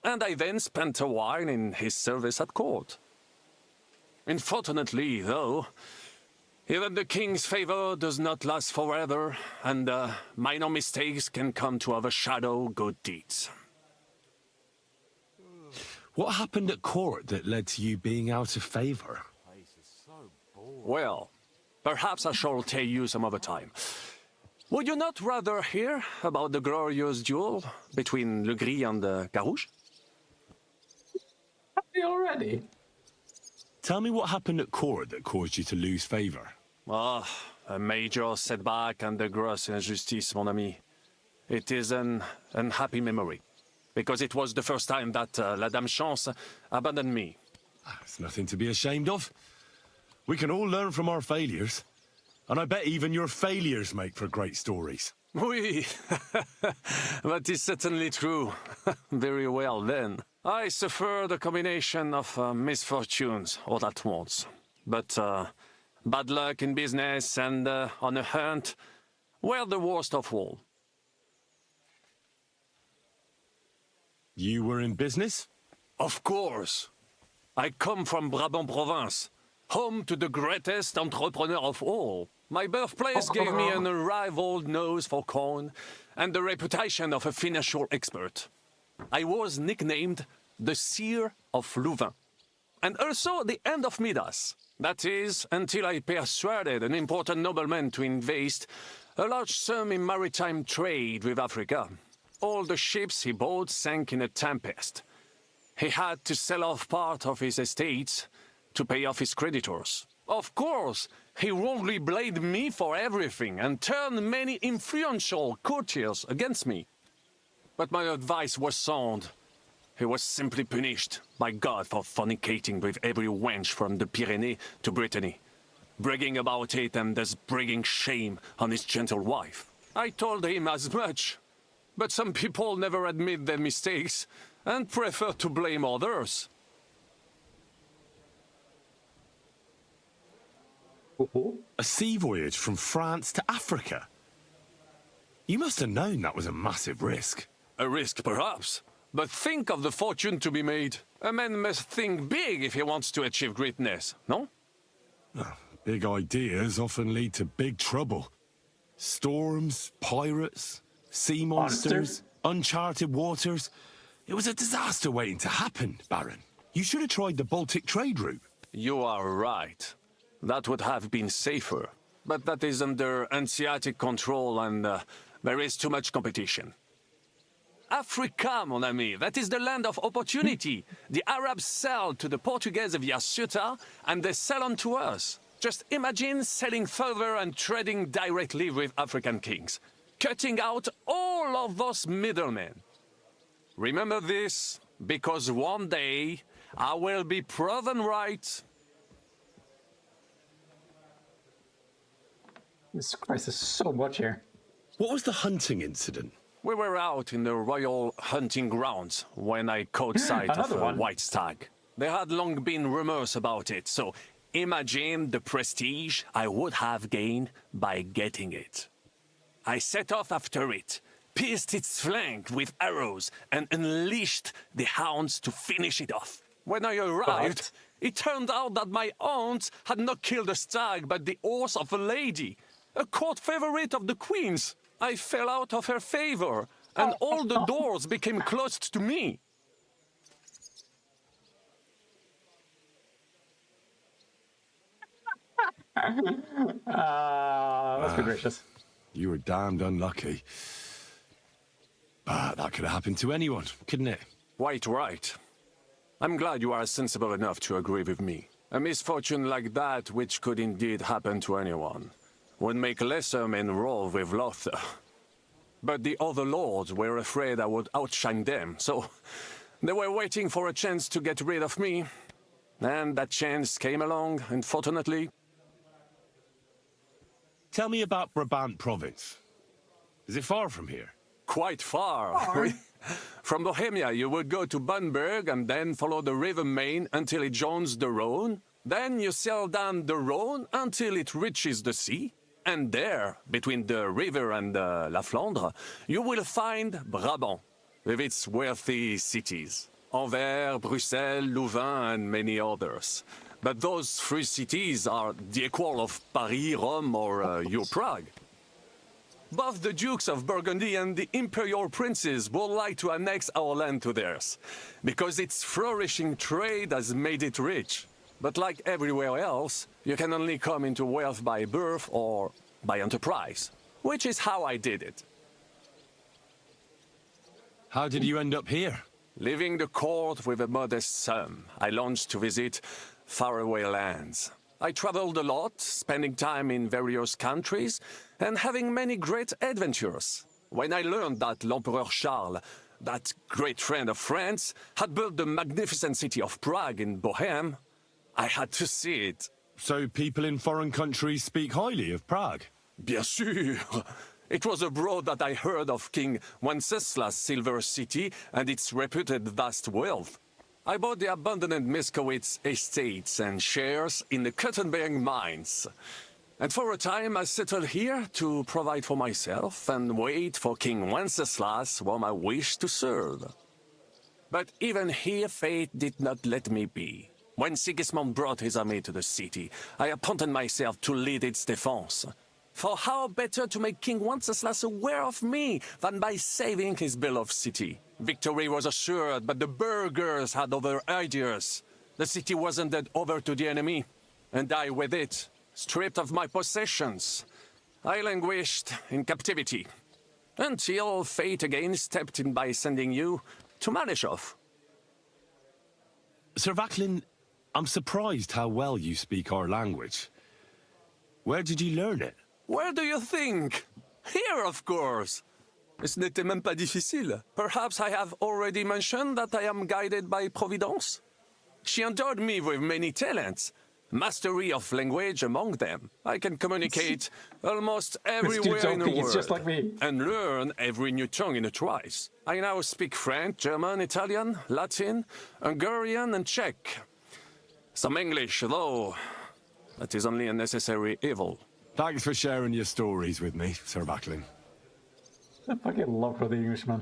And I then spent a while in his service at court. Unfortunately, though, even the king's favor does not last forever, and minor mistakes can come to overshadow good deeds. What happened at court that led to you being out of favor? Well, perhaps I shall tell you some other time. Would you not rather hear about the glorious duel between Le Gris and Carouche? Already? Tell me what happened at court that caused you to lose favor. Ah, a major setback and a gross injustice, mon ami. It is an unhappy memory, because it was the first time that La Dame Chance abandoned me. It's nothing to be ashamed of. We can all learn from our failures. And I bet even your failures make for great stories. Oui, that is certainly true. Very well, then. I suffered a combination of misfortunes all at once. But bad luck in business and on a hunt were the worst of all. You were in business? Of course. I come from Brabant Province, home to the greatest entrepreneur of all. My birthplace gave me an unrivaled nose for coin and the reputation of a financial expert. I was nicknamed the Seer of Louvain, and also the End of Midas. That is, until I persuaded an important nobleman to invest a large sum in maritime trade with Africa. All the ships he bought sank in a tempest. He had to sell off part of his estates to pay off his creditors. Of course, he wrongly blamed me for everything and turned many influential courtiers against me. But my advice was sound. He was simply punished by God for fornicating with every wench from the Pyrenees to Brittany, bragging about it and thus bringing shame on his gentle wife. I told him as much, but some people never admit their mistakes and prefer to blame others. A sea voyage from France to Africa? You must have known that was a massive risk. A risk, perhaps. But think of the fortune to be made. A man must think big if he wants to achieve greatness, no? Big ideas often lead to big trouble. Storms, pirates, sea monsters, uncharted waters. It was a disaster waiting to happen, Baron. You should have tried the Baltic trade route. You are right. That would have been safer. But that is under Hanseatic control and there is too much competition. Africa, mon ami, that is the land of opportunity. The Arabs sell to the Portuguese via Ceuta, and they sell on to us. Just imagine selling further and trading directly with African kings, cutting out all of those middlemen. Remember this, because one day I will be proven right, Jesus Christ, there's so much here. What was the hunting incident? We were out in the royal hunting grounds when I caught sight of a white stag. There had long been rumors about it, so imagine the prestige I would have gained by getting it. I set off after it, pierced its flank with arrows, and unleashed the hounds to finish it off. When I arrived, it turned out that my aunt had not killed a stag, but the horse of a lady, a court favorite of the queen's. I fell out of her favor, and all the doors became closed to me. That's good gracious. You were damned unlucky. But that could have happened to anyone, couldn't it? Quite right. I'm glad you are sensible enough to agree with me. A misfortune like that, which could indeed happen to anyone, would make lesser men roll with laughter. But the other lords were afraid I would outshine them, so they were waiting for a chance to get rid of me. And that chance came along, unfortunately. Tell me about Brabant province. Is it far from here? Quite far. From Bohemia, you would go to Bunburg and then follow the river Main until it joins the Rhone. Then you sail down the Rhone until it reaches the sea. And there, between the river and La Flandre, you will find Brabant, with its wealthy cities. Anvers, Bruxelles, Louvain, and many others. But those three cities are the equal of Paris, Rome, or your Prague. Both the Dukes of Burgundy and the Imperial Princes would like to annex our land to theirs, because its flourishing trade has made it rich. But like everywhere else, you can only come into wealth by birth or by enterprise, which is how I did it. How did you end up here? Leaving the court with a modest sum, I launched to visit faraway lands. I traveled a lot, spending time in various countries, and having many great adventures. When I learned that l'Empereur Charles, that great friend of France, had built the magnificent city of Prague in Bohème, I had to see it. So people in foreign countries speak highly of Prague? Bien sûr! It was abroad that I heard of King Wenceslas' Silver City and its reputed vast wealth. I bought the abandoned Miskowitz estates and shares in the Kuttenberg mines. And for a time I settled here to provide for myself and wait for King Wenceslas, whom I wished to serve. But even here fate did not let me be. When Sigismund brought his army to the city, I appointed myself to lead its defense. For how better to make King Wenceslas aware of me than by saving his beloved city? Victory was assured, but the burghers had other ideas. The city was handed over to the enemy, and I with it, stripped of my possessions. I languished in captivity, until fate again stepped in by sending you to Malishov. Sir Vaclin, I'm surprised how well you speak our language. Where did you learn it? Where do you think? Here, of course. Ce n'était même pas difficile. Perhaps I have already mentioned that I am guided by Providence. She endowed me with many talents, mastery of language among them. I can communicate almost everywhere in the world, just like me, and learn every new tongue in a trice. I now speak French, German, Italian, Latin, Hungarian, and Czech. Some English, though that is only a necessary evil. Thanks for sharing your stories with me, Sir Vaclin. I fucking love for the Englishman.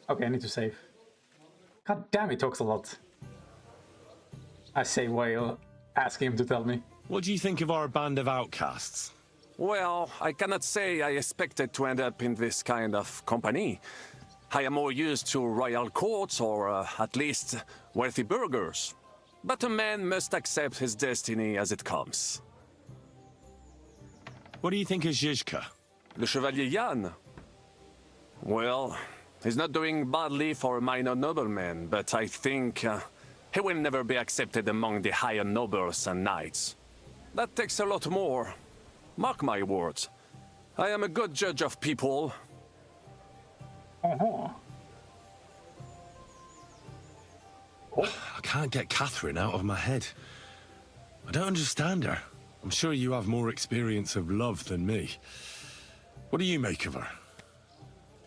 Okay, I need to save. God damn, he talks a lot. I say while asking him to tell me. What do you think of our band of outcasts? Well, I cannot say I expected to end up in this kind of company. I am more used to royal courts or at least wealthy burghers. But a man must accept his destiny as it comes. What do you think of Zizka? The Chevalier Jan? Well, he's not doing badly for a minor nobleman, but I think he will never be accepted among the higher nobles and knights. That takes a lot more. Mark my words. I am a good judge of people. Oh. I can't get Catherine out of my head. I don't understand her. I'm sure you have more experience of love than me. What do you make of her?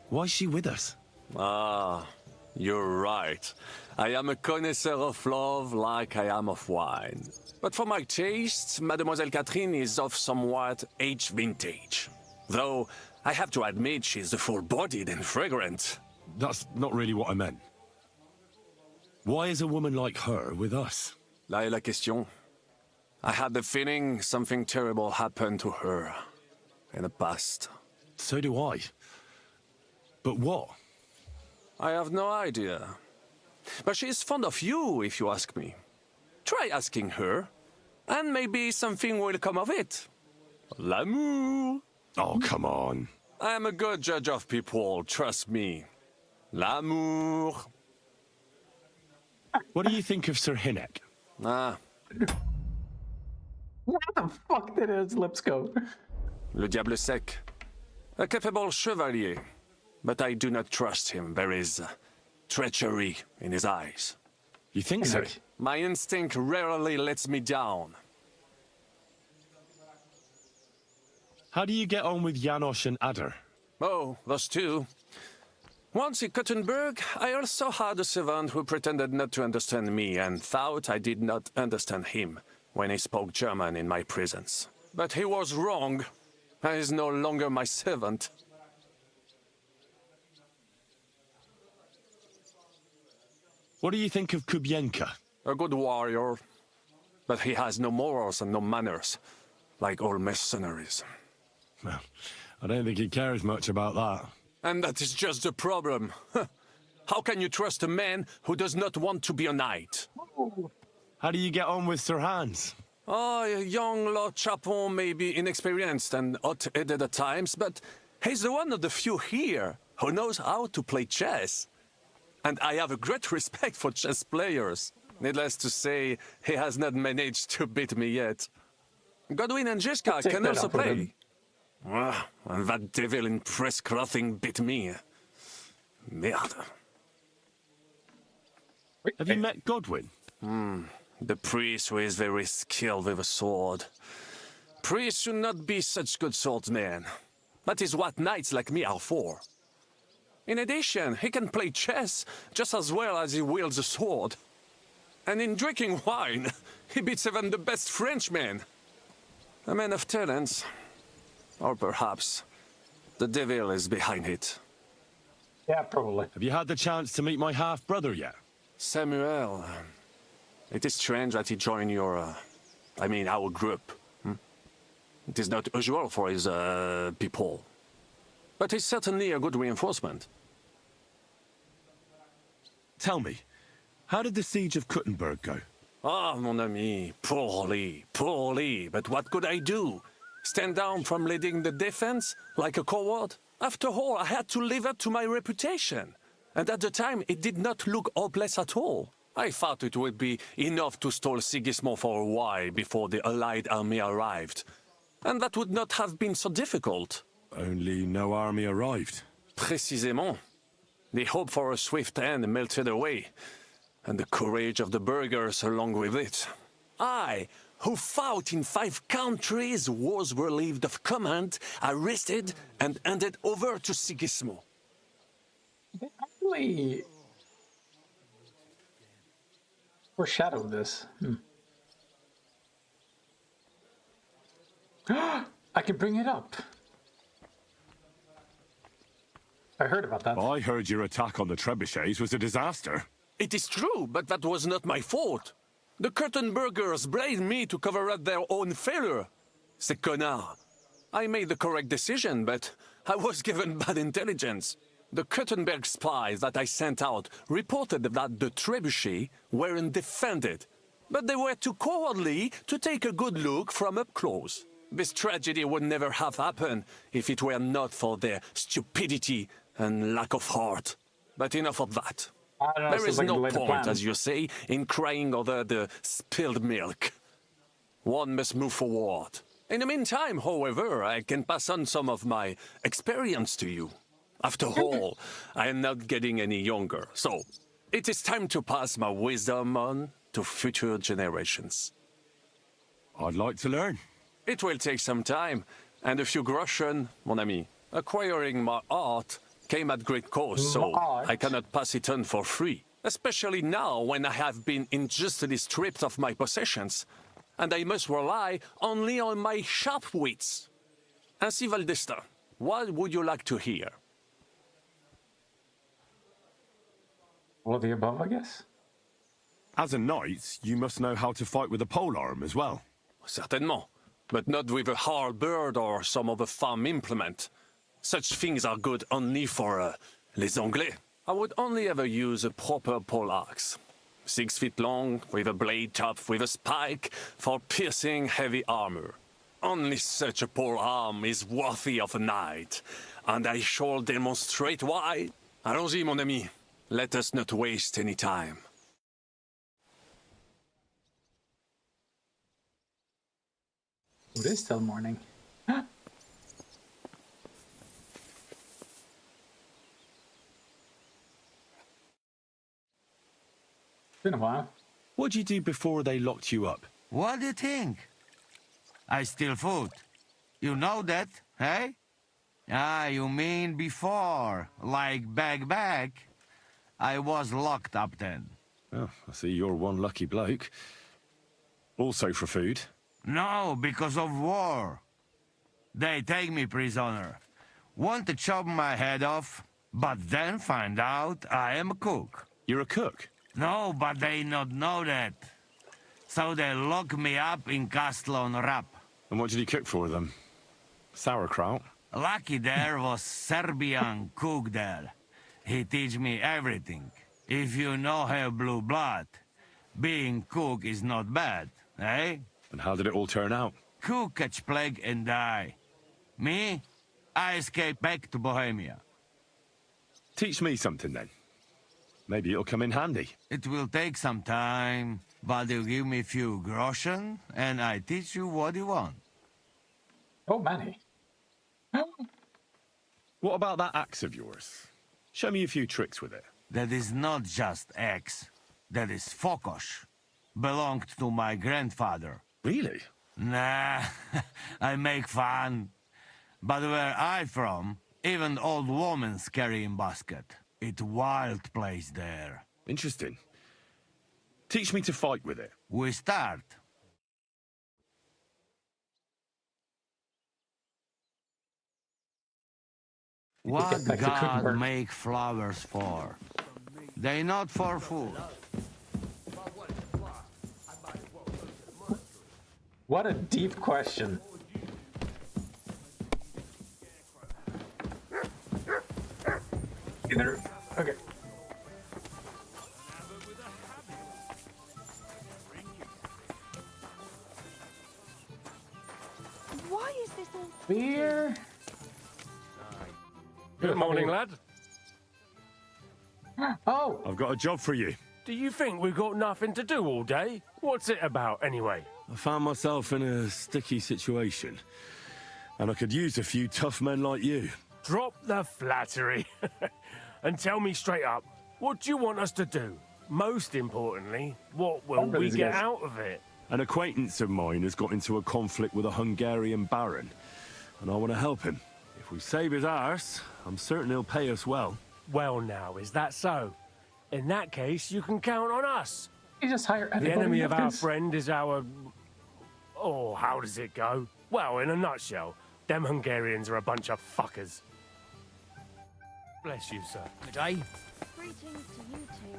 Why is she with us? Ah, you're right. I am a connoisseur of love like I am of wine. But for my tastes, Mademoiselle Catherine is of somewhat age vintage. Though, I have to admit she's full-bodied and fragrant. That's not really what I meant. Why is a woman like her with us? Là est la question. I had the feeling something terrible happened to her in the past. So do I. But what? I have no idea. But she is fond of you, if you ask me. Try asking her, and maybe something will come of it. L'amour. Oh, come on. I am a good judge of people, trust me. L'amour. What do you think of Sir Hinnek? Ah. What the fuck did his lips go? Le Diable Sec. A capable chevalier. But I do not trust him. There is treachery in his eyes. You think so? My instinct rarely lets me down. How do you get on with Janosch and Adder? Oh, those two. Once in Kuttenberg, I also had a servant who pretended not to understand me and thought I did not understand him when he spoke German in my presence. But he was wrong. He is no longer my servant. What do you think of Kubienka? A good warrior. But he has no morals and no manners, like all mercenaries. Well, I don't think he cares much about that. And that is just the problem. How can you trust a man who does not want to be a knight? How do you get on with Sir Hans? Oh, young Lord Chapon may be inexperienced and hot-headed at times, but he's one of the few here who knows how to play chess. And I have a great respect for chess players. Needless to say, he has not managed to beat me yet. Godwin and Jiska can also play. Ah, and that devil in press clothing beat me. Merde. Have you met Godwin? The priest who is very skilled with a sword. Priests should not be such good swordsmen. That is what knights like me are for. In addition, he can play chess just as well as he wields a sword. And in drinking wine, he beats even the best Frenchmen. A man of talents. Or perhaps the devil is behind it. Yeah, probably. Have you had the chance to meet my half-brother yet? Samuel. It is strange that he joined your... our group. It is not usual for his people. But he's certainly a good reinforcement. Tell me, how did the siege of Kuttenberg go? Ah, mon ami, poorly, poorly. But what could I do? Stand down from leading the defense like a coward? After all, I had to live up to my reputation. And at the time, it did not look hopeless at all. I thought it would be enough to stall Sigismund for a while before the Allied army arrived. And that would not have been so difficult. Only no army arrived. Précisément. The hope for a swift end melted away, and the courage of the burghers along with it. I, who fought in 5 countries, was relieved of command, arrested, and handed over to Sigismund. They actually foreshadowed this. I can bring it up. I heard about that. I heard your attack on the trebuchets was a disaster. It is true, but that was not my fault. The Kuttenbergers blamed me to cover up their own failure. Ces connards. I made the correct decision, but I was given bad intelligence. The Kuttenberg spies that I sent out reported that the trebuchets weren't defended, but they were too cowardly to take a good look from up close. This tragedy would never have happened if it were not for their stupidity and lack of heart. But enough of that. There is no point, as you say, in crying over the spilled milk. One must move forward. In the meantime, however, I can pass on some of my experience to you. After all, I am not getting any younger, so it is time to pass my wisdom on to future generations. I'd like to learn. It will take some time, and a few groschen, mon ami. Acquiring my art came at great cost, so I cannot pass it on for free. Especially now when I have been unjustly stripped of my possessions, and I must rely only on my sharp wits. Ainsi, Valdesta, what would you like to hear? All of the above, I guess. As a knight, you must know how to fight with a polearm as well. Certainement, but not with a halberd or some other farm implement. Such things are good only for les Anglais. I would only ever use a proper poleaxe. 6 feet long, with a blade top with a spike for piercing heavy armor. Only such a polearm is worthy of a knight, and I shall demonstrate why. Allons-y, mon ami. Let us not waste any time. It is still morning. Been a while. What'd you do before they locked you up? What do you think? I steal food. You know that, eh? Ah, you mean before, like back. I was locked up then. Oh, I see you're one lucky bloke. Also for food? No, because of war. They take me prisoner. Want to chop my head off, but then find out I am a cook. You're a cook? No, but they not know that. So they lock me up in Castle on Rap. And what did you cook for them? Sauerkraut? Lucky there was Serbian cook there. He teach me everything. If you no have blue blood, being cook is not bad, eh? And how did it all turn out? Cook catch plague and die. Me? I escape back to Bohemia. Teach me something then. Maybe it'll come in handy. It will take some time, but you give me few groschen, and I teach you what you want. Oh, many. What about that axe of yours? Show me a few tricks with it. That is not just axe. That is fokosh. Belonged to my grandfather. Really? Nah, I make fun. But where I from, even old women carry in basket. It's wild place there. Interesting. Teach me to fight with it. We start. What God make flowers for? They not for food. What a deep question. Either. Okay. Why is this all... Beer. Good morning, lad. Oh! I've got a job for you. Do you think we've got nothing to do all day? What's it about, anyway? I found myself in a sticky situation, and I could use a few tough men like you. Drop the flattery and tell me straight up, what do you want us to do? Most importantly, what will we get out of it? An acquaintance of mine has got into a conflict with a Hungarian baron, and I want to help him. If we save his arse, I'm certain he'll pay us well. Well now, is that so? In that case, you can count on us. You just hire anybody. The enemy of our friend is our... Oh, how does it go? Well, in a nutshell, them Hungarians are a bunch of fuckers. Bless you, sir. Good day. Greetings to you two.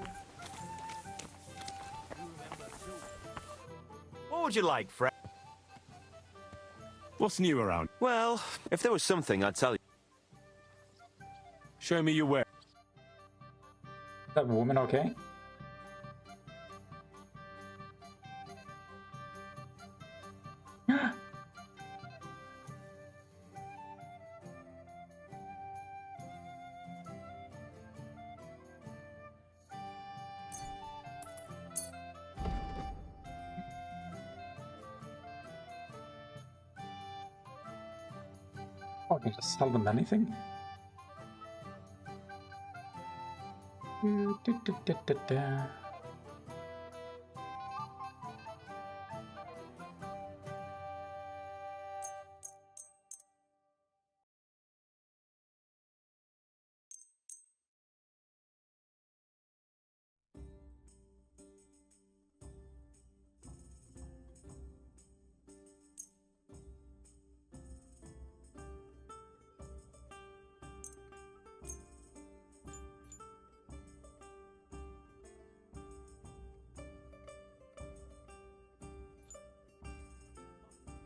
What would you like, Fred? What's new around? Well, if there was something, I'd tell you. Show me your wares. Is that woman okay? Oh, I can just sell them anything?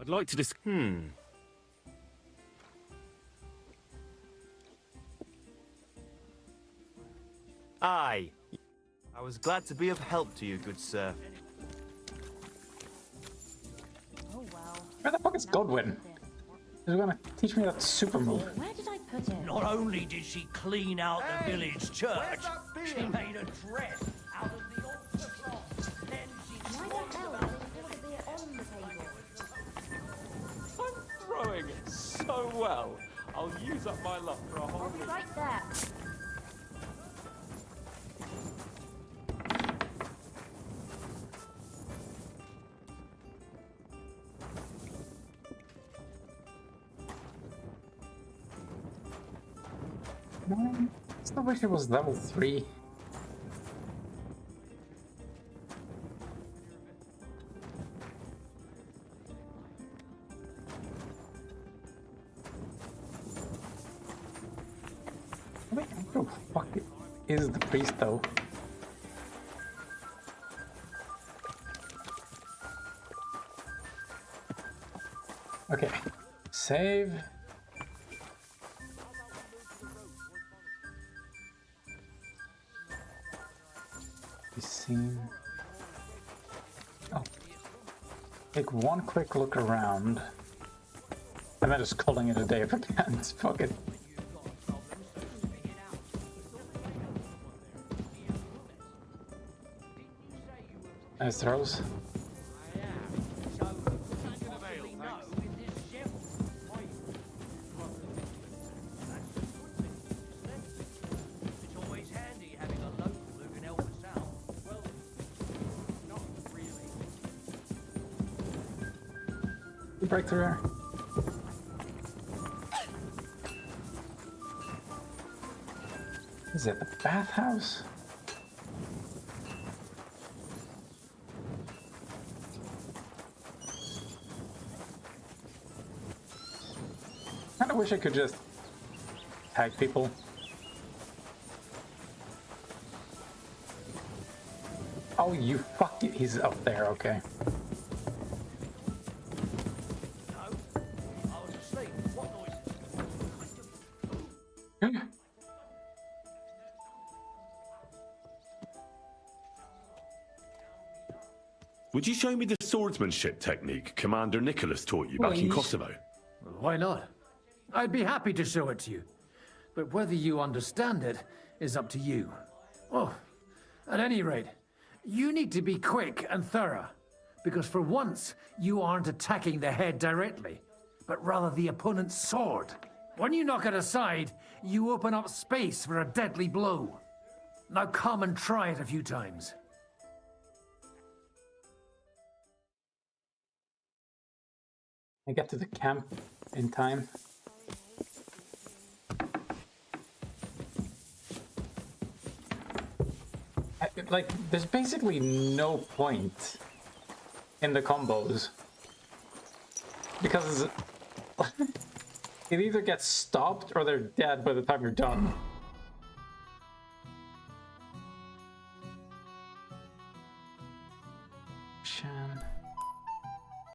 I'd like to Aye. I was glad to be of help to you, good sir. Oh well. Where the fuck is Godwin? He's gonna teach me that super move. Where did I put it? Not only did she clean out the village church, she made a dress out of the altar cloth. Then she Why the hell did you put the beer on the table? I'm throwing so well. I'll use up my luck for a whole I'll be week. right there. No, I still wish it was level 3. Wait, who the fuck is the priest though? Okay, save. Be seen. Oh, take one quick look around, and then just calling it a day if I can. Fuck it. Nice throws. Break through here. Is it the bathhouse? Kinda wish I could just tag people. Oh, you fuck it. He's up there, okay. Would you show me the swordsmanship technique Commander Nicholas taught you back in Kosovo? Why not? I'd be happy to show it to you. But whether you understand it is up to you. Oh, at any rate, you need to be quick and thorough. Because for once, you aren't attacking the head directly, but rather the opponent's sword. When you knock it aside, you open up space for a deadly blow. Now come and try it a few times. I get to the camp in time. Like, there's basically no point in the combos. Because it either gets stopped or they're dead by the time you're done.